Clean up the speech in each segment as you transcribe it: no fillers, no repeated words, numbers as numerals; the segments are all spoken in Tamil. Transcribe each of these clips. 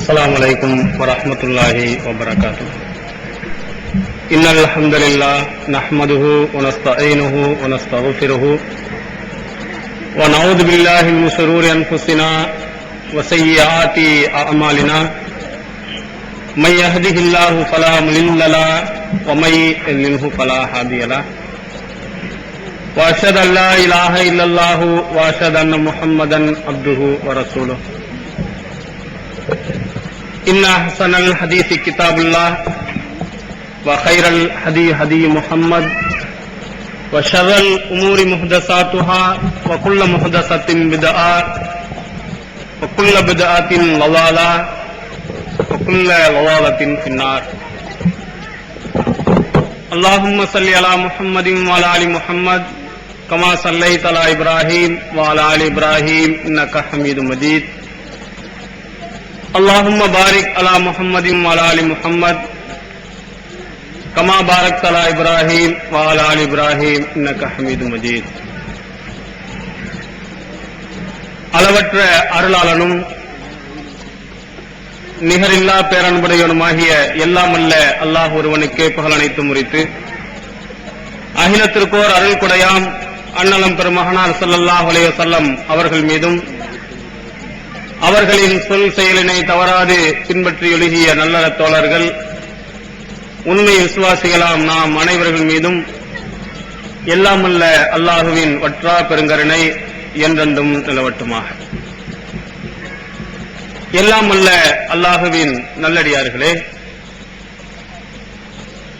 السلام عليكم ورحمة الله وبركاته. إن الحمد لله نحمده ونستعينه ونستغفره ونعوذ بالله من شرور أنفسنا وسيئات أعمالنا من يهده الله فلا مضل له ومن يضلل فلا هادي له وأشهد أن لا إله إلا الله وأشهد أن محمدا عبده ورسوله. إن أحسن الحديث كتاب الله وخير الهدي هدي محمد وشر الأمور محدثاتها وكل محدثة بدعة وكل بدعة ضلالة وكل ضلالة في النار. اللهم صل على محمد وعلى آل محمد كما صليت على إبراهيم وعلى آل إبراهيم إنك حميد مجيد. اللهم بارك على محمد وعلى آل محمد كما باركت على إبراهيم وعلى آل إبراهيم إنك حميد مجيد. அளவற்ற அருளாளனும் நிகரில்லா பேரன்புடையவனுமாகிய எல்லாம் அல்ல அல்லாஹ் ஒருவனுக்கே புகழ் அனைத்தும் உரித்து அகிலத்திற்கோர் அருள் கொடையாம் அண்ணலம் பெருமகனார் ஸல்லல்லாஹு அலைஹி வஸல்லம் அவர்கள் மீதும் அவர்களின் சொல் செயலினை தவறாது பின்பற்றி ஒழுகிய நல்லற தோழர்கள் உண்மை விசுவாசிகளாம் நாம் அனைவர்கள் மீதும் எல்லாம் அல்ல அல்லாஹுவின் வற்றா பெருங்கருணை என்றென்றும் நிலவட்டுமாக. எல்லாம் அல்ல அல்லாஹுவின் நல்லடியார்களே,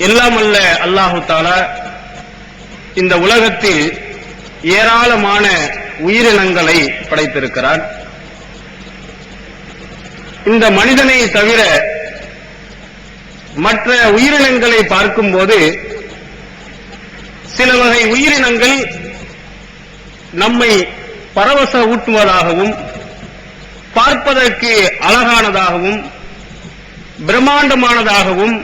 எல்லாம் அல்ல அல்லாஹு தஆலா இந்த உலகத்தில் ஏராளமான உயிரினங்களை படைத்திருக்கிறார். இந்த மனிதனை தவிர மற்ற உயிரினங்களை பார்க்கும்போது சில வகை உயிரினங்கள் நம்மை பரவச ஊட்டுவதாகவும் பார்ப்பதற்கு அழகானதாகவும் பிரம்மாண்டமானதாகவும்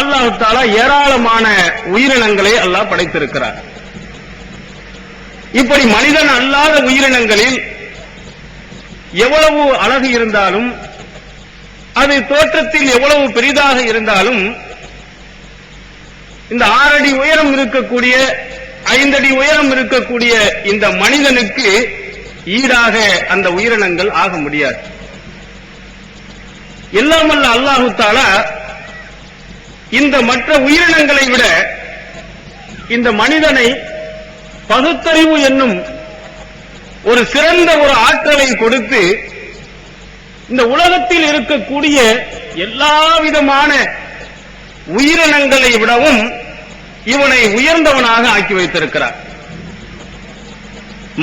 அல்லாஹ் தஆலா ஏராளமான உயிரினங்களை அல்லாஹ் படைத்திருக்கிறார். இப்படி மனிதன் அல்லாத உயிரினங்களில் எவ்வளவு அழகு இருந்தாலும், அது தோற்றத்தில் எவ்வளவு பெரிதாக இருந்தாலும், இந்த 6 அடி உயரம் இருக்கக்கூடிய 5 அடி உயரம் இருக்கக்கூடிய இந்த மனிதனுக்கு ஈடாக அந்த உயிரினங்கள் ஆக முடியாது. எல்லாம் வல்ல அல்லாஹ் தஆலா இந்த மற்ற உயிரினங்களை விட இந்த மனிதனை பகுத்தறிவு என்னும் ஒரு சிறந்த ஒரு ஆற்றலை கொடுத்து இந்த உலகத்தில் இருக்கக்கூடிய எல்லா விதமான உயிரினங்களை விடவும் இவனை உயர்ந்தவனாக ஆக்கி வைத்திருக்கிறார்.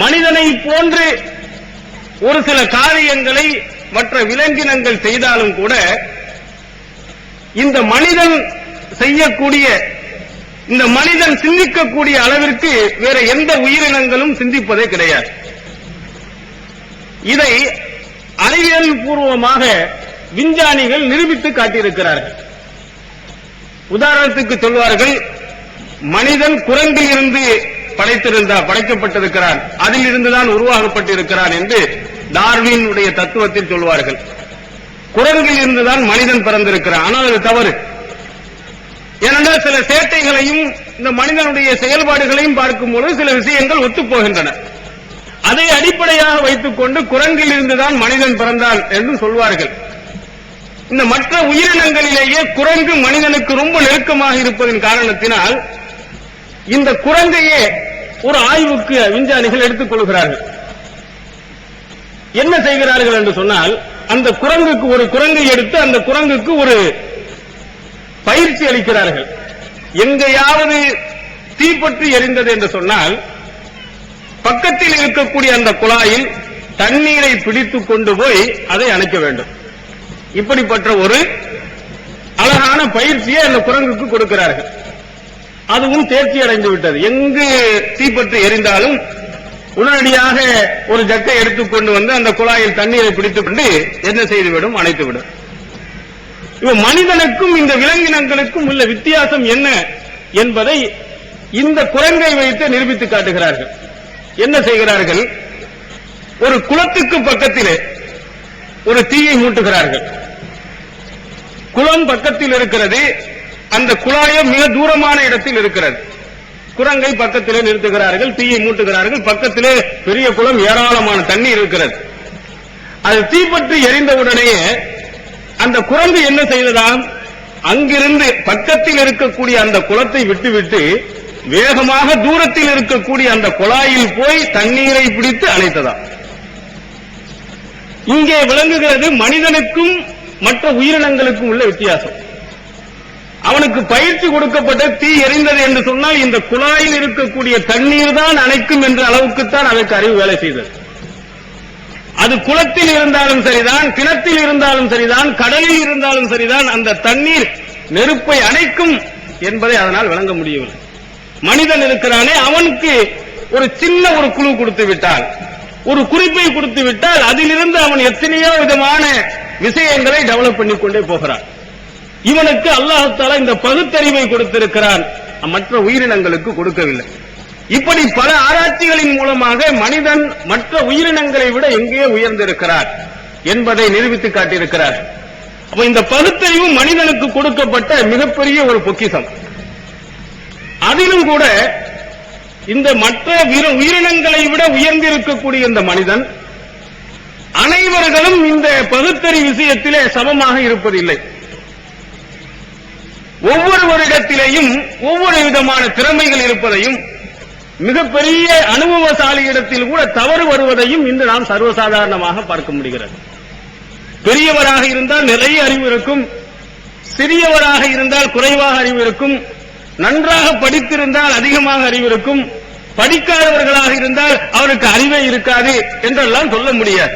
மனிதனை போன்று ஒரு சில காரியங்களை மற்ற விலங்கினங்கள் செய்தாலும் கூட இந்த மனிதன் செய்யக்கூடிய, இந்த மனிதன் சிந்திக்கக்கூடிய அளவிற்கு வேற எந்த உயிரினங்களும் சிந்திப்பதே கிடையாது. இதை அறிவியல் பூர்வமாக விஞ்ஞானிகள் நிரூபித்து காட்டியிருக்கிறார்கள். உதாரணத்துக்கு சொல்வார்கள், மனிதன் குரங்கில் இருந்து படைக்கப்பட்டிருக்கிறான், அதில் இருந்துதான் உருவாக்கப்பட்டிருக்கிறான் என்று டார்வினுடைய தத்துவத்தில் சொல்வார்கள். குரங்கில் இருந்துதான் மனிதன் பிறந்திருக்கிறான். ஆனால் அது தவறு. ஏனென்றால் சில சேட்டைகளையும் இந்த மனிதனுடைய செயல்பாடுகளையும் பார்க்கும்போது சில விஷயங்கள் ஒத்துப்போகின்றன. அதை அடிப்படையாக வைத்துக் கொண்டு குரங்கில் இருந்துதான் மனிதன் பிறந்தான் என்று சொல்வார்கள். இந்த மற்ற உயிரினங்களிலேயே குரங்கு மனிதனுக்கு ரொம்ப நெருக்கமாக இருப்பதன் காரணத்தினால் இந்த குரங்கையே ஒரு ஆய்வுக்கு விஞ்ஞானிகள் எடுத்துக் கொள்கிறார்கள். என்ன செய்கிறார்கள் என்று சொன்னால், அந்த குரங்குக்கு ஒரு குரங்கை எடுத்து அந்த குரங்குக்கு ஒரு பயிற்சி அளிக்கிறார்கள். எங்கேயாவது தீப்பற்றி எரிந்தது என்று சொன்னால் பக்கத்தில் இருக்கக்கூடிய அந்த குழாயில் தண்ணீரை பிடித்துக் கொண்டு போய் அதை அணைக்க வேண்டும். இப்படிப்பட்ட ஒரு அழகான பயிற்சியை அந்த குரங்குக்கு கொடுக்கிறார்கள். அதுவும் தேர்ச்சி அடைந்து விட்டது. எங்கு தீப்பற்றி எரிந்தாலும் உடனடியாக ஒரு ஜக்கை எடுத்துக்கொண்டு வந்து அந்த குழாயில் தண்ணீரை பிடித்துக் கொண்டு என்ன செய்துவிடும், அணைத்துவிடும். மனிதனுக்கும் இந்த விலங்கினங்களுக்கும் உள்ள வித்தியாசம் என்ன என்பதை இந்த குரங்கை வைத்து நிரூபித்து காட்டுகிறார்கள். என்ன செய்கிறார்கள், ஒரு குளத்துக்கு பக்கத்திலே ஒரு தீயை மூட்டுகிறார்கள். குளம் பக்கத்தில் இருக்கிறது, அந்த குழாயம் மிக தூரமான இடத்தில் இருக்கிறது. குரங்கை பக்கத்திலே நிறுத்துகிறார்கள், தீயை மூட்டுகிறார்கள். பக்கத்திலே பெரிய குளம், ஏராளமான தண்ணீர் இருக்கிறது. அது தீப்பற்றி எரிந்தவுடனேயே அந்த குரங்கு என்ன செய்ததாம், அங்கிருந்து பக்கத்தில் இருக்கக்கூடிய அந்த குளத்தை விட்டுவிட்டு வேகமாக தூரத்தில் இருக்கக்கூடிய அந்த குழாயில் போய் தண்ணீரை பிடித்து அணைத்ததாம். இங்கே விளங்குகிறது மனிதனுக்கும் மற்ற உயிரினங்களுக்கும் உள்ள வித்தியாசம். அவனுக்கு பயிற்சி கொடுக்கப்பட்ட தீ எரிந்தது என்று சொன்னால் இந்த குழாயில் இருக்கக்கூடிய தண்ணீர் தான் அணைக்கும் என்ற அளவுக்குத்தான் அதற்கு அறிவு வேலை செய்தது. அது குளத்தில் இருந்தாலும் சரிதான், கிணத்தில் இருந்தாலும் சரிதான், கடலில் இருந்தாலும் சரிதான், அந்த தண்ணீர் நெருப்பை அணைக்கும் என்பதை அதனால் விளங்க முடியவில்லை. மனிதன் இருக்கிறானே, அவனுக்கு ஒரு சின்ன ஒரு குழு கொடுத்து விட்டால், ஒரு குறிப்பை கொடுத்து விட்டால் அதிலிருந்து அவன் எத்தனையோ விதமான விஷயங்களை டெவலப் பண்ணிக்கொண்டே போகிறான். இவனுக்கு அல்லாஹ் தஆலா இந்த பகுத்தறிவை கொடுத்திருக்கிறான், மற்ற உயிரினங்களுக்கு கொடுக்கவில்லை. இப்படி பல ஆராய்ச்சிகளின் மூலமாக மனிதன் மற்ற உயிரினங்களை விட எங்கே உயர்ந்திருக்கிறார் என்பதை நிரூபித்து காட்டியிருக்கிறார். அப்ப இந்த பகுத்தறிவு மனிதனுக்கு கொடுக்கப்பட்ட மிகப்பெரிய ஒரு பொக்கிஷம். அதிலும் கூட இந்த மற்ற உயிரினங்களை விட உயர்ந்திருக்கக்கூடிய இந்த மனிதன் அனைவர்களும் இந்த பகுத்தறிவு விஷயத்திலே சமமாக இருப்பதில்லை. ஒவ்வொருவரிடத்திலேயும் ஒவ்வொரு விதமான திறமைகள் இருப்பதையும், மிகப்பெரிய அனுபவசாலி இடத்தில் கூட தவறு வருவதையும் இன்று நாம் சர்வசாதாரணமாக பார்க்க முடிகிறது. பெரியவராக இருந்தால் நிறைய அறிவு இருக்கும், சிறியவராக இருந்தால் குறைவாக அறிவு இருக்கும், நன்றாக படித்திருந்தால் அதிகமாக அறிவு இருக்கும், படிக்காதவர்களாக இருந்தால் அவருக்கு அறிவே இருக்காது என்றெல்லாம் சொல்ல முடியாது.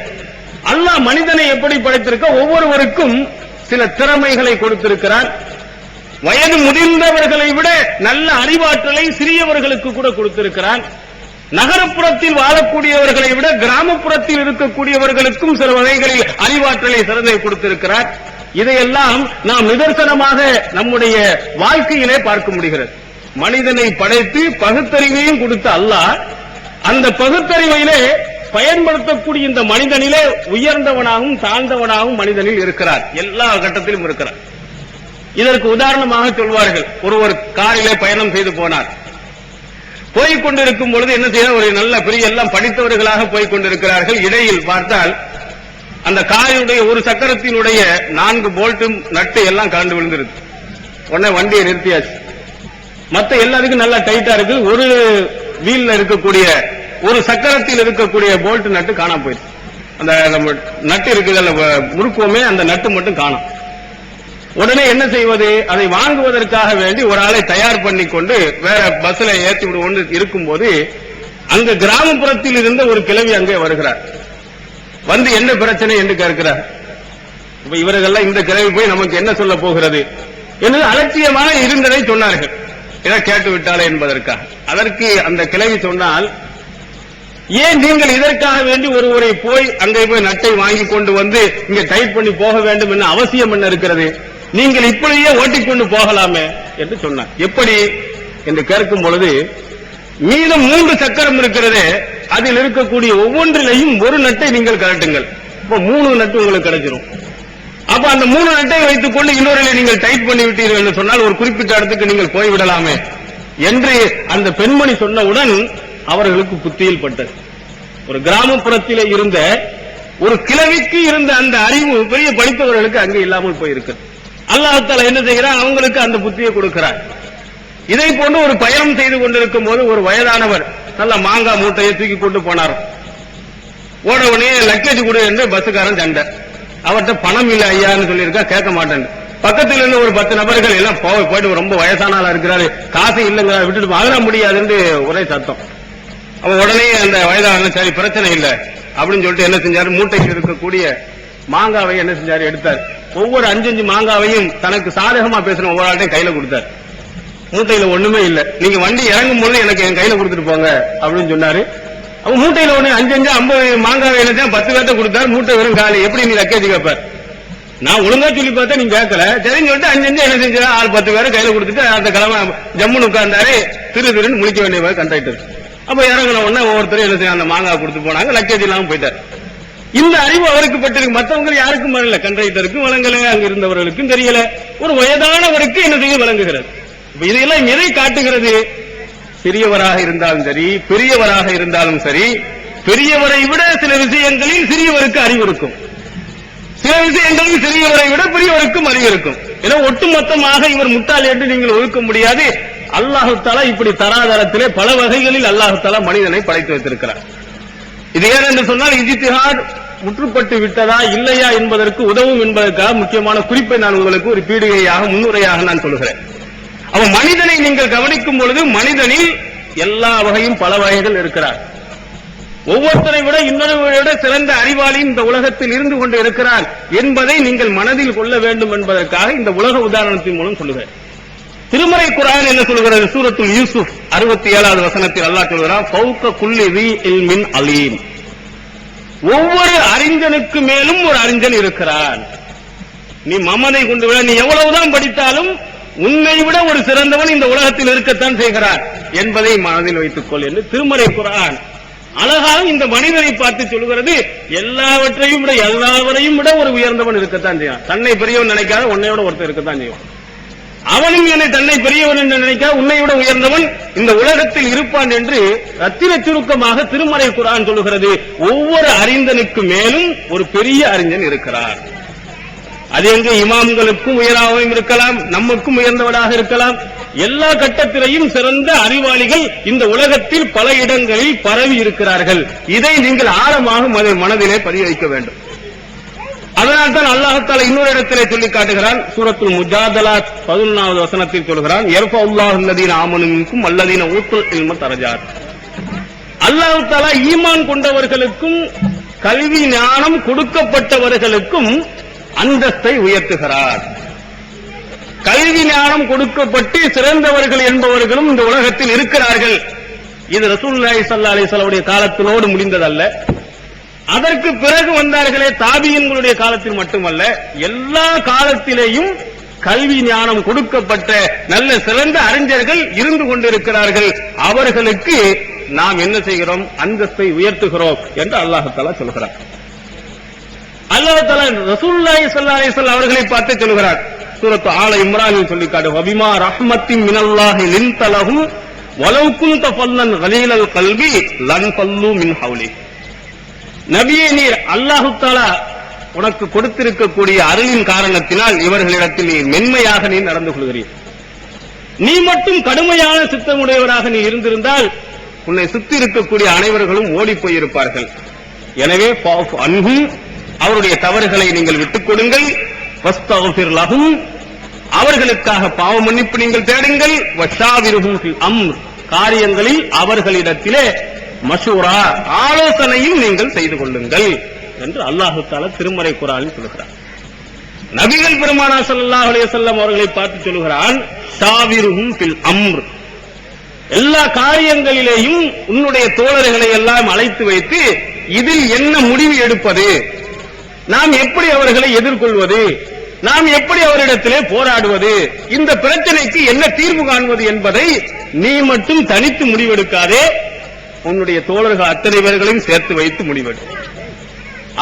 அல்லாஹ் மனிதனை எப்படி படைத்திருக்க, ஒவ்வொருவருக்கும் சில திறமைகளை கொடுத்திருக்கிறார். வயது முதிர்ந்தவர்களை விட நல்ல அறிவாற்றலை சிறியவர்களுக்கு கூட கொடுத்திருக்கிறார். நகரப்புறத்தில் வாழக்கூடியவர்களை விட கிராமப்புறத்தில் இருக்கக்கூடியவர்களுக்கும் சில வகைகளில் அறிவாற்றலை சிறந்தை கொடுத்திருக்கிறார். இதையெல்லாம் நாம் நிதர்சனமாக நம்முடைய வாழ்க்கையிலே பார்க்க முடிகிறது. மனிதனை படைத்து பகுத்தறிவையும் கொடுத்த அல்லாஹ் அந்த பகுத்தறிவிலே பயன்படுத்தக்கூடிய இந்த மனிதனிலே உயர்ந்தவனாகவும் தாழ்ந்தவனாகவும் மனிதனில் இருக்கிறார், எல்லா கட்டத்திலும் இருக்கிறார். இதற்கு உதாரணமாக சொல்வார்கள், ஒருவர் காரிலே பயணம் செய்து போனார். போய்க் கொண்டிருக்கும் பொழுது என்ன செய்ய, ஒரு நல்ல பெரிய எல்லாம் படித்தவர்களாக போய்க் கொண்டிருக்கிறார்கள். இடையில் பார்த்தால் அந்த காரினுடைய ஒரு சக்கரத்தினுடைய 4 போல்ட்டும் நட்டு எல்லாம் கலந்து விழுந்திருக்கு. உடனே வண்டியை நிறுத்தியாச்சு. மத்த எல்லாத்துக்கும் நல்லா டைட்டா இருக்கு. ஒரு வீல்ல இருக்கக்கூடிய ஒரு சக்கரத்தில் இருக்கக்கூடிய போல்ட் நட்டு காணாம போயிடுச்சு. அந்த நம்ம நட்டு இருக்குதல்ல முறுக்குவோமே, அந்த நட்டு மட்டும் காணும். உடனே என்ன செய்வது, அதை வாங்குவதற்காக வேண்டி ஒரு ஆளை தயார் பண்ணி கொண்டு வேற பஸ்ல ஏற்றி விடுவோன்னு இருக்கும்போது அங்க கிராமப்புறத்தில் இருந்த ஒரு கிழவி அங்கே வருகிறார். வந்து என்ன பிரச்சனை என்று கேட்கிறார். இப்ப இவர்கள்லாம் இந்த கிழவி போய் நமக்கு என்ன சொல்ல போகிறது என்று அலட்சியமாக இருந்ததை சொன்னார்கள். இதை கேட்டு விட்டாலே என்பதற்காக. அதற்கு அந்த கிழவி சொன்னால், ஏன் நீங்கள் இதற்காக வேண்டி ஒருவரை போய் அங்கே போய் நட்டை வாங்கி கொண்டு வந்து இங்க டைட் பண்ணி போக வேண்டும் என்ன அவசியம் என்ன இருக்கிறது, நீங்கள் இப்படியே ஓட்டிக்கொண்டு போகலாமே என்று சொன்னார். எப்படி என்று கேட்கும் பொழுது, மீதம் 3 சக்கரம் இருக்கிறது, அதில் இருக்கக்கூடிய ஒவ்வொன்றிலையும் ஒரு நட்டை நீங்கள் கழட்டுங்கள், இப்ப 3 நட்டு உங்களுக்கு கிடைச்சிடும். அப்ப அந்த 3 நட்டை வைத்துக் கொண்டு இன்னொரு நீங்கள் டைட் பண்ணி விட்டீர்கள் என்று சொன்னால் ஒரு குறிப்பிட்ட இடத்துக்கு நீங்கள் போய்விடலாமே என்று அந்த பெண்மணி சொன்னவுடன் அவர்களுக்கு புத்தியில் பட்டது. ஒரு கிராமப்புறத்திலே இருந்த ஒரு கிழவிக்கு இருந்த அந்த அறிவு பெரிய படித்தவர்களுக்கு அங்கே இல்லாமல் போயிருக்கிறது. அல்லாஹ் தஆலா என்ன செய்கிறார், அவங்களுக்கு அந்த புத்தியை கொடுக்கிறார். இதை போன்று ஒரு பயணம் செய்து கொண்டிருக்கும் போது ஒரு வயதானவர் நல்ல மாங்காய் மூட்டையை தூக்கி கொண்டு போனார். ஓடவுடனே லக்கேஜ் கொடு என்று பஸ்ஸுக்காரன் சண்டை. அவர்கிட்ட பணம் இல்லை ஐயான்னு சொல்லியிருக்கா, கேட்க மாட்டேன். பக்கத்தில் இருந்து ஒரு 10 நபர்கள் எல்லாம் போயிட்டு ரொம்ப வயசான ஆளா இருக்கிறாரு, காசு இல்லைங்க விட்டுட்டு அகல முடியாது என்று ஒரே சத்தம். அவ உடனே அந்த வயதான சரி பிரச்சனை இல்லை அப்படின்னு சொல்லிட்டு என்ன செஞ்சாரு, மூட்டையில் இருக்கக்கூடிய மாங்காவை என்ன செஞ்சாரு, எடுத்தார். ஒவ்வொரு 5 மாங்காவையும் தனக்கு சாதகமா பேசுற ஒவ்வொரு ஆள்டையும் கையில கொடுத்தார். மூட்டையில ஒண்ணுமே இல்ல, நீங்க வண்டி இறங்கும் போது எனக்கு என் கையில கொடுத்துட்டு போங்க அப்படின்னு சொன்னாரு. அவன் மூட்டையில ஒண்ணு 5 50 மாங்காவை என்ன 10 பேர்த்த கொடுத்தாரு. மூட்டை வெறும் காலி. எப்படி நீ லக்கேஜ் கேட்பார், நான் ஒழுங்கா சொல்லி பார்த்தா நீங்க கேட்கல, சரின்னு சொல்லிட்டு 5 என்ன செஞ்சா ஆள் 10 பேரை கையில கொடுத்துட்டு அந்த கிழமை ஜம்முன்னு உட்கார்ந்தாரு. திருன்னு முழிக்க வேண்டிய கண்டாக்டர். அப்ப இறங்கின உடனே ஒவ்வொருத்தரும் என்ன செய்ய அந்த மாங்காய் கொடுத்து போனாங்க, லக்கேஜ் இல்லாம போயிட்டார். இந்த அறிவு அவருக்கு பெற்றிருக்கு. மற்றவங்க யாருக்கும் வரல, கண்ட்ரைட்டருக்கும் வழங்கல, அங்க இருந்தவர்களுக்கும் தெரியல, ஒரு வயதானவருக்கு என்ன செய்ய வழங்குகிறது. இதையெல்லாம் எதை காட்டுகிறது? சிறியவராக இருந்தாலும் சரி, பெரியவராக இருந்தாலும் சரி, பெரியவரை விட சில விஷயங்களில் சிறியவருக்கு அறிவு இருக்கும், சில விஷயங்களில் சிறியவரை விட பெரியவருக்கும் அறிவு இருக்கும். ஏன்னா ஒட்டுமொத்தமாக இவர் முட்டாள் என்று நீங்கள் ஒதுக்க முடியாது. அல்லாஹு தஆலா இப்படி தராதரத்திலே பல வகைகளில் அல்லாஹு தஆலா மனிதனை படைத்து வைத்திருக்கிறார். இது ஏன் என்று சொன்னால் இஜ்திஹாத் முற்றுப்பட்டு விட்டதா இல்லையா என்பதற்கு உதவும் என்பதற்காக முக்கியமான குறிப்பை நான் உங்களுக்கு ஒரு பீடிகையாக முன்னுரையாக நான் சொல்கிறேன். அவ மனிதனை நீங்கள் கவனிக்கும் பொழுது மனிதனில் எல்லா வகையும் பல வகைகள் இருக்கிறார். ஒவ்வொருத்தரை விட இன்னொருவரை விட சிறந்த அறிவாளி இந்த உலகத்தில் இருந்து கொண்டு இருக்கிறார் என்பதை நீங்கள் மனதில் கொள்ள வேண்டும் என்பதற்காக இந்த உலக உதாரணத்தின் மூலம் சொல்லுகிறேன். திருமறை குர்ஆன் என்ன சொல்கிறது? சூரத்துல் யூசுப் 67வது வசனத்தில் அல்லாஹ் சொல்கிறான், ஃபௌக குல்லி தி இல்மின் அலீம். ஒவ்வொரு அறிஞனுக்கு மேலும் ஒரு அறிஞன் இருக்கிறான். நீ மமதை கொண்டு விட, நீ எவ்வளவுதான் படித்தாலும் உன்னை விட ஒரு சிறந்தவன் இந்த உலகத்தில் இருக்கத்தான் செய்கிறான் என்பதை மனதில் வைத்துக் கொள் என்று திருமறை குர்ஆன் அழகாக இந்த மனிதனை பார்த்து சொல்கிறது. எல்லாவற்றையும் விட எல்லாவரையும் விட ஒரு உயர்ந்தவன் இருக்கத்தான் செய்வான். தன்னை பெரியவன் நினைக்காத உன்னையோட ஒருத்தர் இருக்கத்தான் செய்வான். அவனும் என்னை தன்னை பெரியவன் என்று நினைக்காத உன்னை விட உயர்ந்தவன் இந்த உலகத்தில் இருப்பான் என்று ரத்தின சுருக்கமாக திருமறை குர்ஆன் சொல்லுகிறது. ஒவ்வொரு அறிஞனுக்கு மேலும் ஒரு பெரிய அறிஞன் இருக்கிறார். அது எங்கே இமாம்களுக்கும் உயராகவும் இருக்கலாம், நமக்கும் உயர்ந்தவராக இருக்கலாம். எல்லா கட்டத்திலையும் சிறந்த அறிவாளிகள் இந்த உலகத்தில் பல இடங்களில் பரவி இருக்கிறார்கள். இதை நீங்கள் ஆழமாக மனதிலே பதிய வைக்க வேண்டும். அதனால்தான் அல்லாஹ் தஆலா இன்னொரு இடத்திலே சொல்லி காட்டுகிறான். சூரத்துல் முஜாதலாத் 11வது வசனத்தில் சொல்கிறான், யர்ஃபஉல்லாஹு அல்லதீன ஆமனு மின்கும் அல்லதீன ஊத்துல் இல்ம தரஜாத். அல்லாஹ் தஆலா ஈமான் கொண்டவர்களுக்கும் கல்வி ஞானம் கொடுக்கப்பட்டவர்களுக்கும் அந்தஸ்தை உயர்த்துகிறார். கல்வி ஞானம் கொடுக்கப்பட்டு சிறந்தவர்கள் என்பவர்களும் இந்த உலகத்தில் இருக்கிறார்கள். இது ரசூலுல்லாஹி ஸல்லல்லாஹு அலைஹி வஸல்லம் காலத்திலோடு முடிந்ததல்ல. அதற்கு பிறகு வந்தார்களே தாபியின்களுடைய காலத்தில் மட்டுமல்ல, எல்லா காலத்திலேயும் கல்வி ஞானம் கொடுக்கப்பட்ட நல்ல சிறந்த அறிஞர்கள் இருந்து கொண்டிருக்கிறார்கள். அவர்களுக்கு நாம் என்ன செய்கிறோம்? அந்தஸ்தை உயர்த்துகிறோம் என்று அல்லாஹ் தஆலா சொல்கிறார். அல்லாஹ் தஆலா ரசூலுல்லாஹி ஸல்லல்லாஹு அலைஹி வஸல்லம் அவர்களை பார்த்து சொல்கிறார். சூரத்து ஆல இம்ரானில் சொல்லி காட்டு, வபிமா ரஹ்மத்தின் மினல்லாஹி லின்தலஹும் வலவ் குன்த ஃபல்லன் கலீலல் கல்பி லன் ஃபல்லு மின் ஹவ்லி. நபியே, நீர் அல்லாஹ் தஆலா உனக்கு கொடுத்திருக்கக்கூடிய அருளின் காரணத்தினால் இவர்களிடத்தில் நீ மென்மையாக நீ நடந்து கொள்கிறீர். நீ மட்டும் கடுமையான சித்தமுடையவராக நீ இருந்திருந்தால் உன்னை சுத்தி இருக்கக்கூடிய அனைவர்களும் ஓடி போயிருப்பார்கள். எனவே அன்ஹும், அவருடைய தவறுகளை நீங்கள் விட்டுக் கொடுங்கள். வஸ்தக்ஃபிர் லஹும், அவர்களுக்காக பாவ மன்னிப்பு நீங்கள் தேடுங்கள். வஷாவிருஹும் ஃபில் அம்ர், காரியங்களில் அவர்களிடத்திலே மஷூரா, ஆலோசனையும் நீங்கள் செய்து கொள்ளுங்கள் என்று அல்லாஹ் தஆலா திருமறை குர்ஆனில் சொல்கிறார். நபிகள் பெருமானார் ஸல்லல்லாஹு அலைஹி வஸல்லம் அவர்களை பார்த்து சொல்கிறான், ஷாவிருஹும் ஃபில் அம்ர், எல்லா காரியங்களிலேயும் உன்னுடைய தோழர்களை எல்லாம் அழைத்து வைத்து இதில் என்ன முடிவு எடுப்பது, நாம் எப்படி அவர்களை எதிர்கொள்வது, நாம் எப்படி அவரிடத்திலே போராடுவது, இந்த பிரச்சனைக்கு என்ன தீர்வு காண்பது என்பதை நீ மட்டும் தனித்து முடிவெடுக்காதே, உன்னுடைய தோழர்கள் அத்தனை பேர்களையும் சேர்த்து வைத்து முடிவெடு.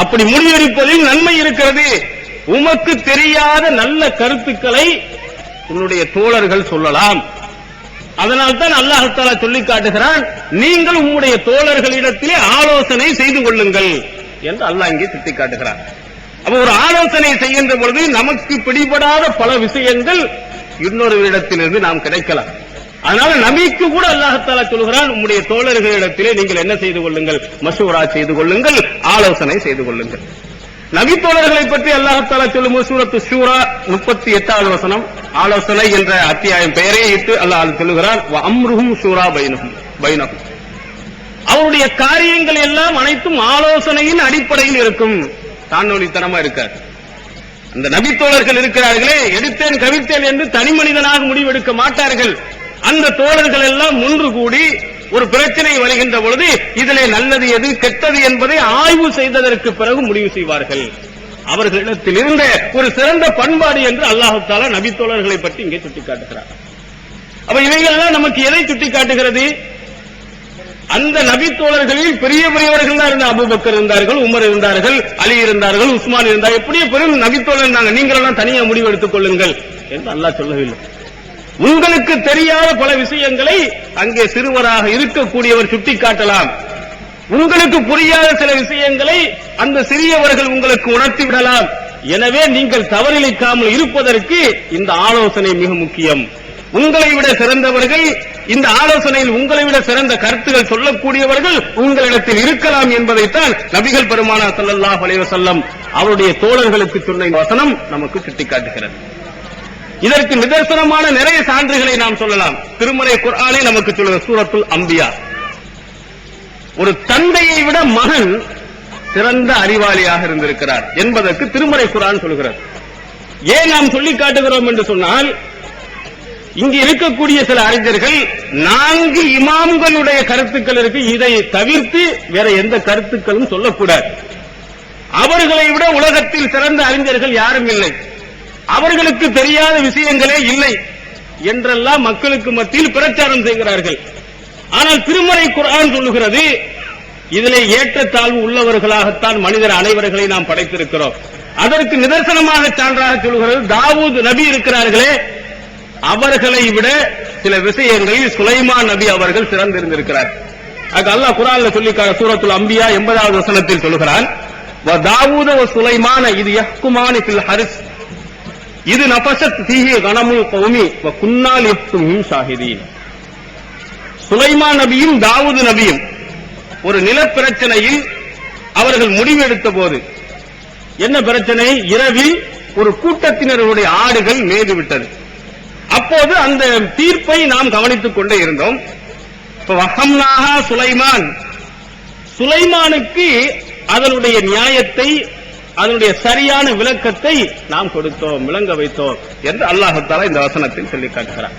அப்படி முடிவெடுப்பதில் நன்மை இருக்கிறது. உமக்கு தெரியாத நல்ல கருத்துக்களை உன்னுடைய தோழர்கள் சொல்லலாம். அதனால்தான் அல்லாஹ் தஆலா சொல்லி காட்டுகிறான், நீங்கள் உம்முடைய தோழர்களிடத்திலே ஆலோசனை செய்து கொள்ளுங்கள் என்று அல்லாஹ் இங்கே சுட்டி காட்டுகிறார். அப்ப ஒரு ஆலோசனை செய்கின்ற பொழுது நமக்கு பிடிபடாத பல விஷயங்கள் இன்னொருவரிடத்திலிருந்து நாம் கிடைக்கலாம். அதனால நபிக்கு கூட அல்லாஹ் தஆலா சொல்கிறான், உம்முடைய தோழர்களிடத்திலே நீங்கள் என்ன செய்து கொள்ளுங்கள்? மஷூரா செய்து கொள்ளுங்கள், ஆலோசனை செய்து கொள்ளுங்கள். நபி தோழர்களை பற்றி அல்லாஹ் தஆலா சொல்லும்போது சூரத்து ஷூரா 38வது வசனம், ஆலோசனை என்ற அத்தியாயம் பெயரை இட்டு அல்லாஹ் சொல்லுகிறான், வ அம்ருஹும் ஷூரா பைனஹும், அவருடைய காரியங்கள் எல்லாம் அனைத்தும் ஆலோசனையின் அடிப்படையில் இருக்கும். தானொலித்தனமா இருக்காது. அந்த நபி தோழர்கள் இருக்கிறார்களே, எடுத்தேன் கவிழ்த்தேன் என்று தனி மனிதனாக முடிவெடுக்க மாட்டார்கள். அந்த தோழர்கள் எல்லாம் ஒன்று கூடி ஒரு பிரச்சனை வருகின்ற பொழுது இதிலே நல்லது எது கெட்டது என்பதை ஆய்வு செய்ததற்கு பிறகு முடிவு செய்வார்கள். அவர்களிடத்தில் இருந்த ஒரு சிறந்த பண்பாடு என்று அல்லாஹ் தஆலா நபி தோழர்களை பற்றி இங்கே சுட்டிக்காட்டுகிறார். அப்ப இவைகள் எல்லாம் நமக்கு எதை சுட்டிக்காட்டுகிறது? அந்த நபி தோழர்களில் பெரிய பெரியவர்கள் தான் இருந்தார். அபூபக்கர் இருந்தார்கள், உமர் இருந்தார்கள், அலி இருந்தார்கள், உஸ்மான் இருந்தார். எப்படியே பெரும் நபி தோழர் இருந்தாங்க. நீங்களெல்லாம் தனியா முடிவு எடுத்துக் கொள்ளுங்கள் என்று அல்லாஹ் சொல்லவில்லை. உங்களுக்கு தெரியாத பல விஷயங்களை அங்கே சிறுவராக இருக்கக்கூடியவர் சுட்டிக்காட்டலாம். உங்களுக்கு புரியாத சில விஷயங்களை அந்த சிறியவர்கள் உங்களுக்கு உணர்த்தி விடலாம். எனவே நீங்கள் தவறிழைக்காமல் இருப்பதற்கு இந்த ஆலோசனை மிக முக்கியம். உங்களை விட சிறந்தவர்கள், இந்த ஆலோசனையில் உங்களை விட சிறந்த கருத்துகள் சொல்லக்கூடியவர்கள் உங்களிடத்தில் இருக்கலாம் என்பதைத்தான் நபிகள் பெருமானார் ஸல்லல்லாஹு அலைஹி வஸல்லம் அவருடைய தோழர்களுக்கு சொன்ன வசனம் நமக்கு சுட்டிக்காட்டுகிறது. இதற்கு நிதர்சனமான நிறைய சான்றுகளை நாம் சொல்லலாம். திருமறை குர்ஆனே நமக்கு சொல்லுகிற சூரத்துல் அம்பியா, ஒரு தந்தையை விட மகன் சிறந்த அறிவாளியாக இருந்திருக்கிறார் என்பதற்கு திருமறை குர்ஆன் சொல்கிறது. ஏன் நாம் சொல்லி காட்டுகிறோம் என்று சொன்னால், இங்கு இருக்கக்கூடிய சில அறிஞர்கள் 4 இமாம்களுடைய கருத்துக்கள் இருக்கு, இதை தவிர்த்து வேற எந்த கருத்துக்களும் சொல்லக்கூடாது. அவர்களை விட உலகத்தில் சிறந்த அறிஞர்கள் யாரும் இல்லை, அவர்களுக்கு தெரியாத விஷயங்களே இல்லை என்றெல்லாம் மக்களுக்கு மத்தியில் பிரச்சாரம் செய்கிறார்கள். ஆனால் திருமறை குர்ஆன் சொல்லுகிறது, இதிலே ஏற்றத்தாழ்வு உள்ளவர்களாகத்தான் மனிதர் அனைவர்களை நாம் படைத்திருக்கிறோம். அதற்கு நிதர்சனமாக சான்றாக சொல்கிறது, தாவூத் நபி இருக்கிறார்களே, அவர்களை விட சில விஷயங்களில் சுலைமான் நபி அவர்கள் சிறந்திருந்திருக்கிறார். அது அல்லாஹ் குர்ஆன்ல சொல்லிக்கார சூரத்துல் அம்பியா 80வது வசனத்தில் சொல்கிறான், வ தாவூத வ சுலைமான இது யஹ்குமானி ஃபில் ஹர்ஸ் இது நஃபஸத் ஃபீஹி கனமுல் கௌமி வ குன்னா லிஹ்குமின் ஷாஹிதீன். சுலைமான் நபியும் தாவூது நபியும் ஒரு நிலப்பிரச்சனையில் அவர்கள் முடிவெடுத்த போது, என்ன பிரச்சனை? இரவில் ஒரு கூட்டத்தினருடைய ஆடுகள் மேய்ந்துவிட்டது. அப்போது அந்த தீர்ப்பை நாம் கவனித்துக் கொண்டே இருந்தோம். சுலைமான், சுலைமானுக்கு அதனுடைய நியாயத்தை, அதனுடைய சரியான விளக்கத்தை நாம் கொடுத்தோம், விளங்க வைத்தோம் என்று அல்லாஹ் தஆலா இந்த வசனத்தில் சொல்லி காட்டுகிறார்.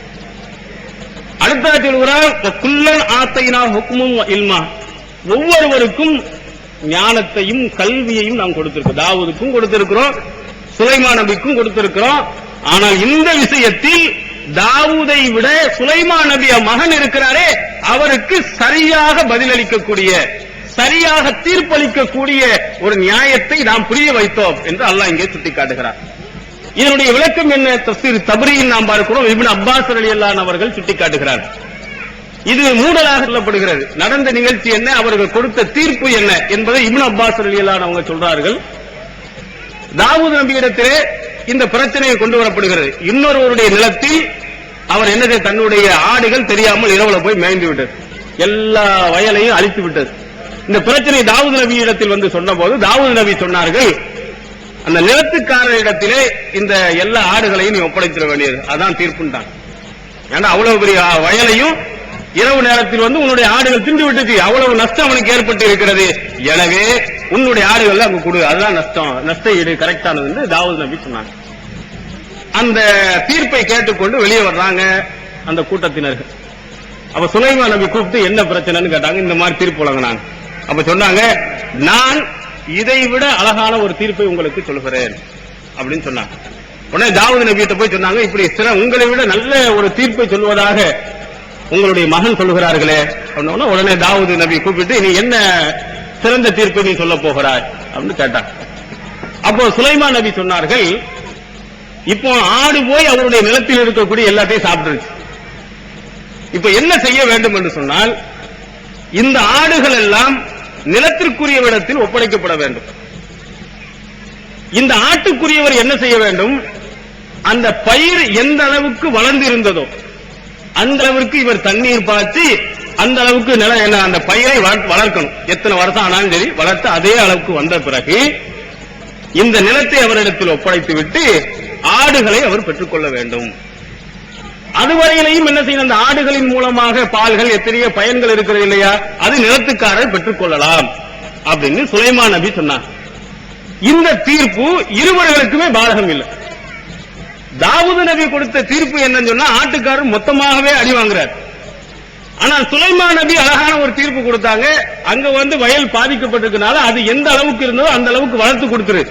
அடுத்த சொல்கிறார், குல்லன் ஆத்தைனா ஹுக்மும் இல்மா, ஒவ்வொருவருக்கும் ஞானத்தையும் கல்வியையும் நாம் கொடுத்திருக்கிறோம். தாவூதுக்கும் கொடுத்திருக்கிறோம், சுலைமான் நபிக்கும் கொடுத்திருக்கிறோம். ஆனால் இந்த விஷயத்தில் தாவூதை விட சுலைமான் நபி மகன் இருக்கிறாரே, அவருக்கு சரியாக பதிலளிக்கக்கூடிய, சரியாக தீர்ப்பளிக்கக்கூடிய ஒரு நியாயத்தை நாம் புரிய வைத்தோம் என்று அல்லாஹ் இங்கே சுட்டிக்காட்டுகிறார். இதனுடைய விளக்கம் என்ன? தஃசீர் தப்ரீன் நாம் பார்க்கிறோம், இப்னு அப்பாஸ் ரலியல்லாஹு அன்ஹு அவர்கள் சுட்டிக்காட்டுகிறார். இது மூடலாக சொல்லப்படுகிறது. நடந்த நிகழ்ச்சி என்ன, அவர்கள் கொடுத்த தீர்ப்பு என்ன என்பதை இப்னு அப்பாஸ் ரலியல்லாஹு அன்ஹு அவங்க சொல்றார்கள். தாவூத் நபியிடத்திலே இந்த பிரச்சனையை கொண்டு வரப்படுகிறது. இன்னொருவருடைய நிலத்தில் அவர் என்னது, தன்னுடைய ஆடுகள் தெரியாமல் இரவுல போய் மேய்ந்து விட்டது, எல்லா வயலையும் அழித்து விட்டது. இந்த பிரச்சனை தாவூத் நபியிடத்தில் வந்து சொன்னபோது தாவூத் நபி சொன்னார்கள், அந்த நிலத்துக்காரரிடத்திலே இந்த எல்லா ஆடுகளையும் நீ ஒப்படைத்திட வேண்டியது, அதான் தீர்ப்புன்றான். ஏன்னா அவ்வளவு பெரிய வயலையும் இரவு நேரத்தில் வந்து உன்னுடைய ஆடுகள் திண்டு விட்டுச்சு, அவ்வளவு நஷ்டம் அவனுக்கு ஏற்பட்டு இருக்கிறது, எனவே உன்னுடைய ஆடுகள் அங்கு கொடு, அதுதான் நஷ்டம், நஷ்ட ஈடு கரெக்டானது என்று தாவூத் நபி சொன்னாங்க. அந்த தீர்ப்பை கேட்டுக்கொண்டு வெளியே வர்றாங்க அந்த கூட்டத்தினர்கள். அப்ப சுலைமான் நபி கூப்பிட்டு என்ன பிரச்சனைன்னு கேட்டாங்க. இந்த மாதிரி தீர்ப்பு வழங்கினாங்க. அப்ப சொன்னாங்க, நான் இதை விட அழகான ஒரு தீர்ப்பை உங்களுக்கு சொல்கிறேன் அப்படின்னு சொன்னாங்க. உடனே தாவூத் நபியிட்ட போய் சொன்னாங்க, இப்படி உங்களை விட நல்ல ஒரு தீர்ப்பை சொல்வதாக உங்களுடைய மகன் சொல்லுகிறார்களே அப்படின்னா, உடனே தாவூத் நபி கூப்பிட்டு, நீ என்ன சிறந்த தீர்ப்பை நீ சொல்ல போகிறாய் அப்படின்னு கேட்டாங்க. அப்போ சுலைமான் நபி சொன்னார்கள், இப்போ ஆடு போய் அவருடைய நிலத்தில் இருக்கக்கூடிய எல்லாத்தையும் சாப்பிட்டுருச்சு. இப்ப என்ன செய்ய வேண்டும் என்று சொன்னால், இந்த ஆடுகள் எல்லாம் நிலத்திற்குரியவிடத்தில் ஒப்படைக்கப்பட வேண்டும். இந்த ஆட்டுக்குரியவர் என்ன செய்ய வேண்டும், அந்த பயிர் எந்த அளவுக்கு வளர்ந்திருந்ததோ அந்த அளவுக்கு இவர் தண்ணீர் பாய்ச்சி அந்த அளவுக்கு அந்த பயிரை வளர்க்கணும். எத்தனை வருஷம் ஆனாலும் சரி வளர்த்து அதே அளவுக்கு வந்த பிறகு இந்த நிலத்தை அவரிடத்தில் ஒப்படைத்து விட்டு ஆடுகளை அவர் பெற்றுக்கொள்ள வேண்டும். அதுவரையிலையும் என்ன செய்யணும், அந்த ஆடுகளின் மூலமாக பால்கள் எத்தனையோ பயன்கள் இருக்கிறது இல்லையா, அது நிலத்துக்காரர் பெற்றுக் கொள்ளலாம் அப்படின்னு சுலைமான் நபி சொன்னார். இந்த தீர்ப்பு இருவர்களுக்குமே பாதகம் இல்லை. தாவூத் நபி கொடுத்த தீர்ப்பு என்னன்னு சொன்னா, ஆட்டுக்காரர் மொத்தமாகவே அடி வாங்குறார். ஆனால் சுலைமான் நபி அழகான ஒரு தீர்ப்பு கொடுத்தாங்க. அங்க வந்து வயல் பாதிக்கப்பட்டிருக்கனால அது எந்த அளவுக்கு இருந்ததோ அந்த அளவுக்கு வளர்த்து கொடுத்துரு,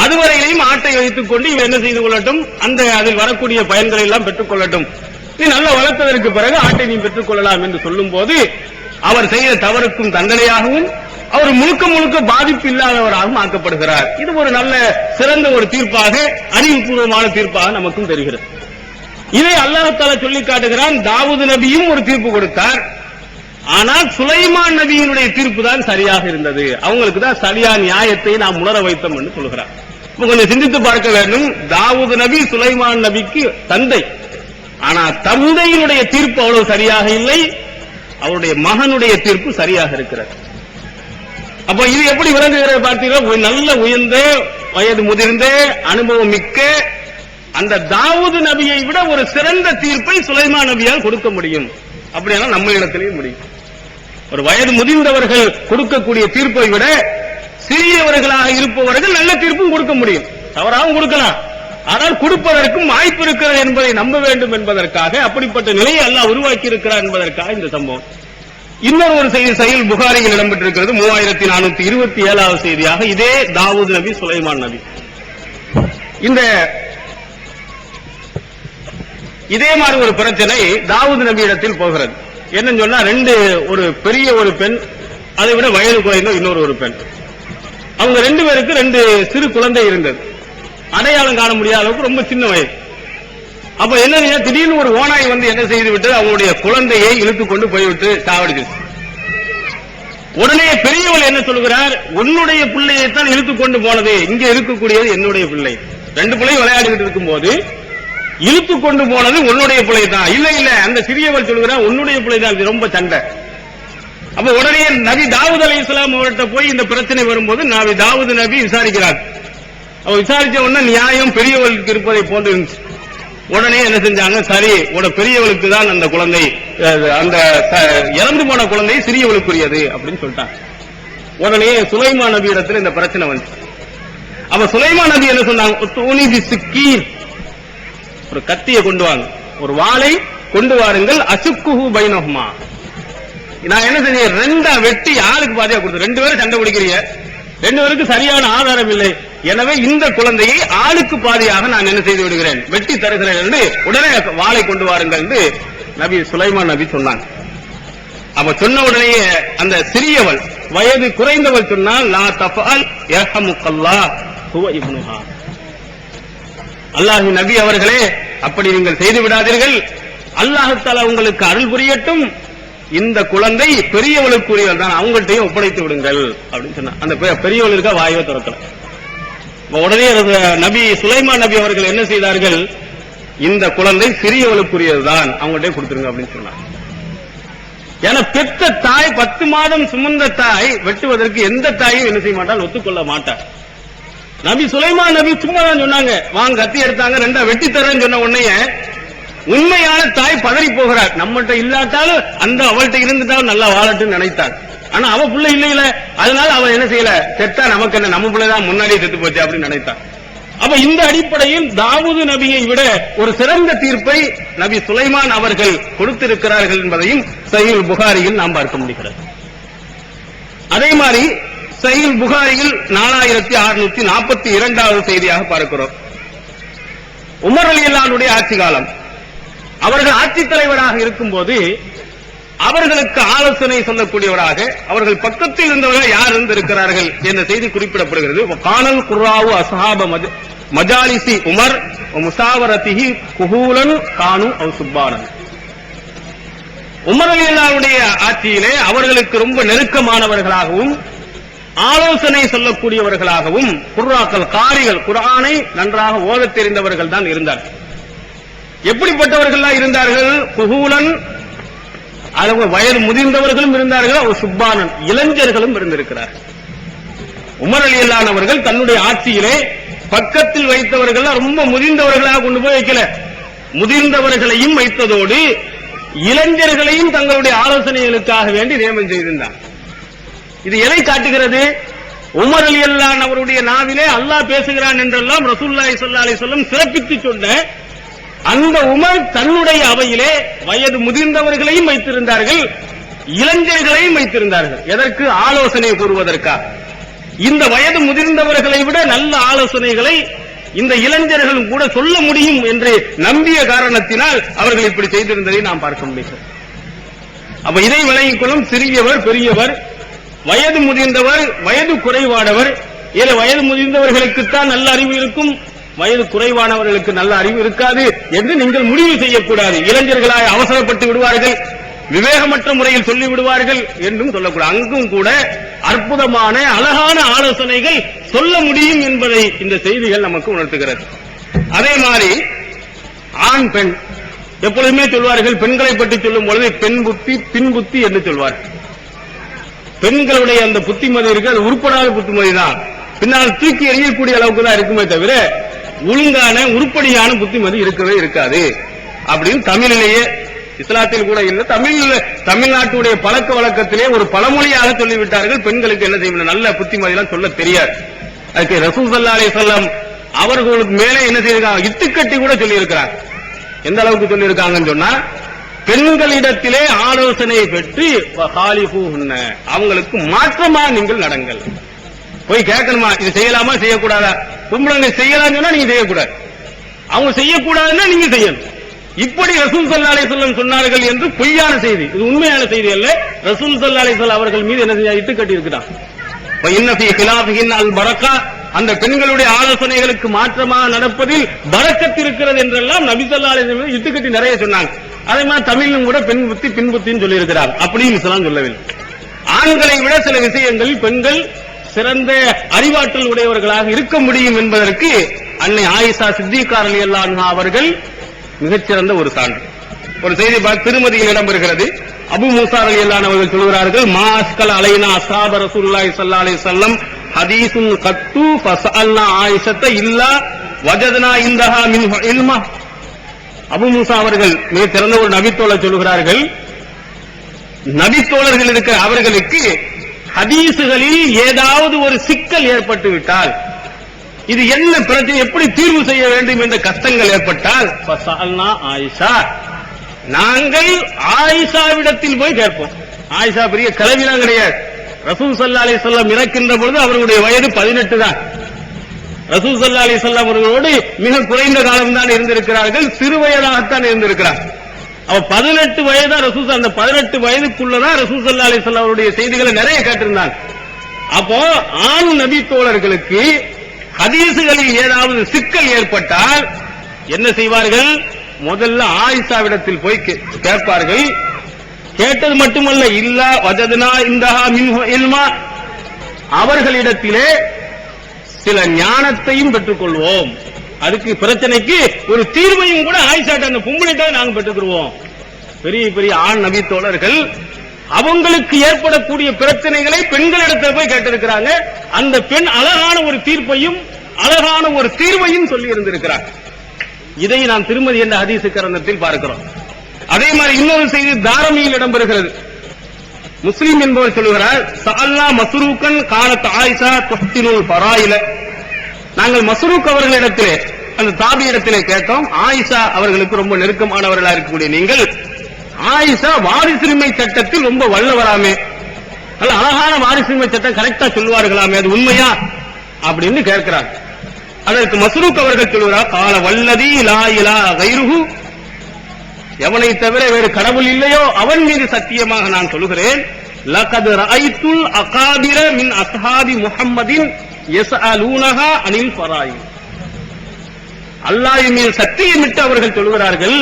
அதுவரையிலையும் ஆட்டை வைத்துக் கொண்டு இவன் என்ன செய்து கொள்ளட்டும், அந்த அதில் வரக்கூடிய பயன்களை எல்லாம் பெற்றுக் கொள்ளட்டும், நீ நல்லா வளர்த்ததற்கு பிறகு ஆட்டை நீ பெற்றுக் கொள்ளலாம் என்று சொல்லும் போது அவர் செய்த தவறுக்கும் தண்டனையாகவும் அவர் முழுக்க முழுக்க பாதிப்பு இல்லாதவராகவும் ஆக்கப்படுகிறார். இது ஒரு நல்ல சிறந்த ஒரு தீர்ப்பாக, அறிவுபூர்வமான தீர்ப்பாக நமக்கும் தெரிகிறது. இதை அல்லாஹ் தஆலா சொல்லி காட்டுகிறான். தாவூது நபியும் ஒரு தீர்ப்பு கொடுத்தார். ஆனால் சுலைமான் நபியினுடைய தீர்ப்பு தான் சரியாக இருந்தது. அவங்களுக்கு தான் சரியான நியாயத்தை நாம் உணர வைத்தோம் என்று சொல்கிறார். கொஞ்சம் சிந்தித்து பார்க்க வேண்டும். தாவூது நபி சுலைமான் நபிக்கு தந்தை. ஆனா தந்தையினுடைய தீர்ப்பு அவ்வளவு சரியாக இல்லை, அவருடைய மகனுடைய தீர்ப்பு சரியாக இருக்கிறது. அப்ப இது எப்படி விளங்குகிறது பார்த்தீங்கன்னா, நல்ல உயர்ந்த வயது முதிர்ந்த அனுபவம் மிக்க அந்த தாவூது நபியை விட ஒரு சிறந்த தீர்ப்பை சுலைமான் நபியால் கொடுக்க முடியும். அப்படின்னா நம்ம இடத்திலேயும் முடியும். ஒரு வயது முதிர்ந்தவர்கள் கொடுக்கக்கூடிய தீர்ப்பை விட சிறியவர்களாக இருப்பவர்கள் நல்ல தீர்ப்பும் கொடுக்க முடியும். தவறாகவும் கொடுக்கலாம். ஆனால் கொடுப்பதற்கும் வாய்ப்பு இருக்கிறது என்பதை நம்ப வேண்டும் என்பதற்காக அப்படிப்பட்ட நிலையை அல்லாஹ் உருவாக்கி இருக்கிறார் என்பதற்காக இந்த சம்பவம். இன்னொரு ஒரு செய்தி சஹீஹ் புகாரியில் இடம்பெற்றிருக்கிறது. 3427வது செய்தியாக இதே தாவூது நபி சுலைமான் நபி. இதே மாதிரி ஒரு பிரச்சனை தாவூது நபி இடத்தில் போகிறது. என்னன்னு சொன்னா, ஒரு பெரிய ஒரு பெண், அதை விட வயது குறைந்த இன்னொரு ஒரு பெண். அவங்க 2 பேருக்கு 2 சிறு குழந்தை இருந்தது. அடையாளம் காண முடியாத அளவுக்கு ரொம்ப சின்ன வயது. அப்ப என்ன, திடீர்னு ஒரு ஓநாய் வந்து என்ன செய்து விட்டு அவங்களுடைய குழந்தையை இழுத்துக் கொண்டு போய்விட்டு சாவடிச்சிருச்சு. உடனே பெரியவள் என்ன சொல்கிறார், உன்னுடைய பிள்ளையைத்தான் இழுத்துக் கொண்டு போனது, இங்க இருக்கக்கூடியது என்னுடைய பிள்ளை. 2 பிள்ளை விளையாடிக்கிட்டு இருக்கும் போது இழுத்துக் கொண்டு போனது உன்னுடைய பிள்ளை தான். இல்ல இல்ல, அந்த சிறியவள் சொல்கிறார் உன்னுடைய பிள்ளை தான். ரொம்ப சண்டை. அப்ப உடனே நபி தாவூத் அலைஹிஸ்ஸலாம் அவர்கிட்ட போய் இந்த பிரச்சனை வரும்போது நபி தாவூத் நபி விசாரிக்கிறார். அவர் விசாரிச்ச உடனே நியாயம் பெரியவளுக்கு இருப்பதை போன்று இருந்துச்சு. உடனே என்ன செஞ்சாங்க, சரி பெரியவளுக்கு தான் அந்த குழந்தை, அந்த இறந்து போன குழந்தை சிறியவளுக்குரியது அப்படின்னு சொல்லிட்டாங்க. உடனே சுலைமான் நபி இடத்துல இந்த பிரச்சனை வந்துச்சு. அப்ப சுலைமான் நபி என்ன சொன்னாங்க, ஒரு கத்தியை கொண்டு வாங்க, ஒரு வாளை கொண்டு வாருங்கள், அசுக்குஹு பைனஹுமா. நான் என்ன செஞ்சேன், 2 வெட்டி ஆளுக்கு பாதியா கொடுத்து, 2 பேரும் சண்டை பிடிக்கிறீங்க, 2 பேருக்கு சரியான ஆதாரம் இல்லை, எனவே இந்த குழந்தையை ஆளுக்கு பாதியாக நான் என்ன செய்து விடுகிறேன், வெட்டி தருகிறேன் என்று உடனே வாளை கொண்டு வாருங்கள் என்று நபி சுலைமான் நபி சொன்னாங்க. அப்ப சொன்ன உடனே அந்த சிறியவள் வயது குறைந்தவள் சொன்னால், லா தஃஅல் யர்ஹமுக்கல்லாஹ் ஹுவ இப்னுஹா. அல்லாஹ்வின் நபி அவர்களே, அப்படி நீங்கள் செய்து விடாதீர்கள், அல்லாஹ் தஆலா உங்களுக்கு அருள் புரியட்டும், இந்த குழந்தை பெரியவளுக்குரியவள் தான், அவங்கள்ட்டையும் ஒப்படைத்து விடுங்கள் அப்படின்னு சொன்னா. அந்த பெரியவளுக்கு வாயவை திறக்கல. உடனே நபி சுலைமான் நபி அவர்கள் என்ன செய்தார்கள், இந்த குழந்தை சிறியவளுக்குரியதுதான், அவங்கள்ட்ட கொடுத்துருங்க அப்படின்னு சொன்னாங்க. ஏன்னா பெற்ற தாய், 10 மாதம் சுமந்த தாய் வெட்டுவதற்கு எந்த தாயும் என்ன செய்ய மாட்டால், ஒத்துக்கொள்ள மாட்டார். நபி சுலைமான் நபி சும்மா தான் சொன்னாங்க, வாங்க கத்தி எடுத்தாங்க, 2 வெட்டி தரேன்னு சொன்ன உடனே உண்மையான தாய் பதறி போகிறார். நம்மகிட்ட இல்லாட்டாலும் அந்த அவள்கிட்ட இருந்துட்டாலும் நல்லா வாழட்டுன்னு நினைத்தார். ஆனா அவ பிள்ளை இல்ல, அதனால அவ என்ன செய்யல, செத்தா நமக்கு என்ன, நம்ம பிள்ளைதான் முன்னாடியே செத்து போச்சு அப்படின்னு நினைத்தார். அப்ப இந்த அடிப்படையில் தாவூது நபியை விட ஒரு சிறந்த தீர்ப்பை நபி சுலைமான் அவர்கள் கொடுத்திருக்கிறார்கள் என்பதையும் சஹீஹ் புகாரியில் நாம் பார்க்க முடிகிறது. அதே மாதிரி சஹீஹ் புகாரியில் 4642வது செய்தியாக பார்க்கிறோம். உமர் ரலியல்லாஹு அன்ஹுடைய ஆட்சி காலம். அவர்கள் ஆட்சித் தலைவராக இருக்கும்போது அவர்களுக்கு ஆலோசனை சொல்லக்கூடியவராக அவர்கள் பக்கத்தில் இருந்தவர்கள் யார் இருந்திருக்கிறார்கள் என்ற செய்தி குறிப்பிடப்படுகிறது. கானல் குர்ராவு அஸ்ஹாப மஜாலிசி உமர் முசாவரத்திஹி குஹூலன் கானு அவ் சுப்பானன். உமர் ரலியல்லாஹு அன்ஹுடைய ஆட்சியிலே அவர்களுக்கு ரொம்ப நெருக்கமானவர்களாகவும் ஆலோசனை சொல்லக்கூடியவர்களாகவும் குர்ராக்கள், காரிகள், குர்ஆனை நன்றாக ஓதத் தெரிந்தவர்கள் தான் இருந்தார்கள். எப்படிப்பட்டவர்கள் இருந்தார்கள், குஹூலன், அளவு வயது முதிர்ந்தவர்களும் இருந்தார்கள், ஒரு சுப்பானன், இளைஞர்களும் இருந்திருக்கிறார்கள். உமர் ரலியல்லாஹு அன்ஹு அவர்கள் தன்னுடைய ஆட்சியிலே பக்கத்தில் வைத்தவர்கள் ரொம்ப முதிர்ந்தவர்களாக கொண்டு போய் வைக்கல, முதிர்ந்தவர்களையும் வைத்ததோடு இளைஞர்களையும் தங்களுடைய ஆலோசனைகளுக்காக வேண்டி நியமனம் செய்திருந்தார். இது எதை காட்டுகிறது, உமர் ரலியல்லாஹு அன்ஹு அவருடைய நாவிலே அல்லாஹ் பேசுகிறான் என்றெல்லாம் ரசூலுல்லாஹி ஸல்லல்லாஹு அலைஹி வஸல்லம் சிறப்பித்து சொன்ன அந்த உமர் தன்னுடைய அவையிலே வயது முதிர்ந்தவர்களையும் வைத்திருந்தார்கள், இளைஞர்களையும் வைத்திருந்தார்கள். எதற்கு, ஆலோசனை கூறுவதற்காக. இந்த வயது முதிர்ந்தவர்களை விட நல்ல ஆலோசனைகளை இந்த இளைஞர்களும் கூட சொல்ல முடியும் என்று நம்பிய காரணத்தினால் அவர்கள் இப்படி செய்திருந்ததை நாம் பார்க்க முடியும். அப்ப இதை விளங்கிக் கொள்ளும் சிறியவர் பெரியவர், வயது முதிர்ந்தவர், வயது குறைவானவர். ஏழு வயது முதிர்ந்தவர்களுக்குத்தான் நல்ல அறிவு இருக்கும், வயது குறைவானவர்களுக்கு நல்ல அறிவு இருக்காது என்று நீங்கள் முடிவு செய்யக்கூடாது. இளைஞர்களாய் அவசரப்பட்டு விடுவார்கள், விவேகமற்ற முறையில் சொல்லி விடுவார்கள் என்றும் சொல்லக்கூடாது. அங்கும் கூட அற்புதமான அழகான ஆலோசனைகள் சொல்ல முடியும் என்பதை இந்த செய்திகள் நமக்கு உணர்த்துகிறது. அதே மாதிரி ஆண் பெண் எப்பொழுதுமே சொல்வார்கள், பெண்களை பற்றி சொல்லும் பொழுது பெண் புத்தி பின் புத்தி என்று சொல்வார்கள். பெண்களுடைய அந்த புத்திமதி இருக்கு, அது உருப்படாத புத்திமதி தான், பின்னால் தூக்கி எறியக்கூடிய அளவுக்கு தான் இருக்குமே தவிர ஒழுங்கான உருப்படியான புத்திமதி இருக்கவே இருக்காது அப்படின்னு தமிழிலேயே, இஸ்லாத்தில் கூட இல்ல, தமிழ்நாட்டுடைய பழக்க வழக்கத்திலே ஒரு பழமொழியாக சொல்லிவிட்டார்கள். பெண்களுக்கு என்ன செய்யணும், நல்ல புத்திமதி எல்லாம் சொல்ல தெரியாது. அதுக்கு ரசூல் ஸல்லல்லாஹு அலைஹி வஸல்லம் அவர்களுக்கு மேலே என்ன செய்திருக்காங்க, இத்துக்கட்டி கூட சொல்லி இருக்கிறாங்க. எந்த அளவுக்கு சொல்லி இருக்காங்கன்னு சொன்னா, பெண்களிடத்திலே ஆலோசனை பெற்று அவங்களுக்கு மாற்றமா நீங்கள் நடங்கள். போய் கேட்கணுமா, இது செய்யலாமா செய்யக்கூடாதா, பொம்பளைங்க செய்யலாம் சொன்னா நீங்க செய்யக்கூடாது, அவங்க செய்யக்கூடாதுன்னா நீங்க செய்யணும். இப்படி ரசூல் ஸல்லல்லாஹு அலைஹி வஸல்லம் சொன்னார்கள் என்று பொய்யான செய்தி, இது உண்மையான செய்தி அல்ல. ரசூல் ஸல்லல்லாஹு அலைஹி வஸல்லம் அவர்கள் மீது என்ன செய்ய இட்டு கட்டி இருக்கிறான். அந்த பெண்களுடைய ஆலோசனைகளுக்கு மாற்றமாக நடப்பதில் பரக்கத் இருக்கிறது என்றெல்லாம் நபி ஸல்லல்லாஹு அலைஹி வஸல்லம் இட்டுக்கட்டி நிறைய சொன்னாங்க. அதே மாதிரி தமிழிலும் கூட பெண் புத்தி பின் புத்தின்னு சொல்லி இருக்கிறார். அப்படியும் இஸ்லாம் சொல்லவில்லை. ஆண்களை விட சில விஷயங்களில் பெண்கள் சிறந்த அறிவாற்றல் உடையவர்களாக இருக்க முடியும் என்பதற்கு அன்னை ஆயிஷா சித்திகா ரலியல்லாஹு அன்ஹா அவர்கள் மிகச்சிறந்த ஒரு சான்று. ஒரு செய்தி திருமதியில் இடம்பெறுகிறது. அபு மூசா ரலியல்லாஹு அன்ஹு அவர்கள் சொல்கிறார்கள், மாஸ்கல் அலைனா அஸ்ஹாப ரசூலுல்லாஹி ஸல்லல்லாஹு அலைஹி வஸல்லம் ஹதீஸுன் கத்து ஃபஸஅல்னா ஆயிஷத இல்லா வஜத்னா இந்தஹா மின் இல்மா. அபு மூசா அவர்கள் மிக சிறந்த ஒரு நபித்தோழர் சொல்கிறார்கள், நபித்தோழர்கள் இருக்கிற அவர்களுக்கு ஹதீசுகளில் ஏதாவது ஒரு சிக்கல் ஏற்பட்டு விட்டால், இது என்ன பிரச்சனை, எப்படி தீர்வு செய்ய வேண்டும் என்ற கஷ்டங்கள் ஏற்பட்டால் ஃபஸஅல்னா ஆயிஷா, நாங்கள் ஆயிஷாவிடத்தில் போய் கேட்போம். ஆயிஷா பெரிய கிழவிலாம் கிடையாது. ரசூல் ஸல்லல்லாஹு அலைஹி வஸல்லம் இறக்கின்ற பொழுது அவர்களுடைய வயது 18 தான். ரசூல் ஸல்லல்லாஹு அலைஹி வஸல்லம் அவர்களோடு மிக குறைந்த காலம் தான் இருந்திருக்கிறார்கள், சிறு வயதாகத்தான் இருந்திருக்கிறார்கள். அவ 18 வயதா ரசூல், அந்த 18 வயதுக்குள்ளதான் ரசூல் ஸல்லல்லாஹு அலைஹி வஸல்லம் அவருடைய செய்திகளை நிறைய கேட்டிருந்தாங்க. அப்போ ஆண் நபி தோழர்களுக்கு ஹதீசுகளில் ஏதாவது சிக்கல் ஏற்பட்டால் என்ன செய்வார்கள், முதல்ல ஆயிஷாவிடத்தில் போய் கேட்பார்கள். கேட்டது மட்டுமல்ல, இல்லா வஜத்னா இந்தஹா மின்ஹு இல்மா, அவர்களிடத்திலே சில ஞானத்தையும் பெற்றுக் கொள்வோம். அதுக்கு பிரச்சனைக்கு ஒரு தீர்வையும் கூட ஆயிஷாட்ட அந்த பொம்பளைட்டாக நாங்கள் பெற்றுக்கிறோம். பெரிய பெரிய ஆண் நபி தோழர்கள் அவங்களுக்கு ஏற்படக்கூடிய பிரச்சனைகளை பெண்களிடத்தில் போய் கேட்டிருக்கிறாங்க. அந்த பெண் அழகான ஒரு தீர்ப்பையும் அழகான ஒரு தீர்வையும் சொல்லி இருந்திருக்கிறார். இதை நாம் திருமதி என்ற ஹதீஸ் கிரந்தத்தில் பார்க்கிறோம். அதே மாதிரி இன்னொரு செய்தி தாரமியில் இடம்பெறுகிறது. முஸ்லிம் என்பவர் சொல்லுகிறார், சஅல்னா மஸ்ரூகன் கானத் ஆயிஷா துஹ்தினுல் ஃபராயில, நாங்கள் மஸ்ரூக் அவர்களிடத்திலே அந்த தாபியிடத்திலே கேட்டோம், ஆயிஷா அவர்களுக்கு ரொம்ப நெருக்கமானவர்களா இருக்கக்கூடிய நீங்கள் ஆயிஷா வாரிசுரிமை சட்டத்தில் ரொம்ப வல்லவராமே, நல்ல அழகான வாரிசுரிமை சட்டம் கரெக்டா சொல்லுவார்களாமே, அது உண்மையா அப்படின்னு கேட்கிறார். அதற்கு மஸ்ரூக் அவர்கள் சொல்லுகிறார், கால வல்லதி லா இலாஹ கைருஹு, எவனை தவிர வேறு கடவுள் இல்லையோ அவன் மீது சத்தியமாக நான் சொல்லுகிறேன், லகத் ரஅய்துல் அகாபிர மின் அஸ்ஹாபி முஹம்மதின் யஸ்அலூனஹா அனில் ஃபராயித். அல்லாஹ்வின் மீது சத்தியமிட்டு அவர்கள் சொல்கிறார்கள்,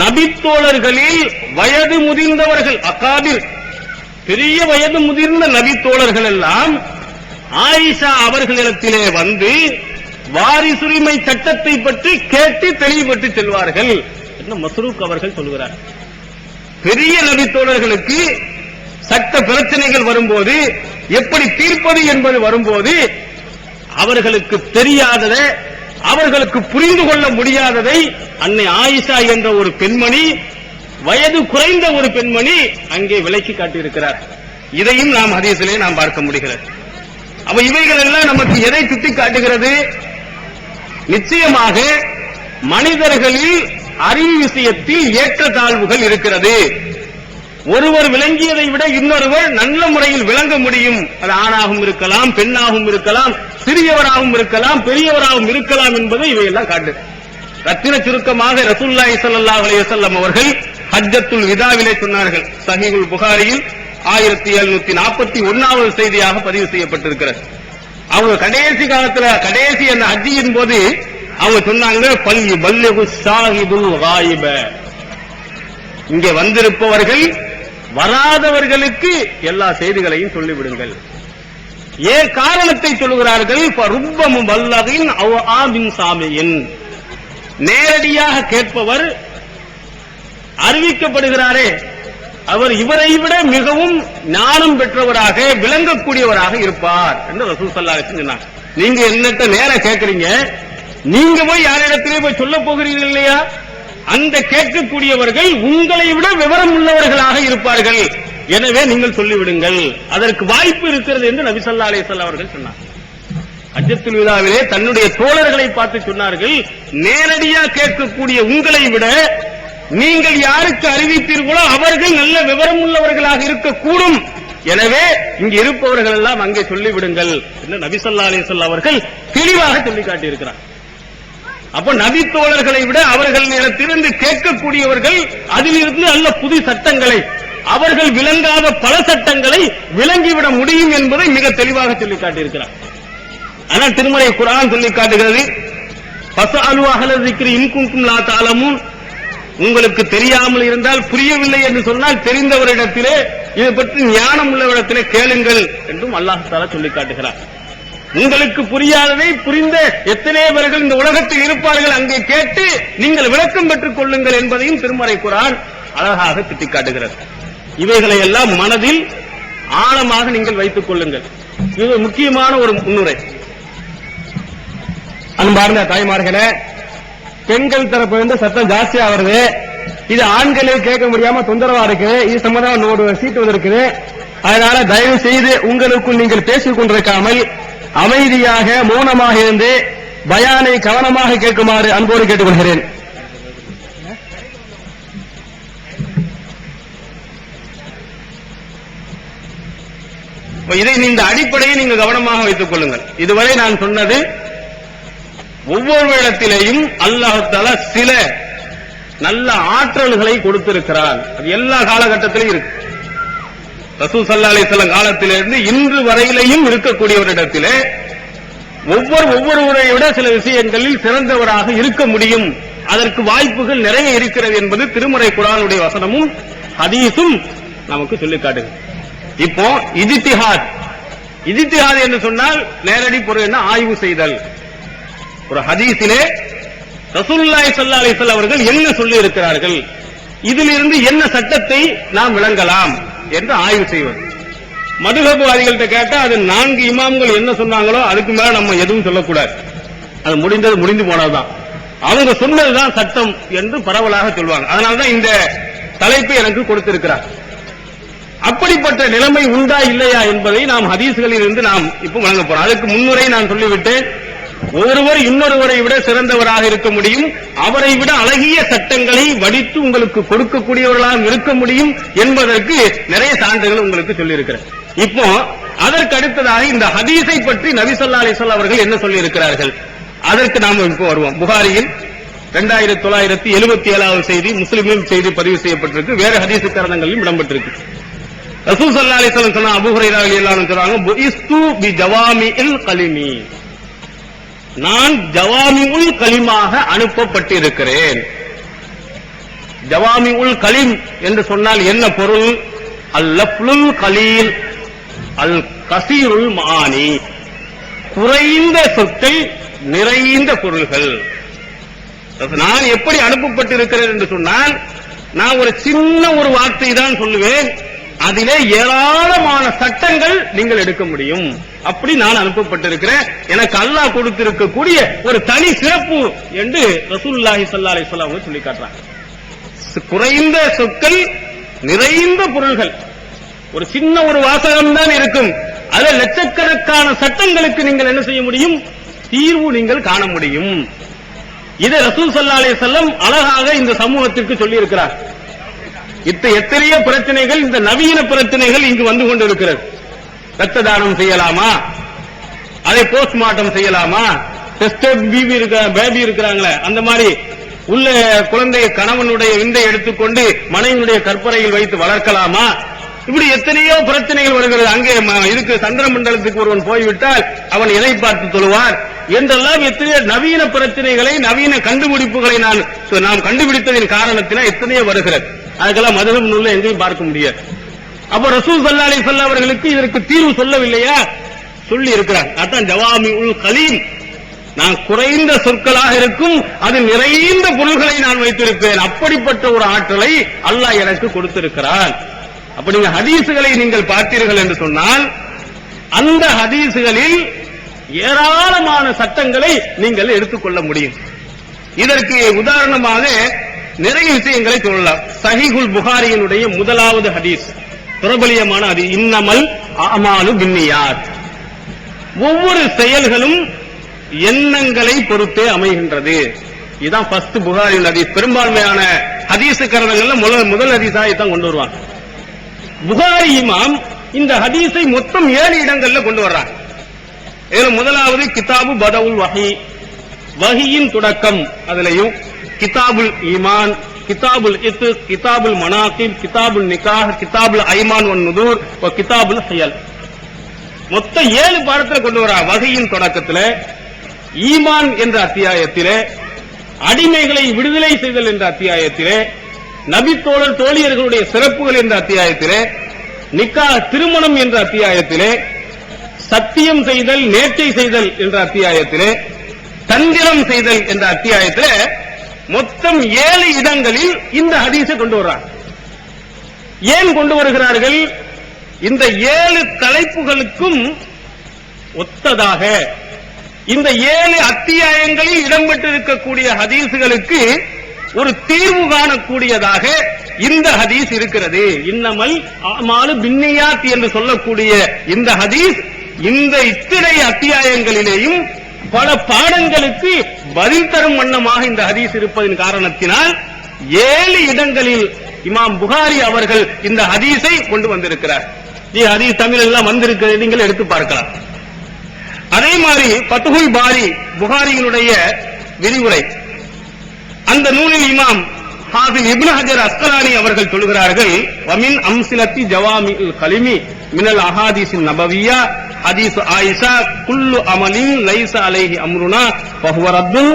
நபித்தோழர்களில் வயது முதிர்ந்தவர்கள், அகாபிர் பெரிய வயது முதிர்ந்த நபித்தோழர்கள் எல்லாம் ஆயிஷா அவர்களிடத்திலே வந்து வாரிசுரிமை சட்டத்தை பற்றி கேட்டு தெளிவுபட்டு செல்வார்கள் என்று மஸ்ரூக் அவர்கள் சொல்கிறார். பெரிய நபித்தோழர்களுக்கு சட்ட பிரச்சனைகள் வரும்போது எப்படி தீர்ப்பது என்பது வரும்போது அவர்களுக்கு தெரியாததை, அவர்களுக்கு புரிந்து கொள்ள முடியாததை அன்னை ஆயிஷா என்ற ஒரு பெண்மணி, வயது குறைந்த ஒரு பெண்மணி அங்கே விளக்கி காட்டியிருக்கிறார். இதையும் நாம் ஹதீஸிலே நாம் பார்க்க முடிகிறது. அப்ப இவைகள் எல்லாம் நமக்கு எதை சுட்டி காட்டுகிறது, நிச்சயமாக மனிதர்களில் அறிவு விஷயத்தில் ஏற்றத்தாழ்வுகள் இருக்கிறது. ஒருவர் விளங்கியதை விட இன்னொருவர் நல்ல முறையில் விளங்க முடியும். அது ஆணாகவும் இருக்கலாம், பெண்ணாகவும் இருக்கலாம், சிறியவராகவும் இருக்கலாம், பெரியவராகவும் இருக்கலாம் என்பதை இவையெல்லாம் காட்டு. ரத்தின சுருக்கமாக ரசூலுல்லாஹி ஸல்லல்லாஹு அலைஹி வஸல்லம் அவர்கள் ஹஜ்ஜத்துல் விதாவிலே சொன்னார்கள். சஹீஹுல் புகாரியில் 1741வது செய்தியாக பதிவு செய்யப்பட்டிருக்கிறது. அவங்க கடைசி காலத்துல கடைசி அந்த ஹஜ்ஜின் போது அவங்க சொன்னாங்க, பல் பல்லிகு ஷாஹிதுல் காயிப, இங்கே வந்திருப்பவர்கள் வராதவர்களுக்கு எல்லா செய்திகளையும் சொல்லிவிடுங்கள். ஏன் காரணத்தை சொல்லுகிறார்கள்? நேரடியாக கேட்பவர் அறிவிக்கப்படுகிறாரே, அவர் இவரை விட மிகவும் ஞானம் பெற்றவராக விளங்கக்கூடியவராக இருப்பார் என்று ரசூல் ஸல்லல்லாஹு அலைஹி வஸல்லம் சொன்னார். நீங்க என்னட்ட நேரா கேட்கறீங்க, நீங்க போய் யாரிடத்திலே போய் சொல்ல போகிறீர்கள் இல்லையா? அந்த கேட்கக்கூடியவர்கள் உங்களை விட விவரம் உள்ளவர்களாக இருப்பார்கள். எனவே நீங்கள் சொல்லிவிடுங்கள், அதற்கு வாய்ப்பு இருக்கிறது என்று நபி ஸல்லல்லாஹு அலைஹி வஸல்லம் அவர்கள் சொன்னார். ஹஜ்ஜத்துல் விதாவிலே தன்னுடைய தோழர்களை பார்த்து சொன்னார்கள், நேரடியாக கேட்கக்கூடிய உங்களை விட நீங்கள் யாருக்கு அறிவித்தீர்களோ அவர்கள் நல்ல விவரம் உள்ளவர்களாக இருக்கக்கூடும். எனவே இங்கு இருப்பவர்கள் எல்லாம் அங்கே சொல்லிவிடுங்கள் என்று நபி ஸல்லல்லாஹு அலைஹி வஸல்லம் அவர்கள் தெளிவாக சொல்லி காட்டியிருக்கிறார். அப்ப நபி தோழர்களை விட அவர்கள் இடத்திலிருந்து கேட்கக்கூடியவர்கள் அதிலிருந்து நல்ல புது சட்டங்களை, அவர்கள் விளங்காத பல சட்டங்களை விளங்கிவிட முடியும் என்பதை மிக தெளிவாக சொல்லி காட்டியிருக்கிறார். ஆனால் திருமறை குர்ஆன் சொல்லி காட்டுகிறது, ஃபஸ்அலு அஹ்ல ஸிக்ரி இன் குன்தும் லா தஅலமூன், உங்களுக்கு தெரியாமல் இருந்தால், புரியவில்லை என்று சொன்னால் தெரிந்தவரிடத்திலே, இதை பற்றி ஞானம் உள்ளவரிடத்திலே கேளுங்கள் என்றும் அல்லாஹ் தஆலா சொல்லி காட்டுகிறார். உங்களுக்கு புரியாததை புரிந்த எத்தனை பேர்கள் இந்த உலகத்தில் இருப்பார்கள், அங்கே கேட்டு நீங்கள் விளக்கம் பெற்றுக் கொள்ளுங்கள் என்பதையும் திருமறை குர்ஆன் அழகாக சுட்டிக்காட்டுகிறது. இவைகளை எல்லாம் மனதில் ஆழமாக நீங்கள் வைத்துக் கொள்ளுங்கள். இது முக்கியமான ஒரு முன்னுரை. அன்பார்ந்த தாய்மார்களே, பெண்கள் தரப்பு வந்து சத்தம் ஜாஸ்தியா வருது, இது ஆண்களே கேட்க முடியாம தொந்தரவா இருக்கு, இது சம்பந்தமா ஒரு சீட்டு வந்திருக்குது. அதனால தயவு செய்து உங்களுக்குள் நீங்கள் பேசிக் கொண்டிருக்காமல் அமைதியாக மௌனமாக இருந்து பயானை கவனமாக கேட்குமாறு அன்போடு கேட்டுக்கொள்கிறேன். இதை இந்த அடிப்படையை நீங்கள் கவனமாக வைத்துக் கொள்ளுங்கள். இதுவரை நான் சொன்னது, ஒவ்வொரு இடத்திலேயும் அல்லாஹ் தஆலா சில நல்ல ஆற்றல்களை கொடுத்திருக்கிறார். அது எல்லா காலகட்டத்திலும் இருக்கு. ரசூல் ஸல்லல்லாஹு அலைஹி வஸல்லம் காலத்திலிருந்து இன்று வரையிலையும் இருக்கக்கூடிய ஒரு இடத்திலே ஒவ்வொருவரை விட சில விஷயங்களில் சிறந்தவராக இருக்க முடியும். அதற்கு வாய்ப்புகள் நிறைய இருக்கிறது என்பது திருமறை குர்ஆனுடைய வசனமும் ஹதீஸும் நமக்கு சொல்லிக் காட்டுகிறது. இப்போ இஜ்திஹாத் என்று சொன்னால் நேரடி பொருள் என்ன? ஆய்வு செய்தல். ஒரு ஹதீஸிலே ரசூலுல்லாஹி ஸல்லல்லாஹு அலைஹி வஸல்லம் அவர்கள் என்ன சொல்லி இருக்கிறார்கள், இதிலிருந்து என்ன சட்டத்தை நாம் விளங்கலாம் என்று ஆய்வு செய்வது. மதுஹப்வாதிகள்கிட்ட கேட்டா அது 4 இமாம்கள் என்ன சொன்னாங்களோ அதுக்கு மேல நம்ம எதுவும் சொல்லக்கூடாது, அது முடிந்து போனதுதான், அவங்க சொன்னதுதான் சட்டம் என்று பரவலாக சொல்வாங்க. அதனாலதான் இந்த தலைப்பை எனக்கு கொடுத்திருக்கிறார். அப்படிப்பட்ட நிலைமை உண்டா இல்லையா என்பதை நாம் ஹதீஸ்களில் இருந்து நாம் இப்ப வழங்க போறோம். அதுக்கு முன்னுரை நான் சொல்லிவிட்டேன். ஒருவர் இன்னொருவரை விட சிறந்தவராக இருக்க முடியும், அவரை விட அழகிய சட்டங்களை வடித்து உங்களுக்கு கொடுக்கக்கூடியவர்களாக இருக்க முடியும் என்பதற்கு நிறைய சான்றுகள் உங்களுக்கு சொல்லியிருக்கிறேன். இப்போ அதற்கு அடுத்ததாக இந்த ஹதீஸை பற்றி நபி ஸல்லல்லாஹு அலைஹி வஸல்லம் அவர்கள் என்ன சொல்லி இருக்கிறார்கள், அதற்கு நாம் இப்போ வருவோம். புகாரியில் 2977வது செய்தி, முஸ்லிமில் செய்தி பதிவு செய்யப்பட்டிருக்கு, வேற ஹதீஸ் கரணங்களிலும் இடம்பெற்றிருக்கு. ரசூல் ஸல்லல்லாஹு அலைஹி வஸல்லம் சொன்ன, அபூ ஹுரைரா ரலியல்லாஹு அன்ஹு சொல்றாங்க, புஇஸ்து பி ஜவாமிஇல் கலிமி, நான் ஜவாமிஉல் கலிமாக அனுப்பப்பட்டிருக்கிறேன். ஜவாமிஉல் கலிம் என்று சொன்னால் என்ன பொருள்? அல் லஃப்லுல் கலீல் அல் கஸீருல் மானி, குறைந்த சொற்கள் நிறைந்த பொருள்கள். நான் எப்படி அனுப்பப்பட்டிருக்கிறேன் என்று சொன்னால், நான் ஒரு சின்ன ஒரு வார்த்தை தான் சொல்லுவேன், அதிலே ஏராளமான சட்டங்கள் நீங்கள் எடுக்க முடியும். அப்படி நான் அனுப்பப்பட்டிருக்கிறேன். எனக்கு அல்லாஹ் கொடுத்திருக்கக்கூடிய ஒரு தனி சிறப்பு என்று ரசூலுல்லாஹி ஸல்லல்லாஹு அலைஹி வஸல்லம் சொல்லி காட்டுறாங்க. குறைந்த சொற்கள் நிறைந்த பொருள்கள். ஒரு சின்ன ஒரு வாசகம் தான் இருக்கும், அதில் லட்சக்கணக்கான சட்டங்களுக்கு நீங்கள் என்ன செய்ய முடியும்? தீர்வு நீங்கள் காண முடியும். இதை ரசூல் ஸல்லல்லாஹு அலைஹி வஸல்லம் அழகாக இந்த சமூகத்திற்கு சொல்லி இருக்கிறார். எத்தனையோ பிரச்சனைகள், இந்த நவீன பிரச்சனைகள் இங்கு வந்து கொண்டிருக்கிறது. ரத்த தானம் செய்யலாமா, அதை போஸ்ட்மார்ட்டம் செய்யலாமா, பேபி இருக்கிறாங்களே அந்த மாதிரி உள்ள குழந்தையை கணவனுடைய விந்தை எடுத்துக்கொண்டு மனைவியுடைய கற்பறையில் வைத்து வளர்க்கலாமா? இப்படி எத்தனையோ பிரச்சனைகள் வருகிறது. அங்கே இதுக்கு சந்திர மண்டலத்துக்கு ஒருவன் போய்விட்டால் அவன் எதை பார்த்து தொழுவார் என்றெல்லாம் எத்தனையோ நவீன பிரச்சனைகளை, நவீன கண்டுபிடிப்புகளை நாம் கண்டுபிடித்ததின் காரணத்தினால் எத்தனையோ வருகிறது. அதுக்கெல்லாம் மதுஹப் நூல்ல எங்கேயும் பார்க்க முடியாது. அப்ப ரசூல் ஸல்லல்லாஹு அலைஹி வஸல்லம் அவர்களுக்கு இதற்கு தீர்வு சொல்லவில்லையா? சொல்லி இருக்கிறார். அதான் ஜவாமிஉல் கலீம், நான் குறைந்த சொற்களாக இருக்கும் அது நிறைந்த பொருள்களை நான் வைத்திருப்பேன். அப்படிப்பட்ட ஒரு ஆற்றலை அல்லாஹ் எனக்கு கொடுத்திருக்கிறான். அப்ப நீங்க ஹதீசுகளை நீங்கள் பார்த்தீர்கள் என்று சொன்னால் அந்த ஹதீசுகளில் ஏராளமான சட்டங்களை நீங்கள் எடுத்துக்கொள்ள முடியும். இதற்கு உதாரணமாக நிறைய விஷயங்களை சொல்லலாம். சஹீஹுல் புகாரியினுடைய முதலாவது ஹதீஸ், பிரபலியமான ஹதீஸ், இன்னமல் அமாலு பின்னியாத், ஒவ்வொரு செயல்களும் எண்ணங்களை பொறுத்தே அமைகின்றது. இதுதான் ஃபர்ஸ்ட் புகாரியின் ஹதீஸ். பெரும்பான்மையான ஹதீஸ் கரணங்கள்ல முதல் ஹதீஸாக தான் கொண்டு வருவாங்க. புகாரி இமாம் இந்த ஹதீஸை மொத்தம் 7 இடங்கள்ல கொண்டு வர்றாங்க. இதுல முதலாவது கிதாபு பதவுல் வஹி, வஹியின் தொடக்கம், அதுலயும் கிதாபுல் ஈமான், கிதாபுல் இத்து, கிதாபுல் மனாகிப், கிதாபுல் நிகாஹ், கிதாபுல் ஐமான் வன் நுதூர், கிதாபுல் ஹியல், மொத்தம் 7 பாடத்துல கொண்டு வரா. வஹியின் தொடக்கத்துல, ஈமான் என்ற அத்தியாயத்திலே, அடிமைகளை விடுதலை செய்தல் என்ற அத்தியாயத்திலே, நபி தோழர் தோழியர்களுடைய சிறப்புகள் என்ற அத்தியாயத்திலே, நிக்காஹ் திருமணம் என்ற அத்தியாயத்திலே, சத்தியம் செய்தல் நேர்ச்சை செய்தல் என்ற அத்தியாயத்திலே, தந்திரம் செய்தல் என்ற அத்தியாயத்திலே மொத்தம் 7 இடங்களில் இந்த ஹதீஸை கொண்டு வர்றாங்க. ஏன் கொண்டு வருகிறார்கள்? இந்த 7 தலைப்புகளுக்கும் ஒத்ததாக இந்த 7 அத்தியாயங்களில் இடம்பெற்றிருக்கக்கூடிய ஹதீஸுகளுக்கு ஒரு தீர்வு காணக்கூடியதாக இந்த ஹதீஸ் இருக்கிறது. இன்னமல் அமாலு பின்னியாத் என்று சொல்லக்கூடிய இந்த ஹதீஸ் இந்த இத்தனை அத்தியாயங்களிலேயும் பல பாடங்களுக்கு பதில் தரும் வண்ணமாக இந்த ஹதீஸ் இருப்பதன் காரணத்தினால் 7 இடங்களில் இமாம் புகாரி அவர்கள் இந்த ஹதீஸை கொண்டு வந்திருக்கிறார். ஹதீஸ் தமிழ் எல்லாம் வந்திருக்கிறது, நீங்கள் எடுத்து பார்க்கலாம். அதே மாதிரி ஃபத்ஹுல் பாரி புகாரியினுடைய விரிவுரை, அந்த நூலில் இமாம் ஹாஃபிஸ் இப்னு ஹஜர் அஸ்கலானி அவர்கள் சொல்கிறார்கள், வமின் அம்சிலத்தி ஜவாமிஉல் கலிமி மினல் அஹாதீஸின் நபவிய்யா ஹதீஸ் ஆயிஷா குல்லு அமலின் லைஸ அலைஹி அம்ருனா ஃபஹுவ ரத்துன்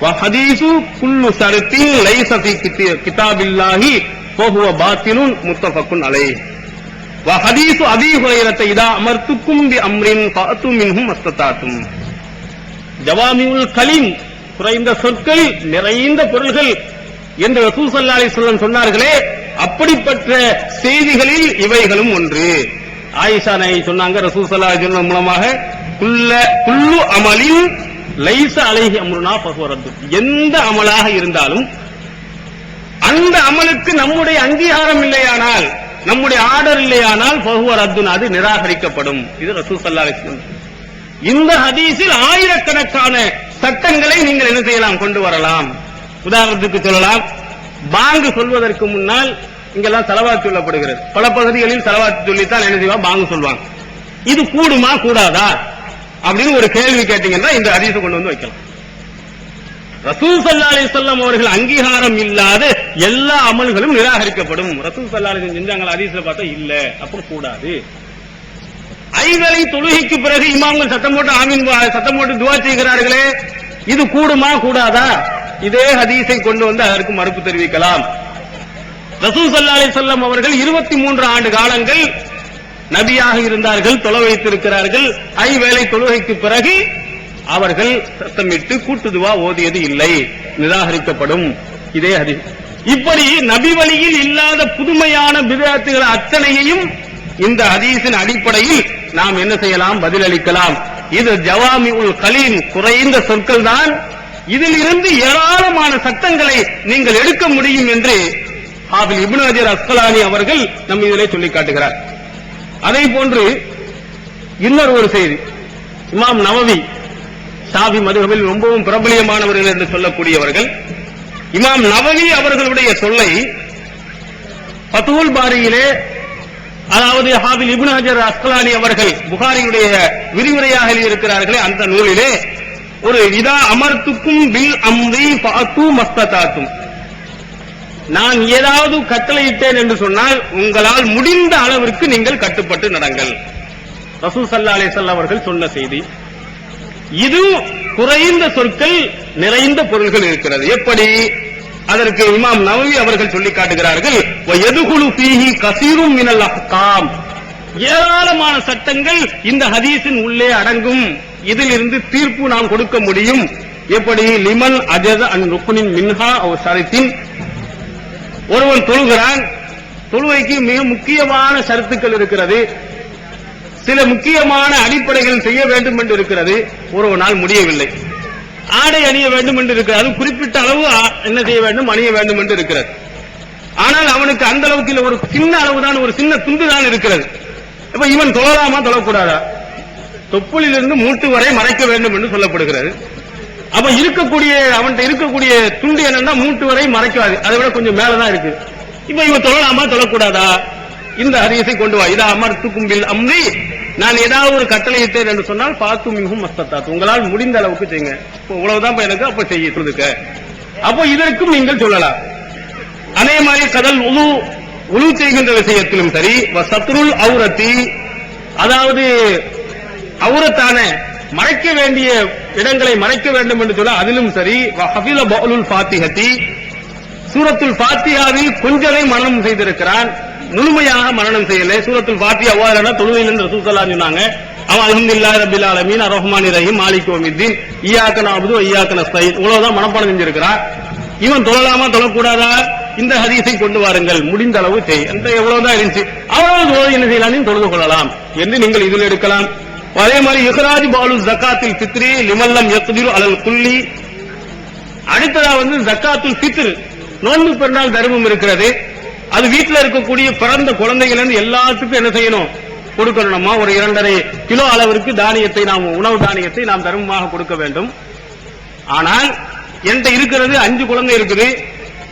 வ ஹதீஸு குல்லு ஷர்த்தின் லைஸ ஃபீ கிதாபில்லாஹி ஃபஹுவ பாத்திலுன் முத்தஃபக்குன் அலைஹி வ ஹதீஸு அபீ ஹுரைரத இதா அமர்துக்கும் பி அம்ரின் ஃபஅது மின்ஹு மஸ்ததாதும். ஜவாமிஉல் கலீம், குறைந்த சொற்கள் நிறைந்த பொருள்கள் என்று ரசூல் ஸல்லல்லாஹு அலைஹி வஸல்லம் சொன்னார்களே, அப்படிப்பட்ட செய்திகளில் இவைகளும் ஒன்று. ஆயிஷா நாயகி சொன்னாங்க, ரசூல் ஸல்லல்லாஹு அலைஹி வஸல்லம் மூலமாக, குல்லு அமலின் லைஸ அலைஹி அம்ருனா ஃபஹுவ ரத்து, எந்த அமலாக இருந்தாலும் அந்த அமலுக்கு நம்முடைய அங்கீகாரம் இல்லையானால், நம்முடைய ஆர்டர் இல்லையானால் ஃபஹுவ ரத்துன், அது நிராகரிக்கப்படும். இது ரசூல் ஸல்லல்லாஹு அலைஹி வஸல்லம். இந்த ஹதீஸில் ஆயிரக்கணக்கான சட்டங்களை நீங்கள் என்ன செய்யலாம், கொண்டு வரலாம். உதாரணத்துக்கு சொல்லலாம், பாங்கு சொல்வதற்கு முன்னால் இங்கெல்லாம் ஸலவாத் சொல்லப்படுகிறது. பல பகுதிகளில் ஸலவாத் சொல்லித்தான் என்ன செய்வா, பாங்கு சொல்வாங்க. இது கூடுமா கூடாதா அப்படின்னு ஒரு கேள்வி கேட்டீங்கன்னா இந்த ஹதீஸை கொண்டு வந்து வைக்கலாம். ரசூல் ஸல்லல்லாஹு அலைஹி வஸல்லம் அவர்கள் அங்கீகாரம் இல்லாத எல்லா அமல்களும் நிராகரிக்கப்படும். ரசூல் ஸல்லல்லாஹு அலைஹி வஸல்லம் செஞ்சாங்க, ஹதீஸ்ல பார்த்தா இல்ல, அப்ப கூடாது. ஐவேளை தொழுகைக்கு பிறகு இமாம்கள் சத்தம் போட்டு ஆமீன் சத்தம் போட்டு துஆ செய்கிறார்களே, இது கூடுமா கூடாதா? இதே ஹதீஸை கொண்டு வந்து அதற்கு மறுப்பு தெரிவிக்கலாம். ரசூல் ஸல்லல்லாஹு அலைஹி வஸல்லம் அவர்கள் 23 ஆண்டு காலங்கள் நபியாக இருந்தார்கள், தொழ வைத்திருக்கிறார்கள். ஐவேளை தொழுகைக்கு பிறகு அவர்கள் சத்தமிட்டு கூட்டு துஆ ஓதியது இல்லை, நிராகரிக்கப்படும். இதே ஹதீஸ். இப்படி நபி வழியில் இல்லாத புதுமையான பித்அத்துகள் அத்தனையையும் இந்த ஹதீஸின் அடிப்படையில் நாம் என்ன செய்யலாம், பதிலளிக்கலாம். இது ஜவாமிஉல் கலீம், குறைந்த சொற்கள் தான், இதில் இருந்து ஏராளமான சட்டங்களை நீங்கள் எடுக்க முடியும் என்று ஹாஃபிஸ் இப்னு ஹஜர் அஸ்கலானி அவர்கள் நம் இதிலே சொல்லி காட்டுகிறார். அதே போன்று இன்னொரு ஒரு செய்தி, இமாம் நவவி ஷாஃபி மதுஹபில் ரொம்பவும் பிரபலியமானவர்கள் என்று சொல்லக்கூடியவர்கள், இமாம் நவவி அவர்களுடைய சொல்லை ஃபத்ஹுல் பாரியிலே, அதாவது ஹாஃபிஸ் இப்னு ஹஜர் அஸ்கலானி அவர்கள் புகாரியுடைய விரிவுரையாக இருக்கிறார்களே அந்த நூலிலே ஒரு இதா அமர்த்துக்கும் பில் அம்ரி ஃபாத்து மஸ்ததாத்தும், நான் ஏதாவது கட்டளையிட்டேன் என்று சொன்னால் உங்களால் முடிந்த அளவிற்கு நீங்கள் கட்டுப்பட்டு நடங்கள். ரசூல் ஸல்லல்லாஹு அலைஹி வஸல்லம் அவர்கள் சொன்ன செய்தி இது. குறைந்த சொற்கள் நிறைந்த பொருள்கள் இருக்கிறது. எப்படி? அதற்கு இமாம் நவவி அவர்கள் சொல்லி காட்டுகிறார்கள், வயதுகுலு ஃபீஹி கஸீரும் மினல் அஹ்காம், ஏராளமான சட்டங்கள் இந்த ஹதீஸின் உள்ளே அடங்கும். இதிலிருந்து தீர்ப்பு நாம் கொடுக்க முடியும். எப்படி? லிமன் அஜஸ அன் ருக்னின் மின்ஹா அவ் ஷரத்தின், ஒருவன் தொழுகிறான், தொழுகைக்கு மிக முக்கியமான ஷரத்துக்கள் இருக்கிறது, சில முக்கியமான அடிப்படைகள் செய்ய வேண்டும் என்று இருக்கிறது, ஒருவனால் முடியவில்லை. ஆடை அணிய வேண்டும் என்று இருக்கிறது, குறிப்பிட்ட அளவு என்ன செய்ய வேண்டும், அணிய வேண்டும் என்று இருக்கிறது. ஆனால் அவனுக்கு அந்த அளவுக்கு இல்ல, ஒரு சின்ன அளவுதான், ஒரு சின்ன துண்டு தான் இருக்கிறது. இப்ப இவன் தொழலாமா தொழக்கூடாதா? தொப்புளிலிருந்து மூட்டு வரை மறைக்க வேண்டும் என்று சொல்லப்படுகிறது. அப்ப இருக்கக்கூடிய அவன்கிட்ட இருக்கக்கூடிய துண்டு என்னன்னா மூட்டு வரை மறைக்காது, அதை விட கொஞ்சம் மேலதான் இருக்கு. இப்ப இவன் தொழலாமா தொழக்கூடாதா? இந்த ஹதீஸை கொண்டு வா. இதா அமர்த்துக்கும் பில் அம்ரி, நான் ஏதாவது ஒரு கட்டளையிட்டேன் என்று சொன்னால் பாத்து மிகும் மஸ்தத்தாத், உங்களால் முடிந்த அளவுக்கு செய்யுங்க. இவ்வளவுதான் எனக்கு, அப்ப செய்யுதுக்க. அப்போ இதற்கும் நீங்கள் சொல்லலாம். அதே மாதிரி கடல் உழு செய்கின்ற விஷயத்திலும் சரி, சத்ருல் அவுரத்தி, அதாவது அவுரத்தான மறைக்க வேண்டிய இடங்களை மறைக்க வேண்டும் என்று சொல்ல, அதிலும் சரி, ஹஃபில பௌலுல் ஃபாத்திஹத்தி, சூரத்துல் ஃபாத்திஹாவில் கொஞ்சமே மனனம் செய்திருக்கிறான், முழுமையாக மரணம் செய்யல. சூரத்துல் ஃபாத்திஹா ஓதலனா தொழுகையில் ரசூல் ஸல்லல்லாஹு சொன்னாங்க, அவன் அல்ஹம்துலில்லாஹி ரப்பில் ஆலமீன் அர்ரஹ்மானிர் ரஹீம் மாலிகி யௌமித்தீன் இய்யாக நஅபுது வ இய்யாக நஸ்தஈன், இவ்வளவுதான் மனப்பாடம் செஞ்சிருக்கிறான். இவன் தொழலாமா தொழக்கூடாதா? இந்த ஹதீஸை கொண்டு வாருங்கள், முடிந்த அளவு செய். அந்த எவ்வளவுதான் இருந்துச்சு, அவ்வளவு என்ன செய்யலாம், தொழுது கொள்ளலாம் என்று நீங்கள் இதில் எடுக்கலாம். அதே மாதிரி இஹ்ராஜ் பாலு ஜகாத்தில் ஃபித்ரி லிமல்லம் யக்திரு அலல் குல்லி, அடுத்ததா ஜகாத்துல் ஃபித்ர், நோன்பு பெருநாள் தர்மம் இருக்கிறது. அது வீட்டில் இருக்கக்கூடிய பிறந்த குழந்தைகள் எல்லாத்துக்கும் என்ன செய்யணும், கொடுக்கணுமா. ஒரு 2.5 கிலோ அளவிற்கு தானியத்தை நாம், உணவு தானியத்தை நாம் தர்மமாக கொடுக்க வேண்டும். ஆனால் என்கிட்ட இருக்கிறது 5 குழந்தை இருக்குது,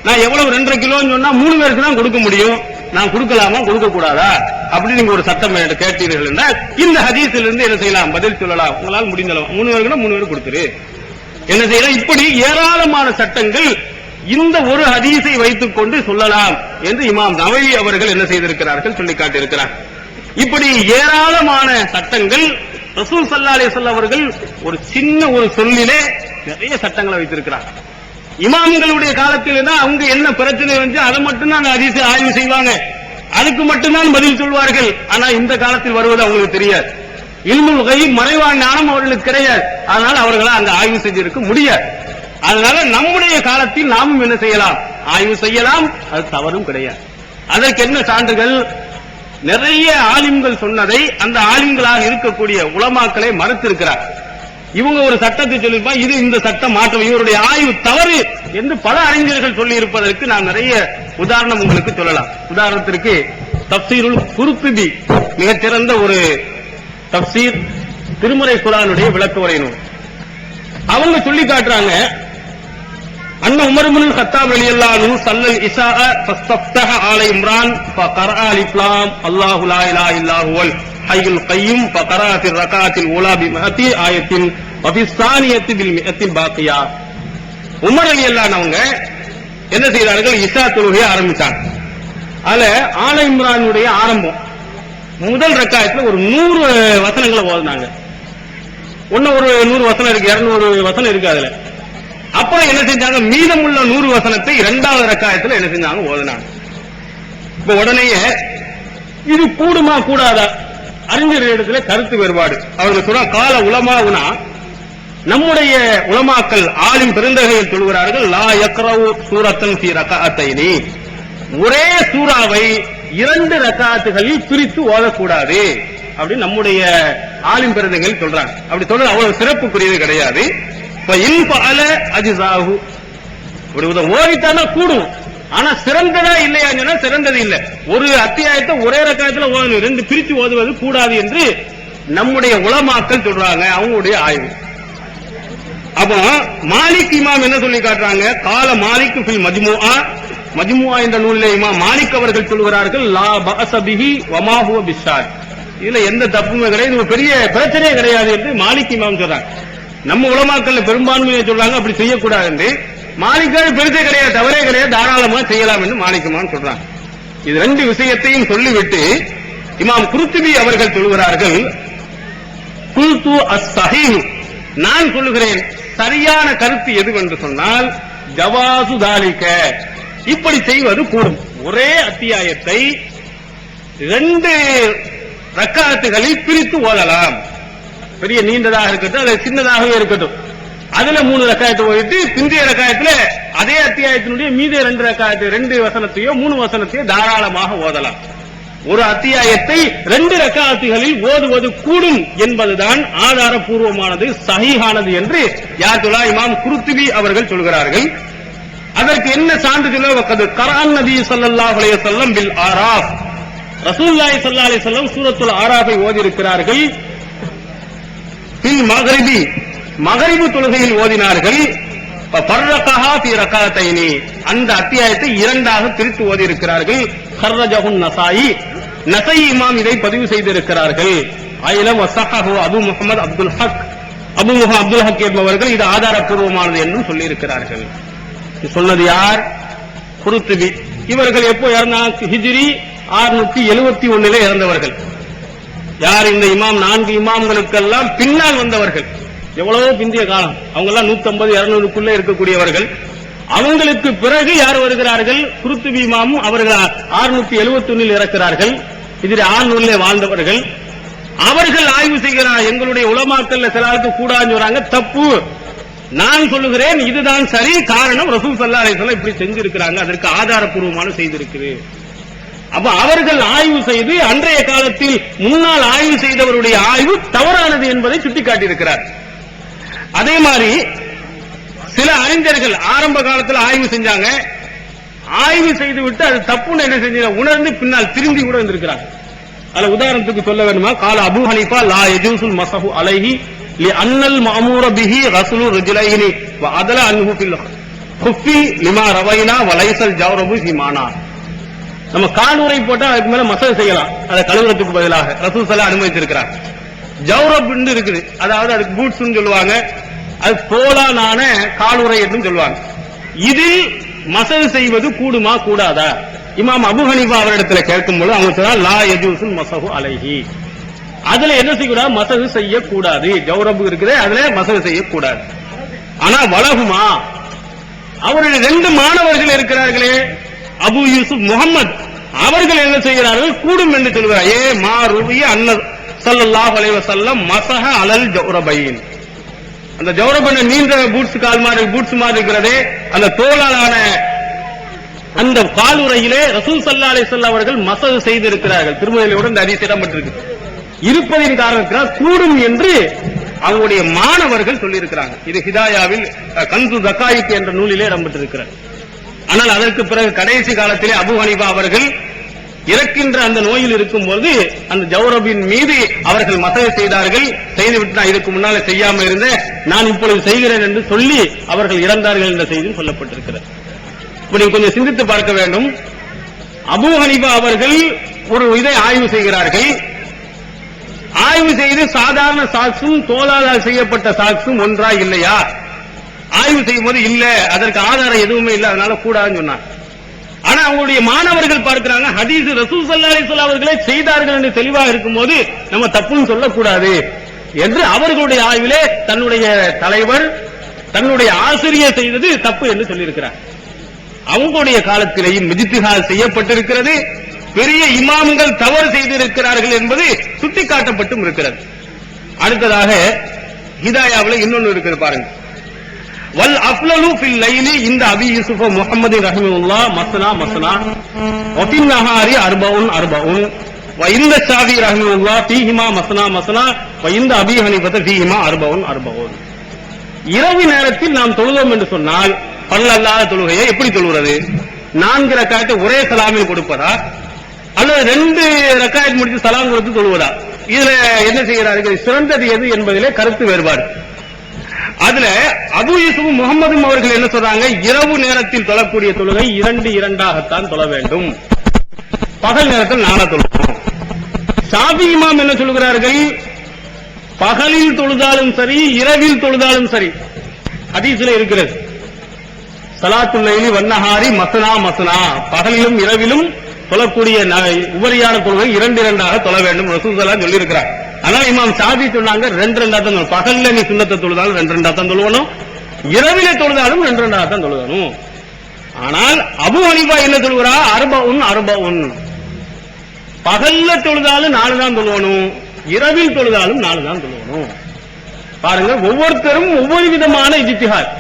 நான் எவ்வளவு 2.5 கிலோன்னு சொன்னா 3 பேருக்கு தான் கொடுக்க முடியும், நான் கொடுக்கலாமா கொடுக்க கூடாதா அப்படி நீங்க ஒரு சட்டம் கேட்டீர்கள் என்றால் இந்த ஹதீஸில் இருந்து என்ன செய்யலாம், பதில் சொல்லலாம். உங்களால் முடிந்தளவு 3 பேருக்கு 3 பேர் கொடுத்துரு, என்ன செய்யலாம். இப்படி ஏராளமான சட்டங்கள் இந்த ஒரு ஹதீஸை வைத்துக் கொண்டு சொல்லலாம் என்று இமாம் நவவி அவர்கள் என்ன செய்திருக்கிறார்கள், சொல்லி காட்டியிருக்கிறார். இப்படி ஏராளமான சட்டங்கள் ரசூல் ஸல்லல்லாஹு அலைஹி வஸல்லம் அவர்கள் ஒரு சின்ன ஒரு சொல்லிலே நிறைய சட்டங்களை வைத்திருக்கிறார். இமாம்களுடைய காலத்தில் தான் அவங்க என்ன பிரச்சனை வந்து அதை மட்டும்தான் அந்த ஹதீஸை ஆய்வு செய்வாங்க, அதுக்கு மட்டும்தான் பதில் சொல்வார்கள். ஆனா இந்த காலத்தில் வருவது அவங்களுக்கு தெரியாது. இல்முல் கய்ப், மறைவான ஞானம் அவர்களுக்கு கிடையாது. அதனால அவர்களால் அந்த ஆய்வு செஞ்சிருக்க முடியாது. அதனால நம்முடைய காலத்தில் நாமும் என்ன செய்யலாம், ஆய்வு செய்யலாம், அது தவறும் கிடையாது. அதற்கு என்ன சான்றுகள், நிறைய ஆலிம்கள் சொன்னதை அந்த ஆலிம்களாக இருக்கக்கூடிய உலமாக்களை மறுத்திருக்கிறார். இவங்க ஒரு சட்டத்தை சொல்லிருப்பா, இது இந்த சட்டம் மாற்றம், இவருடைய ஆய்வு தவறு என்று பல அறிஞர்கள் சொல்லி இருப்பதற்கு நான் நிறைய உதாரணம் உங்களுக்கு சொல்லலாம். உதாரணத்திற்கு தப்சீருல் குர்துபி, மிகச்சிறந்த ஒரு தப்சீர், திருமறை குர்ஆனுடைய விளக்க உரை நூல். அவங்க சொல்லி காட்டுறாங்க, அன்ன உமர் இப்னுல் கத்தாப் ரலியல்லாஹு அன்ஹு ஸல்லல் இஸாஅ ஃபஸ்தஃப்தஹ ஆல இம்ரான் ஃபகரஅ அலிஃப் லாம் அல்லாஹு லா இலாஹ இல்லா ஹுவல் ஹய்யுல் கய்யூம் ஃபகரஅ ஃபிர் ரகஅத்தில் ஊலா பிமஅத்தி ஆயத்தின் வ ஃபிஸ் ஸானியத்தி பில் மிஅத்தில் பாக்கியா. உமர் ரலியல்லாஹு அவங்க என்ன செய்தார்கள், இஷா தொழுகையை ஆரம்பிச்சாங்க. அதுல ஆல இம்ரானுடைய ஆரம்பம் முதல் ரக்காயத்துல ஒரு 100 வசனங்களை ஓதுனாங்க. ஒன்னும் ஒரு 100 வசனம் இருக்கு, 200 வசனம் இருக்கு அதுல. அப்புறம் என்ன செஞ்சாங்க, மீதமுள்ள 100 வசனத்தை 2வது ரக்காயத்துல என்ன செஞ்சாங்க, ஓதுனாங்க. இப்ப உடனேயே இது கூடுமா கூடாதா, அறிஞர்களிடத்துல கருத்து வேறுபாடு. அவர்கள் சொல்ற கால உலமாவுனா, நம்முடைய உலமாக்கள் ஆலிம் பெருந்தகையில் சொல்கிறார்கள், லா யக்ரவு சூரத்தன் ஃபீ ரகஅத்தைனி, ஒரே சூறாவை 2 ரக்காத்துகளில் பிரித்து ஓதக்கூடாது அப்படின்னு நம்முடைய ஆலிம் பெருந்தகையில் சொல்றாங்க. அப்படி சொல்றது அவ்வளவு சிறப்புக்குரியது கிடையாது. ஓடித்தானா கூடும், ஆனா சிறந்ததா இல்லையா சொன்னா சிறந்தது இல்ல. ஒரு அத்தியாயத்தை ஒரே ரக்காயத்துல ஓதணும், 2 பிரித்து ஓதுவது கூடாது என்று நம்முடைய உலமாக்கள் சொல்றாங்க, அவங்களுடைய ஆய்வு. அப்போ மாலிக் இமாம் என்ன சொல்லி காட்டுறாங்க, கால மாலிக் ஃபில் மஜ்முஆ, மஜ்முஆ என்ற நூலிலே இமாம் மாலிக் அவர்கள் சொல்கிறார்கள், லா பஅஸ பிஹி வ மா ஹுவ பிஷார், இதுல எந்த தப்புமே கிடையாது, இது பெரிய பிரச்சனையே கிடையாது என்று மாலிக் இமாம் சொல்றாங்க. நம்ம உலமாக்கள்ல பெரும்பான்மையை சொல்றாங்க அப்படி செய்யக்கூடாது என்று. மாலிக்கால் பெருசே கிடையாது, தவறே கிடையாது, தாராளமா செய்யலாம் என்று மாலிக்குமான்னு சொல்றாங்க. இது ரெண்டு விஷயத்தையும் சொல்லிவிட்டு இமாம் குர்துபி அவர்கள் சொல்கிறார்கள், குல்து அஸ்ஸஹீஹ், நான் சொல்லுகிறேன் சரியான கருத்து எதுவென்று சொன்னால் ஜவாசு தாலிக, இப்படி செய்வது கூடும். ஒரே அத்தியாயத்தை 2 ரக்காத்துகளில் பிரித்து ஓதலாம். பெரிய நீண்டதாக இருக்கட்டும் அல்லது சின்னதாகவே இருக்கட்டும், அதுல 3 ரக்காயத்தை ஓதிட்டு பிந்தைய ரக்காயத்துல அதே அத்தியாயத்தினுடைய மீதே 2 ரக்காயத்தை 2 வசனத்தையோ 3 வசனத்தையோ தாராளமாக ஓதலாம். ஒரு அத்தியாயத்தை 2 ரக்காத்துகளில் ஓதுவது கூடும் என்பதுதான் ஆதாரபூர்வமானது, சஹீஹானது என்று யார் சொல்லா? இமாம் குர்துபி அவர்கள் சொல்கிறார்கள். அதற்கு என்ன சான்றுகளோ? வகது கரான் நபி ஸல்லல்லாஹு அலைஹி வஸல்லம் பில் ஆராஃப், ரசூலுல்லாஹி ஸல்லல்லாஹு அலைஹி வஸல்லம் சூரத்துல் ஆராஃபை ஓதி இருக்கிறார்கள். பில் மக்ரிபி, மக்ரிபு தொழுகையில் ஓதினார்கள். ஃபர்ரகஹா ஃபீ ரகாத்தைனி, அந்த அத்தியாயத்தை 2ஆக பிரித்து ஓதி இருக்கிறார்கள். கர்ரஜஹுன் நஸாயி, நஸாயி இமாம் இதை பதிவு செய்திருக்கிறார்கள். ஐலம் வஸஹஹு அபு முஹம்மது அப்துல் ஹக், அபு முஹம்மது அப்துல் ஹக் என்பவர்கள் இது ஆதாரப்பூர்வமானது என்றும் சொல்லி இருக்கிறார்கள். சொன்னது யார்? குர்துபி. இவர்கள் எப்போ இறந்தாங்க? ஹிஜ்ரி 671 இறந்தவர்கள். யார்? இந்த இமாம் 4 இமாம்களுக்கெல்லாம் பின்னால் வந்தவர்கள். எவ்வளவோ பிந்திய காலம், அவங்க எல்லாம் 150-200க்குள்ளே இருக்கக்கூடியவர்கள். அவங்களுக்கு பிறகு யார் வருகிறார்கள்? குர்துபி இமாமும். அவர்கள் 671 இறக்கிறார்கள். ஹிஜ்ரி 600 வாழ்ந்தவர்கள். அவர்கள் ஆய்வு செய்கிறார். எங்களுடைய உலமாக்கல்ல சிலருக்கு கூடான்னு சொல்றாங்க, தப்பு. நான் சொல்லுகிறேன் இதுதான் சரி. காரணம் ரசூல் ஸல்லல்லாஹு அலைஹி வஸல்லம் இப்படி செஞ்சிருக்கிறாங்க, அதற்கு ஆதாரப்பூர்வமான செய்திருக்கு. அப்ப அவர்கள் ஆய்வு செய்து அன்றைய காலத்தில் முன்னால் ஆய்வு செய்தவருடைய ஆய்வு தவறானது என்பதை சுட்டிக்காட்டியிருக்கிறார். அதே மாதிரி சில அறிஞர்கள் ஆரம்ப காலத்தில் ஆய்வு செஞ்சாங்க, ஆய்வு செய்துவிட்டு அது தப்புன்னு என்ன செஞ்ச உணர்ந்து பின்னால் திரும்பி கூட வந்திருக்கிறாங்க. அதுல உதாரணத்துக்கு சொல்ல வேண்டுமா? கால அபூ ஹனீஃபா லா யஜூசுல் மஸஹு அலைஹி லிஅன்னல் மஅமூர பிஹி ரஸூலு ரஜுலைனி வ அதல அன்ஹு ஃபில் குஃபி லிமா ரவைனா வ லைஸல் ஜவ்ரபு ஃபி மானா. நம்ம காலுறை போட்டா அதுக்கு மேல மசல் செய்யலாம், அதை கழுவுறதுக்கு பதிலாக ரசூல் ஸல்லல்லாஹு அனுமதிச்சிருக்கிறார். ஜவ்ரப் இருக்குது, அதாவது அதுக்கு பூட்ஸ் சொல்லுவாங்க, அது தோலான காலுறை என்று சொல்லுவாங்க. இதில் மசல் செய்வது கூடுமா கூடாதா? இமாம் அபூ ஹனீஃபா அவரிடத்தில் கேட்கும்போது அவங்க சொன்னா லா யஜூசுல் மஸஹு அலைஹி, அதுல என்ன செய்யக்கூடாது? மசகு செய்யக்கூடாது. ஜவ்ரபு இருக்குது, அதுல மசகு செய்யக்கூடாது. ஆனா வலகுமா, அவருடைய 2 மாணவர்கள் இருக்கிறார்களே, அபு யூசுப் முகமது, அவர்கள் என்ன செய்கிறார்கள்? கூடும் என்று சொல்கிறார். ஏ மா ருவிய அன்ன ஸல்லல்லாஹு அலைஹி வஸல்லம் மஸஹ அலல் ஜவ்ரபைன், அந்த ஜவ்ரபன நீண்ட பூட்ஸ் கால் மாதிரி பூட்ஸ் மாதிரி இருக்கிறதே, அந்த தோலாலான அந்த காலுறையிலே ரசூல் ஸல்லல்லாஹு அலைஹி வஸல்லம் அவர்கள் மஸஹ் செய்திருக்கிறார்கள். திருமதியிலோடு இந்த ஹதீஸ் இடம்பெற்றிருக்கு. இருப்பதின் காரணத்தினால் கூடும் என்று அவங்களுடைய மாணவர்கள் சொல்லியிருக்கிறாங்க. இது ஹிதாயாவில் கன்சு தகாயிக் என்ற நூலிலே இடம்பெற்றிருக்கிறார். ஆனால் அதற்கு பிறகு கடைசி காலத்திலே அபூ ஹனீஃபா அவர்கள் இறக்கின்ற அந்த நோயில் இருக்கும்போது அந்த ஜவ்ரபின் மீது அவர்கள் மசக செய்தார்கள். செய்துவிட்டு நான் இதுக்கு முன்னால செய்யாம இருந்தேன், நான் இப்பொழுது செய்கிறேன் என்று சொல்லி அவர்கள் இறந்தார்கள் என்ற செய்தியும் சொல்லப்பட்டிருக்கிறது. இப்படி கொஞ்சம் சிந்தித்து பார்க்க வேண்டும். அபூ ஹனீஃபா அவர்கள் ஒரு இதை ஆய்வு செய்கிறார்கள். ஆய்வு செய்து சாதாரண சாக்ஸும் தோலால் செய்யப்பட்ட சாக்ஸும் ஒன்றா இல்லையா? ஆய்வு செய்யும் போது இல்ல, அதற்கு ஆதாரம் எதுவுமே இல்ல, அதனால கூடாதுன்னு சொன்னார். ஆனா அவங்களுடைய மாணவர்கள் பார்க்கிறாங்க, ஹதீஸ் ரசூல் ஸல்லல்லாஹு அலைஹி வஸல்லம் அவர்களே செய்தார்கள் என்று தெளிவாக இருக்கும்போது நம்ம தப்புன்னு சொல்லக்கூடாது என்று அவர்களுடைய ஆய்விலே தன்னுடைய தலைவர் தன்னுடைய ஆசிரியர் செய்தது தப்பு என்று சொல்லியிருக்கிறார். அவங்களுடைய காலத்திலேயும் இஜ்திஹாத் செய்யப்பட்டிருக்கிறது. பெரிய இமாம்கள் தவறு செய்திருக்கிறார்கள் என்பது சுட்டிக்காட்டப்பட்டும் இருக்கிறது. அடுத்ததாக ஹிதாயாவில் இன்னொன்று இருக்கிறது பாருங்க. வல் அஃலலு ஃபில் லைலி இந்த அபி யூசுஃப் முஹம்மது ரஹிமஹுல்லாஹ் மஸ்னா மஸ்னா வ ஃபின் நஹாரி அர்பஉன் அர்பஉன் வ இந்த ஷாஃபி ரஹிமஹுல்லாஹ் ஃபீஹிமா மஸ்னா மஸ்னா வ இந்த அபி ஹனீஃபா ஃபீஹிமா அர்பஉன் அர்பஉன். இரவு நேரத்தில் நாம் தொழுதோம் என்று சொன்னால் பல்லல்லாத தொழுகையை எப்படி தொழுகிறது? 4 ரக்காயத்தை ஒரே சலாமில் கொடுப்பதா அல்லது 2 ரக்காயத் முடித்து சலாம் கொடுத்து தொழுவதா? இதுல என்ன செய்கிறார்கள்? சிறந்தது எது என்பதிலே கருத்து வேறுபாடு. அதுல அபூ யூசுப் முகமதும் அவர்கள் என்ன சொல்றாங்க? இரவு நேரத்தில் தொழக்கூடிய தொழுகை 2-2ஆகத்தான் தொழ வேண்டும், பகல் நேரத்தில் 4 தொழுவோம். ஷாஃபி இமாம் என்ன சொல்கிறார்கள்? பகலில் தொழுதாலும் சரி, இரவில் தொழுதாலும் சரி. ஹதீஸ்ல இருக்கிறது, ஸலாத்துல் லைலி வன்னஹாரி மஸ்னா மஸ்னா, பகலிலும் இரவிலும் தொழக்கூடிய உபரியான தொழுகை 2 தொழ வேண்டும் ரசூல் ஸல்லல்லாஹு சொல்லி இருக்கிறார். ஆனா இமாம் ஷாஃபி சொன்னாங்க 2 தான். பகல்ல நீ சுன்னத்தை தொழுதாலும் 2 தான் தொழுவணும், இரவிலே தொழுதாலும் 2 தான் தொழுவணும். ஆனால் அபூ ஹனீஃபா என்ன சொல்கிறார்? அர்பவுன், பகல்ல தொழுதாலும் 4 தான் தொழுவணும், இரவில் தொழுதாலும் 4 தான் தொழுவணும். பாருங்க, ஒவ்வொருத்தரும் ஒவ்வொரு விதமான இஜ்திஹாத்.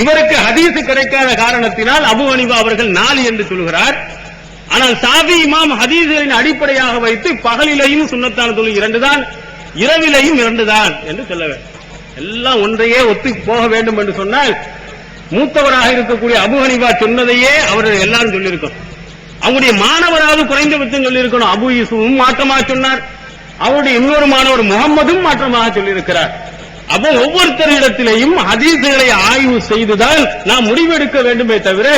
இவருக்கு ஹதீஸ் கிடைக்காத காரணத்தினால் அபூ ஹனீஃபா அவர்கள் 4 என்று சொல்கிறார். ஆனால் ஷாஃபி இமாம் ஹதீஸ்களின் அடிப்படையாக வைத்து பகலிலேயும் சுன்னத்தான தொழுகை 2 தான், இரவிலேயும் 2 தான் என்று சொல்ல வேண்டும். எல்லாம் ஒன்றையே ஒத்து போக வேண்டும் என்று சொன்னால் மூத்தவராக இருக்கக்கூடிய அபூ ஹனீஃபா சொன்னதையே அவர்கள் எல்லாரும் சொல்லியிருக்கணும். அவருடைய மாணவராவது குறைந்தபட்சம் சொல்லியிருக்கணும். அபூ யூசுஃபும் மாற்றமாக சொன்னார், அவருடைய இன்னொரு மாணவர் முகம்மதும் மாற்றமாக சொல்லியிருக்கிறார். அப்போ ஒவ்வொருத்தரிடத்திலேயும் ஹதீஸ்களை ஆய்வு செய்துதான் நாம் முடிவெடுக்க வேண்டுமே தவிர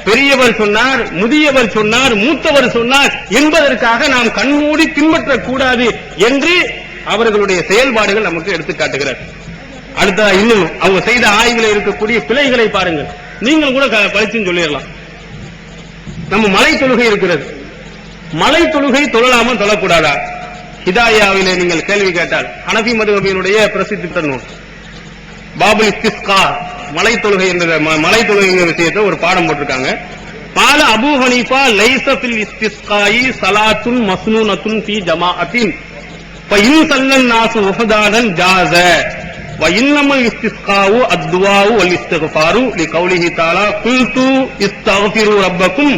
பெரியவர் சொன்னார், முதியவர் சொன்னார், மூத்தவர் சொன்னார் என்பதற்காக நாம் கண்மூடி பின்பற்றக் கூடாது என்று அவர்களுடைய செயல்பாடுகள் நமக்கு எடுத்து காட்டுகிறார். அடுத்த இன்னும் அவங்க செய்த ஆய்வில் இருக்கக்கூடிய பிழைகளை பாருங்கள். நீங்கள் கூட பழிச்சுன்னு சொல்லிடலாம். நம்ம மலை தொழுகை இருக்கிறது, மலை தொழுகை தொழலாமா தொழக்கூடாதா? ஹிதாயாவிலே நீங்கள் கேள்வி கேட்டால் ஹனஃபி மதுஹபினுடைய பிரசித்தி நூல் பாபுல் இஸ்திஸ்கா, மலை தொழுகை என்ற மலை தொழுகை விஷயத்தை ஒரு பாடம் போட்டிருக்காங்க. பால அபூ ஹனீஃபா லைஸ ஃபில் இஸ்திஸ்காயி ஸலாத்துன் மஸ்னூனத்துன் ஃபீ ஜமாஅத்தின் ஃபஇன் ஸல்லன் நாஸு வஹதானன் ஜாஸ வ இன்னமல் இஸ்திஸ்காவு அத்துஆஉ வல் இஸ்திக்ஃபாரு லிகௌலிஹி தஆலா குல்து இஸ்தக்ஃபிரு ரப்பக்கும்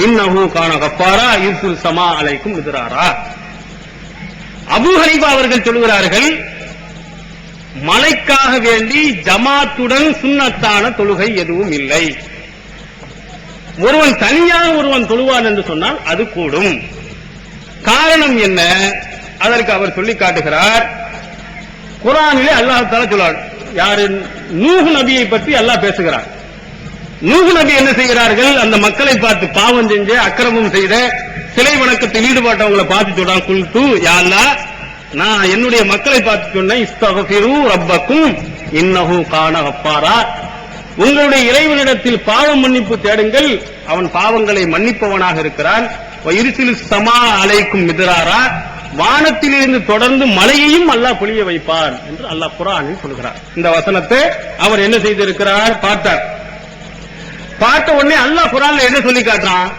இன்னஹு கான கஃபாரா யுர்சில் ஸமா அலைக்கும் மித்ராரா. அபூ ஹனீஃபா அவர்கள் சொல்கிறார்கள், மலைக்காக வேண்டி ஜமாத்துடன் சுன்னத்தான தொழுகை எதுவும் இல்லை. ஒருவன் தனியாக ஒருவன் தொழுவான் என்று சொன்னால் அது கூடும். காரணம் என்ன? அதற்கு அவர் சொல்லி காட்டுகிறார். குர்ஆனிலே அல்லாஹ் தஆலா சொல்றார், யாரு? நூஹ் நபியை பற்றி அல்லாஹ் பேசுகிறார். நூஹ் நபி என்ன செய்கிறார்கள்? அந்த மக்களை பார்த்து பாவம் செஞ்ச, அக்கிரமம் செய்த, சிலை வணக்கத்தில் ஈடுபட்டவங்களை பார்த்து சொல்றான், குல்து யா அல்லாஹ், நான் என்னுடைய மக்களை பார்த்து சொன்னேன், இஸ்தக்ஃபிரு ரப்பக்கும் இன்னஹு கான கஃபாரா, உங்களுடைய இறைவனிடத்தில் பாவ மன்னிப்பு தேடுங்கள், அவன் பாவங்களை மன்னிப்பவனாக இருக்கிறான். வயுர்சிலு ஸமா அலைக்கும் மித்ராரா, வானத்திலிருந்து தொடர்ந்து மழையையும் அல்லாஹ் பொழிய வைப்பான் என்று அல்லாஹ் குர்ஆனில் சொல்கிறார். இந்த வசனத்தை அவர் என்ன செய்திருக்கிறார்? பார்த்தார். பார்த்த உடனே அல்லாஹ் குர்ஆன்ல என்ன சொல்லி காட்டுறான்?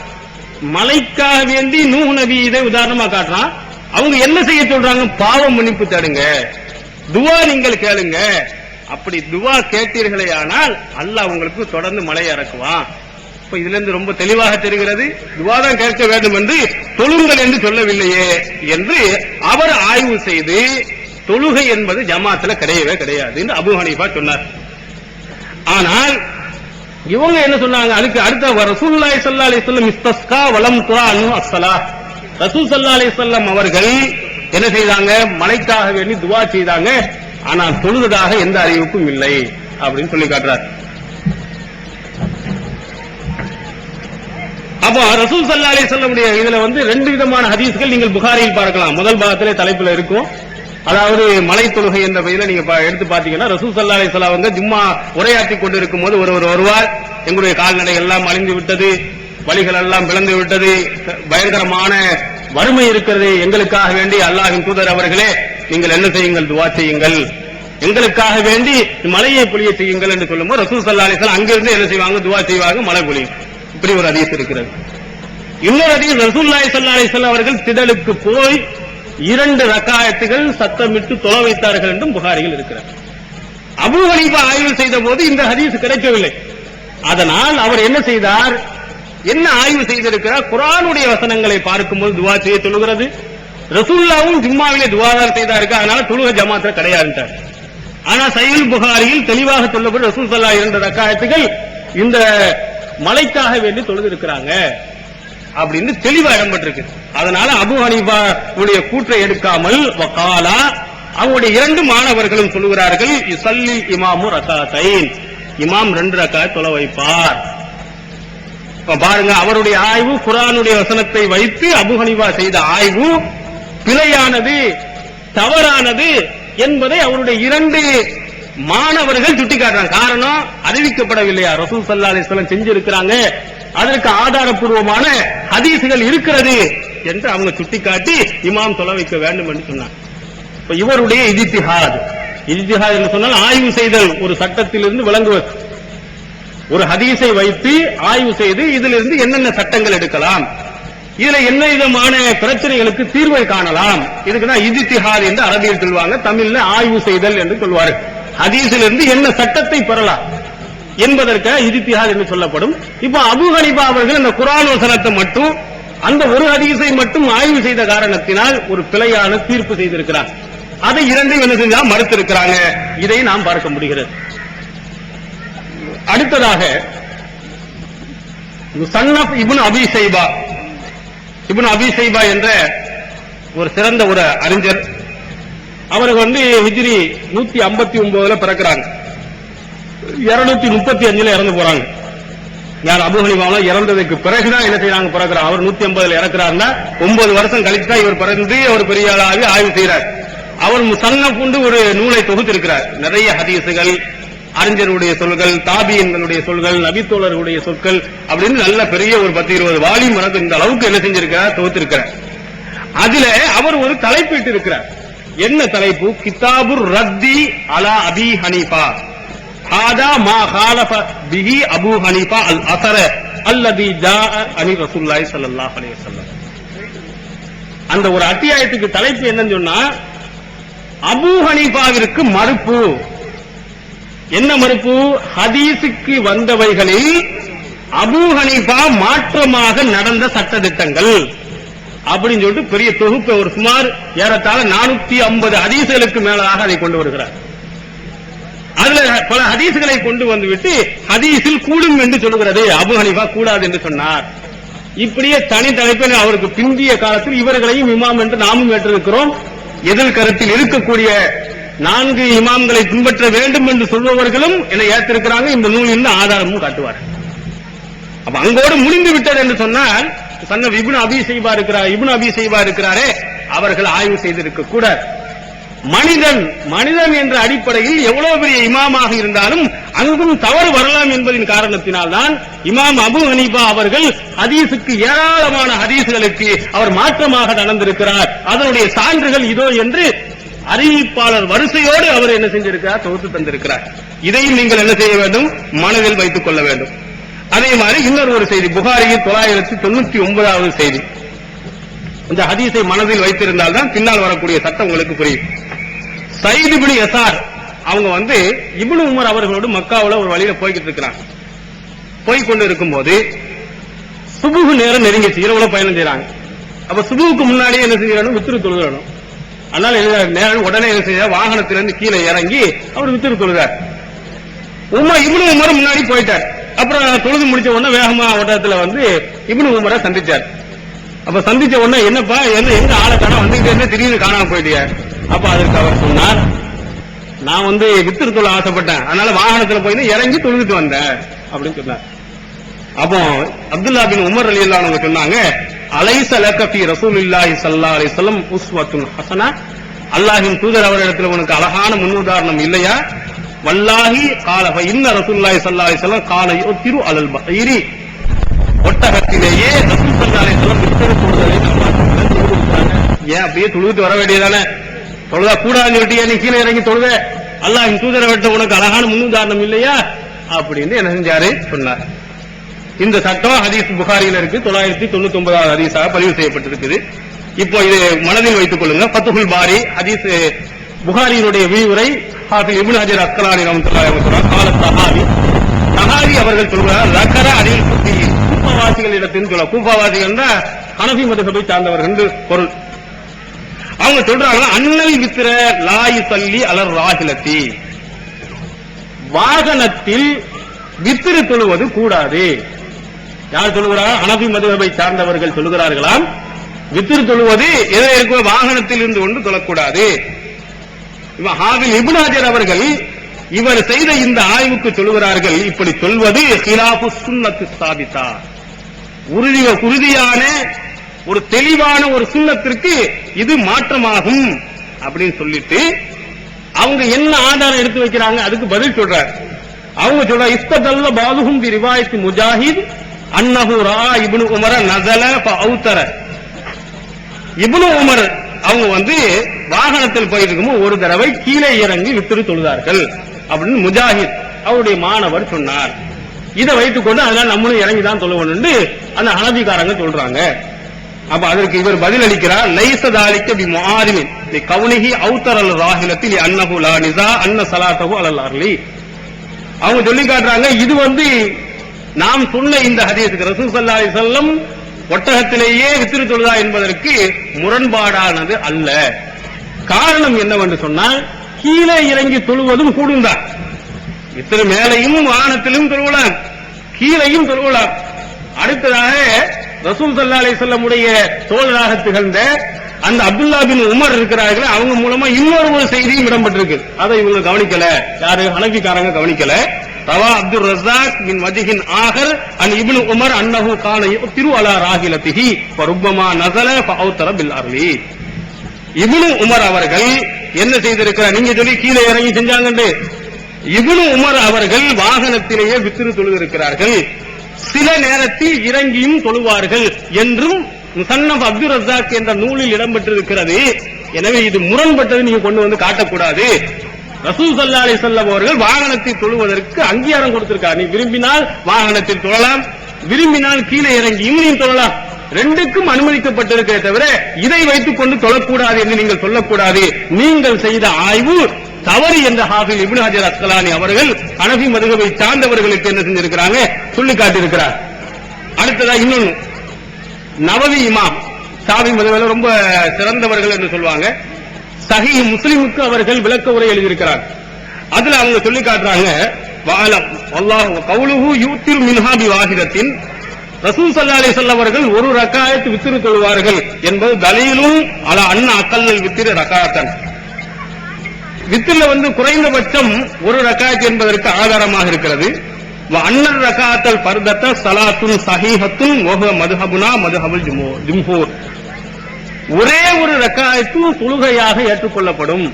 மலைக்காக வேண்டி நூஹ் நபி இதை உதாரணமா காட்டுறான். அவங்க என்ன செய்ய சொல்றாங்க? பாவ மன்னிப்பு தேடுங்க, துவா நீங்கள் கேளுங்க. அப்படி துவா கேட்டீர்களே ஆனால் அல்லாஹ் உங்களுக்கு தொடர்ந்து மழை இறக்குவான். இப்ப இதுல இருந்து ரொம்ப தெளிவாக தெரிகிறது, துவா தான் கேட்க வேண்டும் என்று தொழுங்கள் என்று சொல்லவில்லையே என்று அவர் ஆய்வு செய்து தொழுகை என்பது ஜமாத்துல கிடையவே கிடையாது என்று அபூ ஹனீஃபா சொன்னார். ஆனால் இவங்க என்ன சொன்னாங்க? அதுக்கு அடுத்த ரசூலுல்லாஹி ஸல்லல்லாஹு அலைஹி வஸல்லம் இஸ்தஸ்கா வலம் துஆனு அஸ்ஸலாத், ரசூல் ஸல்லல்லாஹு அலைஹி வஸல்லம் அவர்கள் என்ன செய்தாங்க? மலைக்காக வேண்டி துஆ செய்தாங்க, ஆனால் தொழுததாக எந்த அறிவிப்பும் இல்லை அப்படின்னு சொல்லி காட்டுறார். அப்போ ரசூல் ஸல்லல்லாஹு அலைஹி வஸல்லம் இதுல 2 விதமான ஹதீஸ்கள் நீங்கள் புகாரியில் பார்க்கலாம். முதல் பாகத்திலே தலைப்புல இருக்கும், அதாவது மலை தொழுகை என்ற பெயரில் நீங்க எடுத்து பாத்தீங்கன்னா ரசூல் ஸல்லல்லாஹு அலைஹி வஸல்லம் அவங்க ஜும்மா உரையாற்றி கொண்டிருக்கும் போது ஒருவர் வருவார், எங்களுடைய கால்நடைகள் எல்லாம் அழிந்து விட்டது, வழிகள் எல்லாம் பிளந்து விட்டது, பயங்கரமான வறுமை இருக்கிறது, எங்களுக்காக வேண்டி அல்லாஹ்வின் தூதர் அவர்களே நீங்கள் என்ன செய்யுங்கள்? துஆ செய்யுங்கள், எங்களுக்காக வேண்டி மலையை பொழிய செய்யுங்கள் என்று சொல்லும்போது ரசூல் ஸல்லல்லாஹு அலைஹி வஸல்லம் அங்கிருந்து என்ன செய்வாங்க? துஆ செய்வாங்க, மழை பொழியும். இப்படி ஒரு ஹதீஸ் இருக்கிறது. இன்னொரு ஹதீஸ், ரசூலுல்லாஹி ஸல்லல்லாஹு அலைஹி வஸல்லம் அவர்கள் திடலுக்கு போய் 2 ரக்காயத்துகள் சத்தமிட்டு தொழ வைத்தார்கள் என்றும் புகாரிகள் இருக்கிறார். அபூ ஹனீஃபா ஆய்வு செய்த போது இந்த ஹதீஸ் கிடைக்கவில்லை. அதனால் அவர் என்ன செய்தார்? என்ன ஆய்வு செய்திருக்கிறார்? குர்ஆனுடைய வசனங்களை பார்க்கும்போது துஆ செய்ய சொல்லுகிறது, ரசூலுல்லாஹ்வும் ஜும்மாவிலே துஆ தான் செய்தார்கள், அதனால தொழுகை ஜமாத்துல கிடையாதுன்றார். ஆனா சஹீஹ் புகாரியில் தெளிவாக சொல்லப்பட்ட ரசூல் ஸல்லல்லாஹு அலைஹி வஸல்லம் 2 ரக்காயத்துகள் இந்த மலைக்காக வேண்டி தொழுது இருக்கிறாங்க அப்படின்னு தெளிவா இடம்பெற்றிருக்கு. அதனால அபூ ஹனீஃபா உடைய கூற்றை எடுக்காமல் வகாலா அவருடைய 2 மாணவர்களும் சொல்லுகிறார்கள், யுஸல்லி இமாமு ரகாத்தைன், இமாம் 2 ரக்காத் தொழ வைப்பார். பாருங்க, அவருடைய ஆய்வு குர்ஆனுடைய வசனத்தை வைத்து அபூ ஹனீஃபா செய்த ஆய்வு பிழையானது, தவறானது என்பதை அவருடைய 2 மாணவர்கள் சுட்டிக்காட்டுறாங்க. காரணம் அறிவிக்கப்படவில்லையா, ரசூல் ஸல்லல்லாஹு அலைஹி வஸல்லம் செஞ்சிருக்கிறாங்க, அதற்கு ஆதாரப்பூர்வமான ஹதீஸ்கள் இருக்கிறது என்று அவங்க சுட்டிக்காட்டி இமாம் தொலை வைக்க வேண்டும் என்று சொன்னார். இவருடைய இஜ்திஹாத் என்று சொன்னால் ஆய்வு செய்தல், ஒரு சட்டத்திலிருந்து விளங்குவது. ஒரு ஹதீஸை வைத்து ஆய்வு செய்து இதிலிருந்து என்னென்ன சட்டங்கள் எடுக்கலாம், இதுல என்ன விதமான பிரச்சனைகளுக்கு தீர்வை காணலாம், இதுக்குதான் இஜ்திஹாத் என்று அரபியில் சொல்வாங்க, தமிழ்ல ஆய்வு செய்தல் என்று சொல்வார்கள். ஹதீஸிலிருந்து என்ன சட்டத்தை பெறலாம் என்பதற்காக இஜ்திஹாத் என்று சொல்லப்படும். இப்ப அபூ ஹனீஃபா அவர்கள் அந்த குர்ஆன் வசனத்தை மட்டும், அந்த ஒரு ஹதீஸை மட்டும் ஆய்வு செய்த காரணத்தினால் ஒரு பிழையான தீர்ப்பு செய்திருக்கிறார். அதை 2 என்ன செஞ்சா மறுத்திருக்கிறாங்க. இதை நாம் பார்க்க முடிகிறது. அடுத்ததாக முஸன்னஃப் இப்னு அபீ ஷைபா என்ற ஒரு சிறந்த ஒரு அறிஞர். அவருக்கு ஹிஜ்ரி 159 பிறக்கிறாங்க, 235 இறந்து போறாங்க. யார் அபூ ஹனீஃபா இறந்ததுக்கு பிறகுதான் என்ன செய்யறாங்க, பிறக்கிறார். அவர் 150 இறக்கிறார்னா 9 வருஷம் கழித்து தான் இவர் பிறந்து அவர் பெரிய ஆளாகி ஆய்வு செய்கிறார். அவர் முஸன்னஃப் கொண்டு ஒரு நூலை தொகுத்திருக்கிறார். நிறைய ஹதீசுகள், அறிஞருடைய சொல்கள், தாபியின்களுடைய சொல்கள், நபித்தோழர்களுடைய சொற்கள் அப்படின்னு நல்ல பெரிய ஒரு 10-20 வால்யூம் இந்த அளவுக்கு என்ன செஞ்சிருக்கிறார், தொகுத்திருக்கிறார். அதுல அவர் ஒரு தலைப்பிட்டு இருக்கிறார். என்ன தலைப்பு? கிதாபுர் ரத்தி அலா அபி ஹனீஃபா ஹாதா மா காலஃப பிஹி அபூ ஹனீஃபா அல் அஸர அல்லதி ஜாஅ அனி ரசூலுல்லாஹி ஸல்லல்லாஹு அலைஹி வஸல்லம். அந்த ஒரு அத்தியாயத்துக்கு தலைப்பு என்னன்னு சொன்னா, அபூ ஹனீஃபாவிற்கு மறுப்பு. என்ன மறுப்பு? ஹதீஸுக்கு வந்தவைகளில் அபூ ஹனீஃபா மாற்றமாக நடந்த சட்டதிட்டங்கள் அப்படின்னு சொல்லிட்டு பெரிய தொகுப்பு, ஒரு சுமார் ஏறத்தாழ 450 ஹதீஸ்களுக்கு மேலாக அதை கொண்டு வருகிறார். அதுல பல ஹதீஸ்களை கொண்டு வந்துவிட்டு ஹதீஸில் கூடும் என்று சொல்லுகிறது, அபூ ஹனீஃபா கூடாது என்று சொன்னார். இப்படியே தனி தலைப்பில் அவருக்கு பிந்திய காலத்தில் இவர்களையும் இமாம் என்று நாமும் ஏற்றிருக்கிறோம். எதிர் கருத்தில் இருக்கக்கூடிய 4 இமாம்களை பின்பற்ற வேண்டும் என்று சொல்பவர்களும் என்னை ஏற்றிருக்கிறாங்க. இந்த நூலில் ஆதாரமும் காட்டுவார். அப்ப அங்கோடு முடிந்து விட்டது என்று சொன்னால், சன்னஃப் இப்னு அபீ ஷைபா இருக்கிறாரே, அவர்கள் ஆய்வு செய்திருக்க கூடாது. மனிதன் என்ற அடிப்படையில் எவ்வளவு பெரிய இமாமாக இருந்தாலும் அங்கும் தவறு வரலாம் என்பதின் காரணத்தினால் தான் இமாம் அபூ ஹனீஃபா அவர்கள் ஹதீஸுக்கு ஏராளமான ஹதீஸ்களுக்கு அவர் மாற்றமாக நடந்திருக்கிறார். அதனுடைய சான்றுகள் இதோ என்று அறிவிப்பாளர் வரிசையோடு அவர் என்ன செஞ்சிருக்கிறார், தொகுத்து தந்திருக்கிறார். இதையும் நீங்கள் என்ன செய்ய வேண்டும், மனதில் வைத்துக் கொள்ள வேண்டும். அதே மாதிரி இன்னொரு ஒரு செய்தி, புகாரியில் 999வது செய்தி. இந்த ஹதீஸை மனதில் வைத்திருந்தால் தான் பின்னால் வரக்கூடிய சட்டம் உங்களுக்கு புரியும். சயீத் இப்னு யஸார் அவங்க இப்னு உமர் அவர்களோடு மக்காவுல ஒரு வழியில போய்கிட்டு இருக்கிறாங்க. போய்கொண்டு இருக்கும்போது சுபுஹ் நேரம் நெருங்கிச்சு, இரவுல பயணம் செய்யறாங்க. அப்ப சுபுவுக்கு முன்னாடியே என்ன செய்யணும், வித்ரு தொழுகணும். அதனால நேரம் உடனே என்ன செய்ய, வாகனத்திலிருந்து கீழே இறங்கி அவர் வித்ரு தொழுதார். இப்னு உமர் முன்னாடி போயிட்டார். அப்புறம் தொழுது முடிச்ச உடனே வேகமா ஓட்டத்துல இப்னு உமரை சந்திச்சார். அப்ப சந்திச்ச உடனே என்னப்பா எங்க ஆளை காண வந்துகிட்டே திடீர்னு காணாம போயிட்டிய? அப்ப அதற்கு அவர் சொன்னார், நான் வித்திரு தொழ ஆசைப்பட்டேன், அதனால வாகனத்துல போய் இறங்கி தொழுதுட்டு வந்தேன் அப்படின்னு சொன்னார். அப்போ அப்துல்லா பின் உமர் ரலியல்லாஹு அன்ஹு சொன்னாங்க, அலைஸ லக ஃபீ ரசூலில்லாஹி ஸல்லல்லாஹு அலைஹி வஸல்லம் உஸ்வத்துன் ஹஸனா, அல்லாஹ்வின் தூதர் அவரிடத்தில் உனக்கு அழகான முன்னுதாரணம் இல்லையா? வல்லாஹி கால இன்ன ரசூலுல்லாஹி ஸல்லல்லாஹு அலைஹி வஸல்லம் கால யுத்திரு அலல் பஹீரி, ஒட்டகத்திலேயே ரசூல் ஸல்லல்லாஹு அலைஹி வஸல்லம் வித்திரு தொழுதலை ஏன் அப்படியே தொழுது வர வேண்டியதானே, தொழுதா கூடாதுன்னு சொல்லிட்டு நீ கீழே இறங்கி தொழுத, அல்லாஹ்வின் தூதர் அவரிடத்தில் உனக்கு அழகான முன்னுதாரணம் இல்லையா அப்படின்னு என்ன செஞ்சாரு சொன்னார். இந்த சட்டம் ஹதீஸ் புகாரியில் இருக்கு, 999வது ஹதீஸாக பதிவு செய்யப்பட்டிருக்குது. இப்போ இது மனதில் வைத்துக் கொள்ளுங்க. ஃபத்ஹுல் பாரி ஹதீஸ் புகாரியினுடைய விரிவுரை ஹாஃபிஸ் இப்னு ஹஜர் அஸ்கலானி ரஹ்மத்துல்லாஹி அலைஹி சஹாபி அவர்கள் சொல்கிறார், லக்கர அனில் குஃபி, கூஃபாவாசிகளிடத்தில் சொல்ல, கூஃபாவாசிகள் ஹனஃபி மதுஹபை சார்ந்தவர்கள் பொருள். அவங்க சொல்றாங்க, அன்னல் வித்ர லா யுஸல்லி அலர் ராஹிலத்தி, வாகனத்தில் வித்ரு தொழுவது கூடாது. யார் சொல்லுகிறார்? ஹனஃபி மதுஹபை சார்ந்தவர்கள் சொல்லுகிறார்களாம், வித்ரு தொழுவது எதை இருக்க வாகனத்தில் இருந்து கொண்டு தொழக்கூடாது. ஹாஃபிஸ் இப்னு ஹஜர் அவர்கள் இவர் செய்த இந்த ஆய்வுக்கு சொல்லுகிறார்கள், இப்படி சொல்வது ஹிலாஃபு சுன்னத்து சாபிதா, உறுதியான ஒரு தெளிவான ஒரு சுன்னத்திற்கு இது மாற்றமாகும் அப்படின்னு சொல்லிட்டு அவங்க என்ன ஆதாரம் எடுத்து வைக்கிறாங்க அதுக்கு பதில் சொல்றாரு. அவங்க சொல்ற இஸ்ததல்ல பாதுஹும் பி ரிவாயத் முஜாஹித் அன்னஹு ரா இப்னு உமர நஸல ஃபஅவுதர. இப்னு உமர் அவங்க வாகனத்தில் போயிருக்கும் ஒரு தடவை கீழே இறங்கி வித்திரு தொழுதார்கள் அப்படின்னு முஜாஹித் அவருடைய மாணவர் சொன்னார். இதை வைத்துக் கொண்டு அதனால நம்மளும் இறங்கி தான் தொழுவணும்னு அந்த ஹனபிக்காரங்க சொல்றாங்க. அப்ப அதற்கு இவர் பதில் அளிக்கிறார், லைஸ தாலிக பி முஆரிமின் லி கௌனிஹி அவுதரல் ராஹிலத்தி லி அன்னஹு லா நிஸா அன்ன ஸலாத்தஹு அலல் அர்லி. அவங்க சொல்லி காட்டுறாங்க, இது நாம் சொன்ன இந்த ஹதீஸுக்கு ரசூல் ஸல்லல்லாஹு அலைஹி வஸல்லம் ஒட்டகத்திலேயே வித்திரு தொழுதா என்பதற்கு முரண்பாடானது அல்ல. காரணம் என்னவென்று சொன்னால், கீழே இறங்கி தொழுவதும் கூடும்தான். வித்திரு மேலையும் வானத்திலும் தொழுவலாம், கீழையும் தொழுவலாம். அடுத்ததாக ரசூல் ஸல்லல்லாஹு அலைஹி வஸல்லம் உடைய தோழராக திகழ்ந்த அந்த அப்துல்லா பின் உமர் இருக்கிறார்கள், அவங்க மூலமா இன்னொரு செய்தியும் இடம்பெற்றிருக்கு. அதை இவங்க கவனிக்கல, யாரு ஹனபிக்காரங்க கவனிக்கல. ரவா அப்துல் ரஸாக் பின் வஜிஹின் ஆகர் அன் இப்னு உமர் அன்னஹு கான யுத்திரு அலா ராஹிலத்திஹி ஃபருப்பமா நஸல ஃபஅவுதர பில் அர்லி. இப்னு உமர் அவர்கள் என்ன செய்திருக்கிறார், நீங்க சொல்லி கீழே இறங்கி செஞ்சாங்க. இப்னு உமர் அவர்கள் வாகனத்திலேயே வித்திரு தொழுதிருக்கிறார்கள், சில நேரத்தில் இறங்கியும் தொழுவார்கள் என்றும் முஸன்னஃப் அப்துல் ரஸாக் என்ற நூலில் இடம்பெற்றிருக்கிறது. எனவே இது முரண்பட்டது நீங்க கொண்டு காட்டக்கூடாது. ரசூல் ஸல்லல்லாஹு அலைஹி வஸல்லம் அவர்கள் வாகனத்தில் தொழுவதற்கு அங்கீகாரம் கொடுத்திருக்கார். நீ விரும்பினால் வாகனத்தில் தொழலாம், விரும்பினால் கீழே இறங்கியும் நீ தொழலாம், ரெண்டுக்கும் அனுமதிக்கப்பட்டிருக்கே தவிர இதை வைத்துக் கொண்டு தொழக்கூடாது என்று நீங்கள் சொல்லக்கூடாது. நீங்கள் செய்த ஆய்வு தவறு என்ற ஹாஃபிஸ் இப்னு ஹஜர் அஸ்கலானி அவர்கள் ஹனஃபி மதுஹபை சார்ந்தவர்களுக்கு என்ன செஞ்சிருக்கிறாங்க சொல்லி காட்டியிருக்கிறார். அடுத்ததா இன்னொன்னு, நவவி இமாம் ஷாஃபி மதுஹபில் ரொம்ப சிறந்தவர்கள் என்று சொல்வாங்க. சஹீஹ் முஸ்லிமுக்கு அவர்கள் விளக்க உரை எழுதியிருக்கிறார். அதுல அவங்க சொல்லி காட்டுறாங்க, வல்லாஹு கவுலுஹு யூத்திரு மின்ஹா பி வாஹிதத்தின். ரசூல் ஸல்லல்லாஹு அலைஹி வஸல்லம் அவர்கள் ஒரு ரக்காயத் வித்ரு தொழுவார்கள் என்பது தலீலும் அலா அன்ன அக்கல்லல் வித்ரு ரகாத்தன். வித்ருல குறைந்தபட்சம் ஒரு ரக்காயத் என்பதற்கு ஆதாரமாக இருக்கிறது. அன்னர் ரகாத்தல் ஃபர்தத்த ஸலாத்துன் ஸஹீஹத்துன் வஹுவ மதுஹபுனா மதுஹபுல் ஜும்ஹூர். ஒரே ஒரு ரக்காயத்தும் தொழுகையாக ஏற்றுக்கொள்ளப்படும்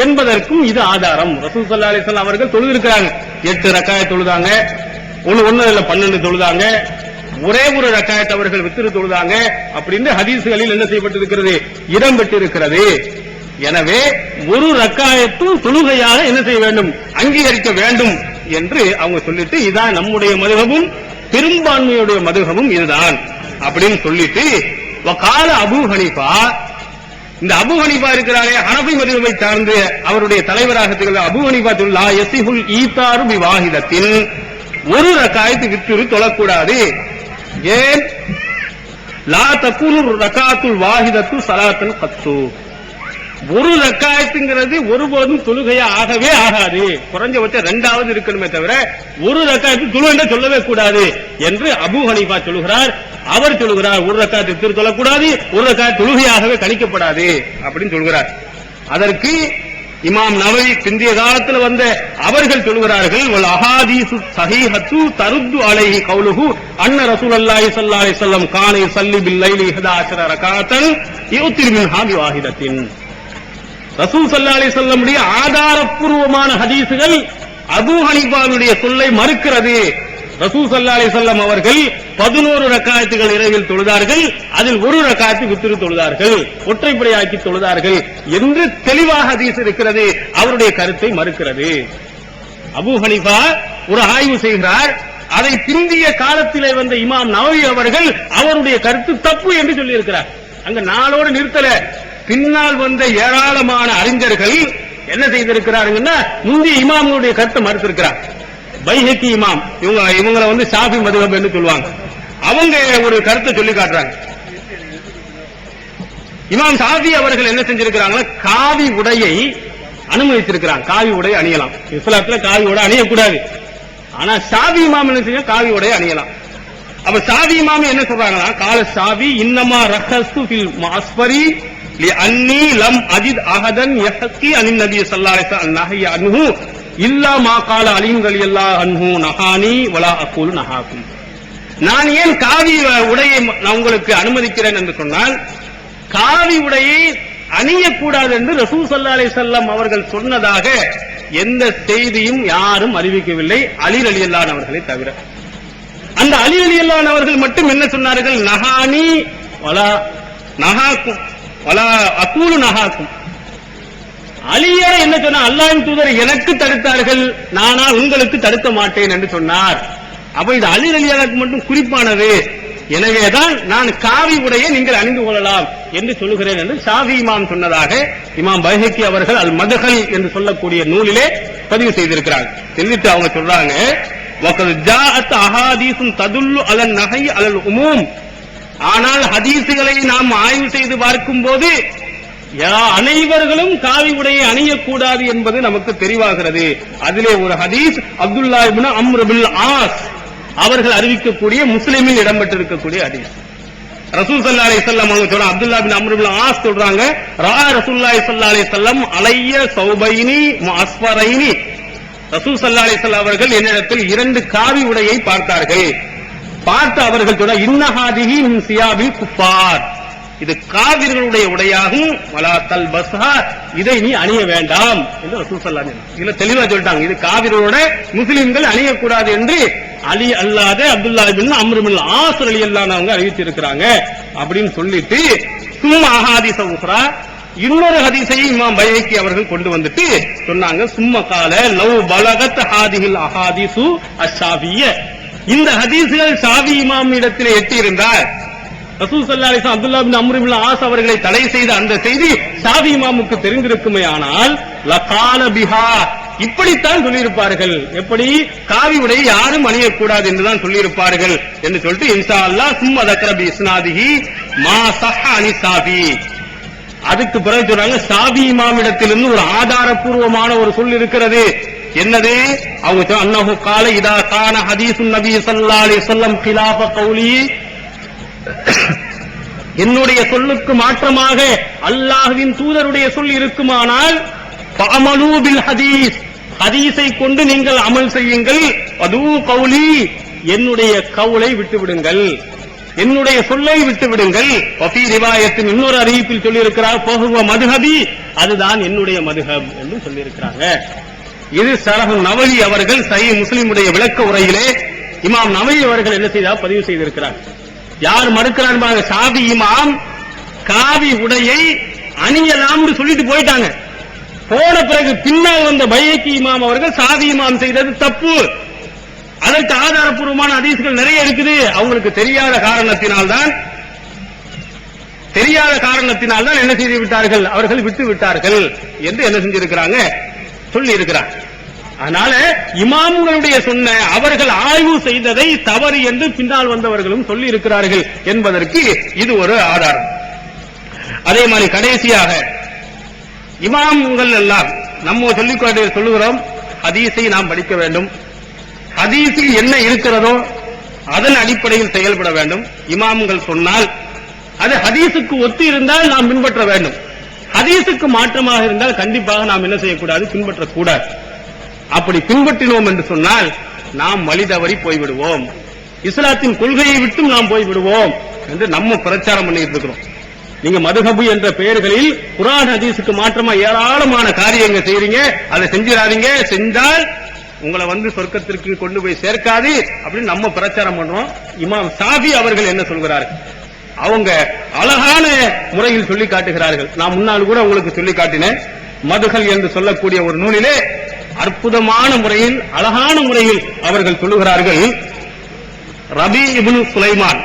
என்பதற்கும் இது ஆதாரம். ரசூல் ஸல்லல்லாஹு அலைஹி வஸல்லம் அவர்கள் தொழுதிருக்கிறாங்க, 8 ரக்காயத் தொழுதாங்க, ஒன்னு இல்ல 12 தொழுதாங்க, ஒரே ஒரு ரக்காயத் அவர்கள் வித்திரு தொழுதாங்க அப்படின்னு ஹதீஸ்களில் என்ன செய்யப்பட்டிருக்கிறது, இடம் பெற்றிருக்கிறது. எனவே ஒரு ரக்காயத்தும் தொழுகையாக என்ன செய்ய வேண்டும், அங்கீகரிக்க வேண்டும் என்று அவங்க சொல்லிட்டு, இதான் நம்முடைய மதுஹபும் பெரும்பான்மையுடைய மதுஹபும் இதுதான் அப்படின்னு சொல்லிட்டு, வகால அபூ ஹனீஃபா, இந்த அபூ ஹனீஃபா இருக்கிறாரே ஹனஃபி மதுஹபை சார்ந்த அவருடைய தலைவராக திகழ்ந்த அபூ ஹனீஃபா லா யஸிஹுல் ஈதாரு பி வாஹிதத்தின், ஒரு ரக்காயத்து வித்ரு தொழக்கூடாது. ஏன், லா தகுனு ரகாத்துல் வாஹிதத்து ஸலாத்தன் கத்து. ஒரு ரக்காயத்துங்கிறது ஒருபோதும் தொழுகையா ஆகவே ஆகாது, குறைஞ்சபட்சம் 2வது இருக்கணுமே தவிர ஒரு ரக்காயத்து தொழுகை சொல்லவே கூடாது என்று அபூ ஹனீஃபா சொல்லுகிறார். அவர் சொல்லுகிறார், ஒரு ரக்காயத்து வித்ரு தொழக்கூடாது, ஒரு ரக்காயத் தொழுகையாகவே கணிக்கப்படாது அப்படின்னு சொல்கிறார். அதற்கு இமாம் நவவி பிந்திய காலத்தில் வந்த அவர்கள் சொல்கிறார்கள், வல் அஹாதீசு ஸஹீஹத்து தருது அலைஹி கௌலுஹு அன்ன ரசூலுல்லாஹி ஸல்லல்லாஹு அலைஹி வஸல்லம் கான யுஸல்லி பில் லைலி 11 ரகாத்தன் யுத்திரு மின்ஹா பி வாஹிதத்தின். ரசூல் ஸல்லல்லாஹு அலைஹி வஸல்லம் உடைய ஆதாரப்பூர்வமான ஹதீசுகள் அபூ ஹனீஃபாவுடைய சொல்லை மறுக்கிறது. ரசூல் ஸல்லல்லாஹு அலைஹி வஸல்லம் அவர்கள் 11 ரக்காயத்துகள் இரவில் தொழுதார்கள், அதில் ஒரு ரக்காயத்து வித்ரு தொழுதார்கள், ஒற்றைப்படையாக்கி தொழுதார்கள் என்று தெளிவாக ஹதீஸ் இருக்கிறது. அவருடைய கருத்தை மறுக்கிறது. அபூ ஹனீஃபா ஒரு ஆய்வு செய்கிறார். அதை பிந்திய காலத்திலே வந்த இமாம் நவவி அவர்கள் அவருடைய கருத்து தப்பு என்று சொல்லி இருக்கிறார். அங்க நாளோடு நிறுத்தல, பின்னால் வந்த ஏராளமான அறிஞர்கள் என்ன செய்திருக்கிறார்கள், முந்தைய இமாம்களுடைய கருத்தை மறுத்திருக்கிறார். பைஹக்கி இமாம் இவங்களை ஷாஃபி மதுஹப் என்று சொல்லுவாங்க. அவங்க ஒரு கருத்தை சொல்லி காட்டுறாங்க. இமாம் ஷாஃபி அவர்கள் என்ன செஞ்சிருக்கிறாங்க, காவி உடையை அனுமதித்திருக்கிறாங்க. காவி உடை அணியலாம், இஸ்லாத்துல காவி உடை அணியக்கூடாது. ஆனா ஷாஃபி இமாம் என்ன செய்ய, காவி உடை அணியலாம். அப்ப ஷாஃபி இமாம் என்ன சொல்றாங்கன்னா, கால ஷாஃபி இன்னமா ரஹஸ்து ஃபில் மாஸ்பரி லி அன்னி லம் அஜித் அஹதன் யஹக்கி அனின் நபி ஸல்லல்லாஹு அலைஹி வஸல்லம் நஹிய அன்ஹு இல்லா மா கால அலீம் ரலியல்லாஹு அன்ஹு நஹானி வலா அகூல் நஹாக்கும். நான் ஏன் காவி உடையை நான் உங்களுக்கு அனுமதிக்கிறேன் என்று சொன்னால், காவி உடையை அணியக்கூடாது என்று ரசூல் ஸல்லல்லாஹு அலைஹி வஸல்லம் அவர்கள் சொன்னதாக எந்த செய்தியும் யாரும் அறிவிக்கவில்லை, அலி ரலியல்லாஹு அன்ஹு அவர்களை தவிர. அந்த அலி ரலியல்லாஹு அன்ஹு அவர்கள் மட்டும் என்ன சொன்னார்கள்? நஹானி வலா நஹாக்கும் வலா அகூலு நஹாக்கும். அலியா என்ன சொன்னா, அல்லாஹ்வின் தூதர் எனக்கு தடுத்தார்கள், நானா உங்களுக்கு தடுக்க மாட்டேன் என்று சொன்னார். அப்ப இது அலி ரலியல்லாஹு மட்டும் குறிப்பானது. எனவேதான் நான் காவி உடையை நீங்கள் அணிந்து கொள்ளலாம் என்று சொல்லுகிறேன் என்று ஷாஃபி இமாம் சொன்னதாக இமாம் பைஹக்கி அவர்கள் அல் மத்ஹல் என்று சொல்லக்கூடிய நூலிலே பதிவு செய்திருக்கிறாங்க. சொல்லிட்டு அவங்க சொல்றாங்க, வகத் ஜாஅத் அஹாதீஸுன் ததுல்லு அலன் நஹி அலல் உமூம். ஆனால் ஹதீஸுகளை நாம் ஆய்வு செய்து பார்க்கும்போது அனைவர்களும் காவி உடையை அணியக்கூடாது என்பது நமக்கு தெரிவாகிறது. அதிலே ஒரு ஹதீஸ் அப்துல்லா இப்னு அம்ர் பின் ஆஸ் அவர்கள் அறிவிக்கக்கூடிய முஸ்லிமில் இடம்பெற்றிருக்கக்கூடிய ஹதீஸ். ரசூல் ஸல்லல்லாஹு அலைஹி வஸல்லம் அவங்க சொல்றாங்க, அப்துல்லா பின் அம்ர் பின் ஆஸ் சொல்றாங்க, ரா ரசூலுல்லாஹி ஸல்லல்லாஹு அலைஹி வஸல்லம் அலைய சௌபைனி முஅஸ்ஃபரைனி. ரசூல் ஸல்லல்லாஹு அலைஹி வஸல்லம் அவர்கள் என்னிடத்தில் 2 காவி உடையை பார்த்தார்கள். பார்த்து அவர்கள் சொல்றாங்க, இன்னஹாதிஹி மின் சியாபில் குஃபார், இது காவிர்களுடைய உடையாகும், வலா தல்பஸ்ஹா, இதை நீ அணிய வேண்டாம் என்று ரசூல் ஸல்லல்லாஹு அலைஹி வஸல்லம் இதுல தெளிவா சொல்லிட்டாங்க. இது காவிர்களோட முஸ்லிம்கள் அணியக்கூடாது என்று அலி அல்லாத அப்துல்லா இப்னு அம்ர் பின் ஆஸ் ரலியல்லாஹு அன்ஹு அறிவிச்சிருக்கிறாங்க அப்படின்னு சொல்லிட்டு சும்மா அஹாதீஸ உக்ரா, இன்னொரு ஹதீஸை இமாம் பைஹக்கி அவர்கள் கொண்டு வந்துட்டு சொன்னாங்க, சும்ம கால லவ் பலகத் ஹாதிஹில் அஹாதீஸு அஷ்ஷாஃபிய்ய, இந்த ஹதீஸ்கள் ஷாஃபி இமாம் இடத்திலே எட்டி இருந்தால் ரசூல் ஸல்லல்லாஹு அலைஹி வஸல்லம் அப்துல்லா பின் அம்ர் பின் ஆஸ் அவர்களை தடை செய்த அந்த செய்தி ஷாஃபி இமாமுக்கு தெரிந்திருக்குமே ஆனால் லகால பிஹா, இப்படித்தான் சொல்லியிருப்பார்கள். எப்படி? காவி உடை யாரும் அணியக்கூடாது என்றுதான் சொல்லியிருப்பார்கள் என்று சொல்லிட்டு இன்ஷா அல்லாஹ் சும்ம தக்ர பி இஸ்னாதிஹி மா ஸஹ அனி ஷாஃபி. அதுக்கு பிறகு சொல்றாங்க, ஷாஃபி இமாமிடத்திலிருந்து ஒரு ஆதாரபூர்வமான ஒரு சொல் இருக்கிறது. என்னது? அவங்க அன்னஹு கால இதா கான ஹதீஸுன் நபி ஸல்லல்லாஹு அலைஹி வஸல்லம் கிலாஃப கௌலி, என்னுடைய சொல்லுக்கு மாற்றமாக அல்லாஹ்வின் தூதருடைய சொல் இருக்குமானால் ஃபஅமலு பில் ஹதீஸ், ஹதீஸை கொண்டு நீங்கள் அமல் செய்யுங்கள். அது கௌலி, என்னுடைய கவுலை விட்டுவிடுங்கள், என்னுடைய சொல்லை விட்டுவிடுங்கள். வஃபீ ரிவாயத்தின் இன்னொரு அறிவிப்பில் சொல்லியிருக்கிறார், ஃபஹுவ மதுஹபி, அதுதான் என்னுடைய மதுஹப் என்று சொல்லியிருக்கிறாங்க. இது ஷரஹ் நவவி அவர்கள் சஹீஹ் முஸ்லிமுடைய விளக்க உரையிலே இமாம் நவவி அவர்கள் என்ன செய்தார்? பதிவு செய்திருக்கிறார். யார் மறுக்கிறார் பாருங்க, ஷாஃபி இமாம் காவி உடையை அணியலாம் சொல்லிட்டு போயிட்டாங்க. போன பிறகு பின்னால் வந்த பைஹக்கி இமாம் அவர்கள் ஷாஃபி இமாம் செய்தது தப்பு, அதற்கு ஆதாரப்பூர்வமான ஹதீஸ்கள் நிறைய இருக்குது, அவங்களுக்கு தெரியாத காரணத்தினால்தான் என்ன செய்து விட்டார்கள்? அவர்கள் விட்டு விட்டார்கள் என்று என்ன செஞ்சிருக்கிறாங்க? சொல்லி இருக்கிறார். அதனால இமாம்களுடைய சொன்ன அவர்கள் ஆய்வு செய்ததை தவறு என்று பின்னால் வந்தவர்களும் சொல்லி இருக்கிறார்கள் என்பதற்கு இது ஒரு ஆதாரம். அதே மாதிரி கடைசியாக இமாம்கள் எல்லாம் நம்ம சொல்லுகிறோம், ஹதீஸை நாம் படிக்க வேண்டும், ஹதீஸில் என்ன இருக்கிறதோ அதன் அடிப்படையில் செயல்பட வேண்டும். இமாம்கள் சொன்னால் அது ஹதீஸுக்கு ஒத்து இருந்தால் நாம் பின்பற்ற வேண்டும், ஹதீஸுக்கு மாற்றமாக இருந்தால் கண்டிப்பாக நாம் என்ன செய்யக்கூடாது? பின்பற்றக்கூடாது. அப்படி பின்பற்றினோம் என்று சொன்னால் நாம் வழி தவறி போய்விடுவோம், இஸ்லாத்தின் கொள்கையை விட்டும் நாம் போய்விடுவோம் என்று நம்ம பிரச்சாரம் பண்ணிட்டு இருக்கிறோம். நீங்க மதுஹபு என்ற பெயர்களில் குர்ஆன் ஹதீஸுக்கு மாற்றமா ஏராளமான காரியங்கள் செய்றீங்க, அதை செஞ்சிடாதீங்க, செஞ்சால் உங்களை சொர்க்கத்திற்கு கொண்டு போய் சேர்க்காது அப்படின்னு நம்ம பிரச்சாரம் பண்றோம். இமாம் ஷாஃபி அவர்கள் என்ன சொல்கிறார்கள்? அவங்க அழகான முறையில் சொல்லி காட்டுகிறார்கள். நான் முன்னால் கூட உங்களுக்கு சொல்லி காட்டினேன். மதுஹல் என்று சொல்லக்கூடிய ஒரு நூலிலே அற்புதமான முறையில், அழகான முறையில் அவர்கள் சொல்லுகிறார்கள். ரபி இப்னு சுலைமான்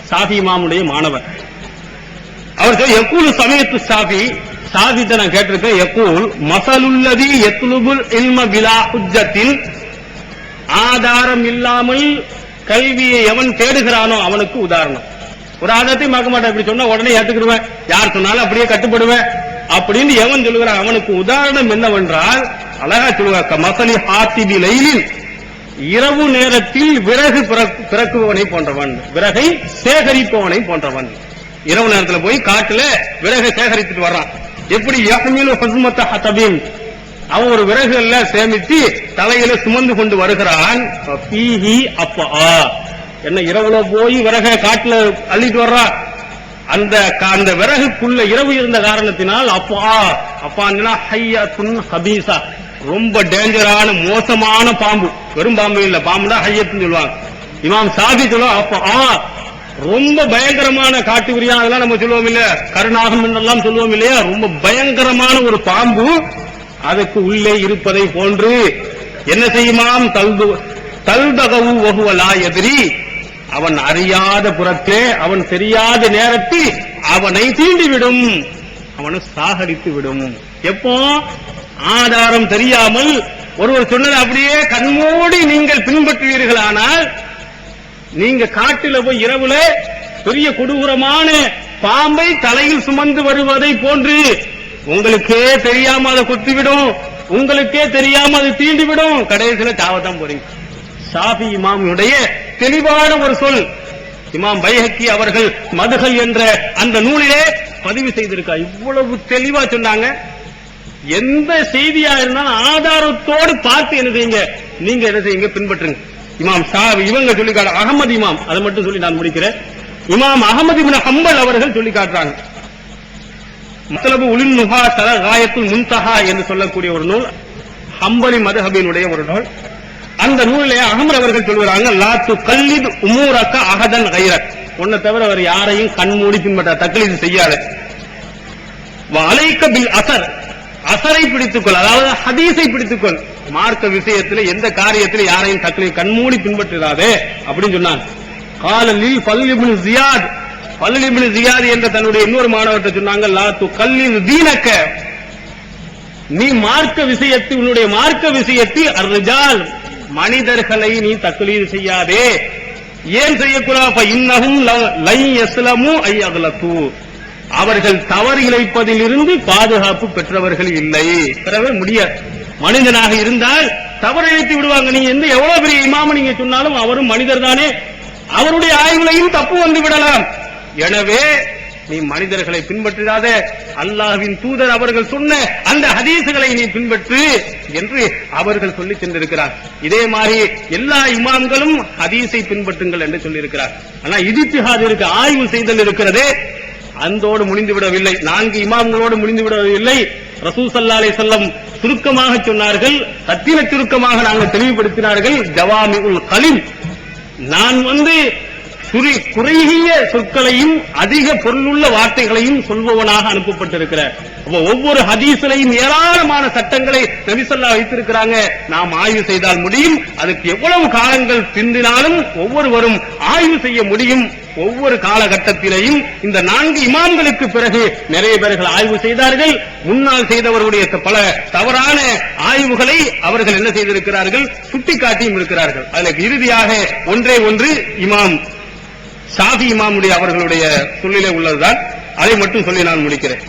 ஷாஃபி இமாமுடைய மாணவர். அவர் யக்கூல் சமயத்து ஷாஃபி, ஷாஃபிட்ட நான் கேட்டிருக்கேன், யக்கூல் மஸலுல்லதி யத்லுபுல் இல்ம பிலா ஹுஜ்ஜத்தின், ஆதாரம் இல்லாமல் கல்வியை எவன் தேடுகிறானோ அவனுக்கு உதாரணம். ஒரு ஆதாரத்தையும் பார்க்க மாட்டேன், இப்படி சொன்னா உடனே ஏத்துக்கிடுவேன், யார் சொன்னாலும் அப்படியே கட்டுப்படுவேன் அப்படின்னு எவன் சொல்லுகிறான் அவனுக்கு உதாரணம் என்னவென்றால், அழகா சொல்லுவாங்க, மஸலி ஹாத்திபி லைலின், இரவு நேரத்தில் விறகு பிறக்குபவனை போன்றவன், விறகை சேகரிப்பவனை போன்றவன். இரவு நேரத்தில் போய் காட்டுல விறகை சேகரித்துட்டு வர்றான். எப்படி? யஹ்மிலு ஹுஸ்மத ஹதபின், அவன் ஒரு விறகு எல்லாம் சேமித்து தலையில சுமந்து கொண்டு வருகிறான். ஃபீஹி அப்பா, என்ன இரவுல போய் விறகை காட்டுல அள்ளிட்டு வர்றான், அந்த விறகுக்குள்ள இரவு இருந்த காரணத்தினால் அப்பா ஹையத்துன் ஹபீசா, ரொம்ப டேஞ்சரான மோசமான பாம்பு. வெறும் பாம்பு இல்ல, பாம்புனா ஹையத்துன்னு சொல்லுவாங்க. இமாம் ஷாஃபி சொல்லுவாங்க ரொம்ப பயங்கரமான காட்டு விரியா, அதெல்லாம் நம்ம சொல்லுவோம் இல்லையா, கருணாகம் என்றெல்லாம் சொல்லுவோம் இல்லையா, ரொம்ப பயங்கரமான ஒரு பாம்பு அதுக்கு உள்ளே இருப்பதை போன்று என்ன செய்யுமாம், தல்தகவு வகுவலா எதிரி, அவன் அறியாத புறத்தே, அவன் தெரியாத நேரத்தில் அவனை தீண்டிவிடும், அவனை சாகடித்து விடும். எப்போ ஆதாரம் தெரியாமல் ஒருவர் சொன்னது அப்படியே கண்மூடி நீங்கள் பின்பற்றுவீர்களானால், நீங்க காட்டில போய் இரவுல பெரிய கொடூரமான பாம்பை தலையில் சுமந்து வருவதை போன்று உங்களுக்கே தெரியாம அதை கொத்திவிடும், உங்களுக்கே தெரியாம அது தீண்டிவிடும், கடைசியில சாவத்தான் போறீங்க. ஷாஃபி இமாமுடைய தெளிவான ஒரு சொல் இமாம் பைஹக்கி அவர்கள் மதுகள் என்ற அந்த நூலிலே பதிவு செய்திருக்கார். இவ்வளவு தெளிவா சொன்னாங்க. எந்த செய்தியா இருந்தாலும் ஆதாரத்தோடு பார்த்து என்ன செய்யுங்க, நீங்க என்ன செய்யுங்க, பின்பற்றுங்க. இமாம் ஷாஃபி இவங்க சொல்லி காட்ட அகமது இமாம், அதை மட்டும் சொல்லி நான் முடிக்கிறேன். இமாம் அகமது இப்னு ஹம்பல் அவர்கள் சொல்லி காட்டுறாங்க. மத்லபு உலின் நுஹா தர காயத்துல் முன்தஹா என்று சொல்லக்கூடிய ஒரு நூல், ஹம்பலி மதுஹபினுடைய ஒரு நூல். அந்த நூலிலே அகமது அவர்கள் சொல்கிறாங்க, லா துகல்லித் உமூரக அஹதன் கைரக், உன்னை தவிர அவர் யாரையும் கண்மூடி பின்பற்ற, தக்லீது செய்யாத. வலைக பில் அஸர், அஸரை பிடித்துக்கொள், அதாவது ஹதீஸை பிடித்துக்கொள், மார்க்க விஷயத்தில் எந்த காரியத்தில் யாரையும் தக்லீது கண்மூடி பின்பற்றாதே அப்படின்னு சொன்னான். காலலில் ஃபல் இப்னு ஜியாத், ஃபல் இப்னு ஜியாத் என்ற தன்னுடைய இன்னொரு மாணவர்கிட்ட சொன்னாங்க, லா துகல்லித் தீனக, நீ மார்க்க விஷயத்தில், உன்னுடைய மார்க்க விஷயத்தில் அர்ரிஜால், மனிதர்களை நீ தக்லீது செய்யாதே. ஏன் செய்யக்கூடாது, இன்னஹும் லை யஸ்லமு ஐ அக்லது, அவர்கள் தவறு இழைப்பதில் இருந்து பாதுகாப்பு பெற்றவர்கள் இல்லை, பெறவே முடியாது. மனிதனாக இருந்தால் தவறு இழைத்து விடுவாங்க. நீங்க எந்த எவ்வளவு பெரிய இமாம நீங்க சொன்னாலும் அவரும் மனிதர் தானே, அவருடைய ஆய்வுலையும் தப்பு வந்து விடலாம். எனவே நீ மனிதர்களை பின்பற்றாத, அல்லாஹ்வின் தூதர் அவர்கள் சொன்ன அந்த ஹதீசுகளை நீ பின்பற்று என்று அவர்கள் சொல்லி சென்றிருக்கிறார். இதே மாதிரி எல்லா இமாம்களும் ஹதீஸை பின்பற்றுங்கள் என்று சொல்லியிருக்கிறார். ஆனா இஜ்திஹாத் இருக்கு, ஆய்வு செய்தல் இருக்கிறதே, அந்தோடு முடிந்துவிடவில்லை, 4 இமாம்களோடு முடிந்துவிடவில்லை. ரசூல் ஸல்லல்லாஹு அலைஹி வஸல்லம் சுருக்கமாக சொன்னார்கள், சத்திய சுருக்கமாக நாங்கள் தெளிவுபடுத்தினார்கள், ஜவாமிஉல் கலிம், நான் குறுகிய சொற்களையும் அதிக பொருளுள்ள வார்த்தைகளையும் சொல்பவனாக அனுப்பப்பட்டிருக்கிறார். ஒவ்வொரு ஹதீஸிலையும் ஏராளமான சட்டங்களை நபி ஸல்லல்லாஹு வைத்திருக்கிறாங்க. நாம் ஆய்வு செய்தால் முடியும். அதுக்கு எவ்வளவு காலங்கள் பிந்தினாலும் ஒவ்வொருவரும் ஆய்வு செய்ய முடியும். ஒவ்வொரு காலகட்டத்திலையும் இந்த 4 இமாம்களுக்கு பிறகு நிறைய பேர்கள் ஆய்வு செய்தார்கள். முன்னால் செய்தவர்களுடைய பல தவறான ஆய்வுகளை அவர்கள் என்ன செய்திருக்கிறார்கள், சுட்டிக்காட்டியும் இருக்கிறார்கள். அதில் இறுதியாக ஒன்றே ஒன்று இமாம் ஷாஃபி இமாமுடைய அவர்களுடைய சொல்லிலே உள்ளதுதான், அதை மட்டும் சொல்லி நான் முடிக்கிறேன்.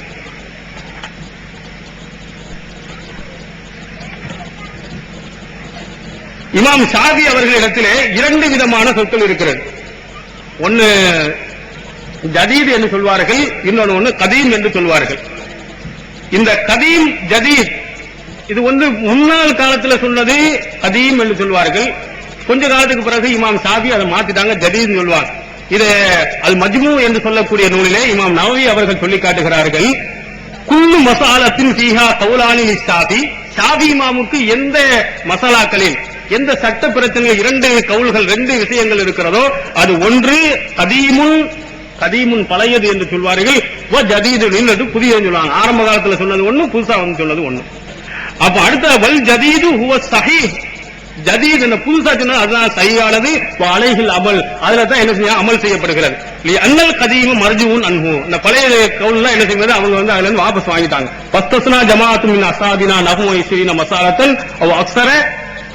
இமாம் ஷாஃபி அவர்களிடத்திலே 2 விதமான சொற்கள் இருக்கிறது. ஒன்னு ஜதீத் என்று சொல்வார்கள், இன்னொன்னு கதீம் என்று சொல்வார்கள். இந்த கதீம் ஜதீத் இது முன்னாள் காலத்தில் சொன்னது கதீம் என்று சொல்வார்கள். கொஞ்ச காலத்துக்கு பிறகு இமாம் ஷாஃபி அதை மாத்திட்டாங்க, ஜதீத் சொல்வாங்க. இது அல் மஜ்மூ என்று சொல்லக்கூடிய நூலிலே இமாம் நவவி அவர்கள் சொல்லி காட்டுகிறார்கள், குல்லு மசாலத்தின் ஃபீஹா கௌலானி லிஷாஃபி, ஷாஃபி இமாமுக்கு எந்த மசாலாக்களில் எந்த சட்ட பிரச்சனைகள் 2 கவுல்கள் 2 விஷயங்கள் இருக்கிறதோ அது ஒன்று கதீமுன் பழையது என்று சொல்வார்கள், ஜதீது என்று புதிய சொல்லுவாங்க. ஆரம்ப காலத்தில் சொன்னது ஒண்ணு, புதுசா சொன்னது ஒண்ணு. அப்ப அடுத்த வல் ஜதீது ஹுவ ஸஹீஹ், ஜதீத் என்ற புதுசா சொன்னது அதுதான் சஹீஹானது, அலைஹில் அமல், அதுல தான் என்ன செய்ய அமல் செய்யப்படுகிறது. அன்னல் கதீமு மர்ஜூன் அன்ஹு, இந்த பழைய கவுல்லாம் என்ன செய்வது, அவங்க அதுல இருந்து வாபஸ் வாங்கிட்டாங்க. பஸ்தஸ்னா ஜமாஅத்து மின் அஸாபினா நஹு 20 மஸாலத்தன் அவ் அக்ஸர,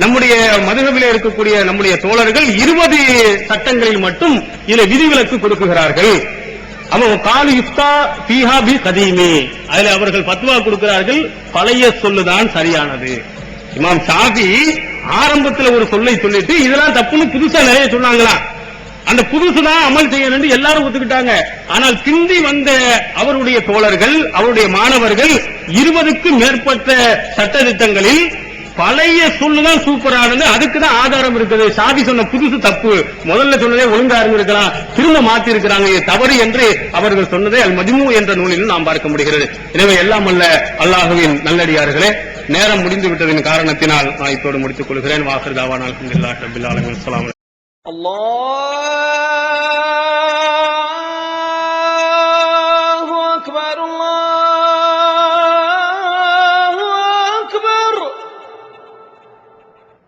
நம்முடைய மதுஹபிலே இருக்கக்கூடிய நம்முடைய தோழர்கள் 20 சட்டங்களில் மட்டும் இதுல விதிவிலக்கு கொடுக்குகிறார்கள். அவன் காலு இஃப்தா ஃபீஹா பி கதீமி, அதுல அவர்கள் ஃபத்வா கொடுக்கிறார்கள், பழைய சொல்லுதான் சரியானது. இமாம் ஷாஃபி ஆரம்பத்தில் ஒரு சொல்லை சொல்லிட்டு இதெல்லாம் தப்புன்னு புதுசா நிறைய சொன்னாங்களா, அந்த புதுசுதான் அமல் செய்யணும் எல்லாரும் ஒத்துக்கிட்டாங்க. ஆனால் பிந்தி வந்த அவருடைய தோழர்கள், அவருடைய மாணவர்கள் 20க்கும் மேற்பட்ட சட்ட திட்டங்களில் பழைய சொல்லுதான் சூப்பரானது, அதுக்கு தான் ஆதாரம் இருக்குது. ஷாஃபி சொன்ன புதுசு தப்பு, முதல்ல சொன்னதே ஒழுங்கா இருந்திருக்கலாம், திரும்ப மாத்தி இருக்கிறாங்க, இது தவறு என்று அவர்கள் சொன்னதை அல் மஜ்மூ என்ற நூலில் நாம் பார்க்க முடிகிறது. எனவே எல்லாம் அல்ல அல்லாஹுவின் நல்லடியார்களே, நேரம் முடிந்து விட்டதின் காரணத்தினால் நான் இப்போது முடித்துக் கொள்கிறேன். வாஹிர் தாவானா அல்ஹம்துலில்லாஹி ரப்பில் ஆலமீன். அஸ்ஸலாமு அலைக்கும்.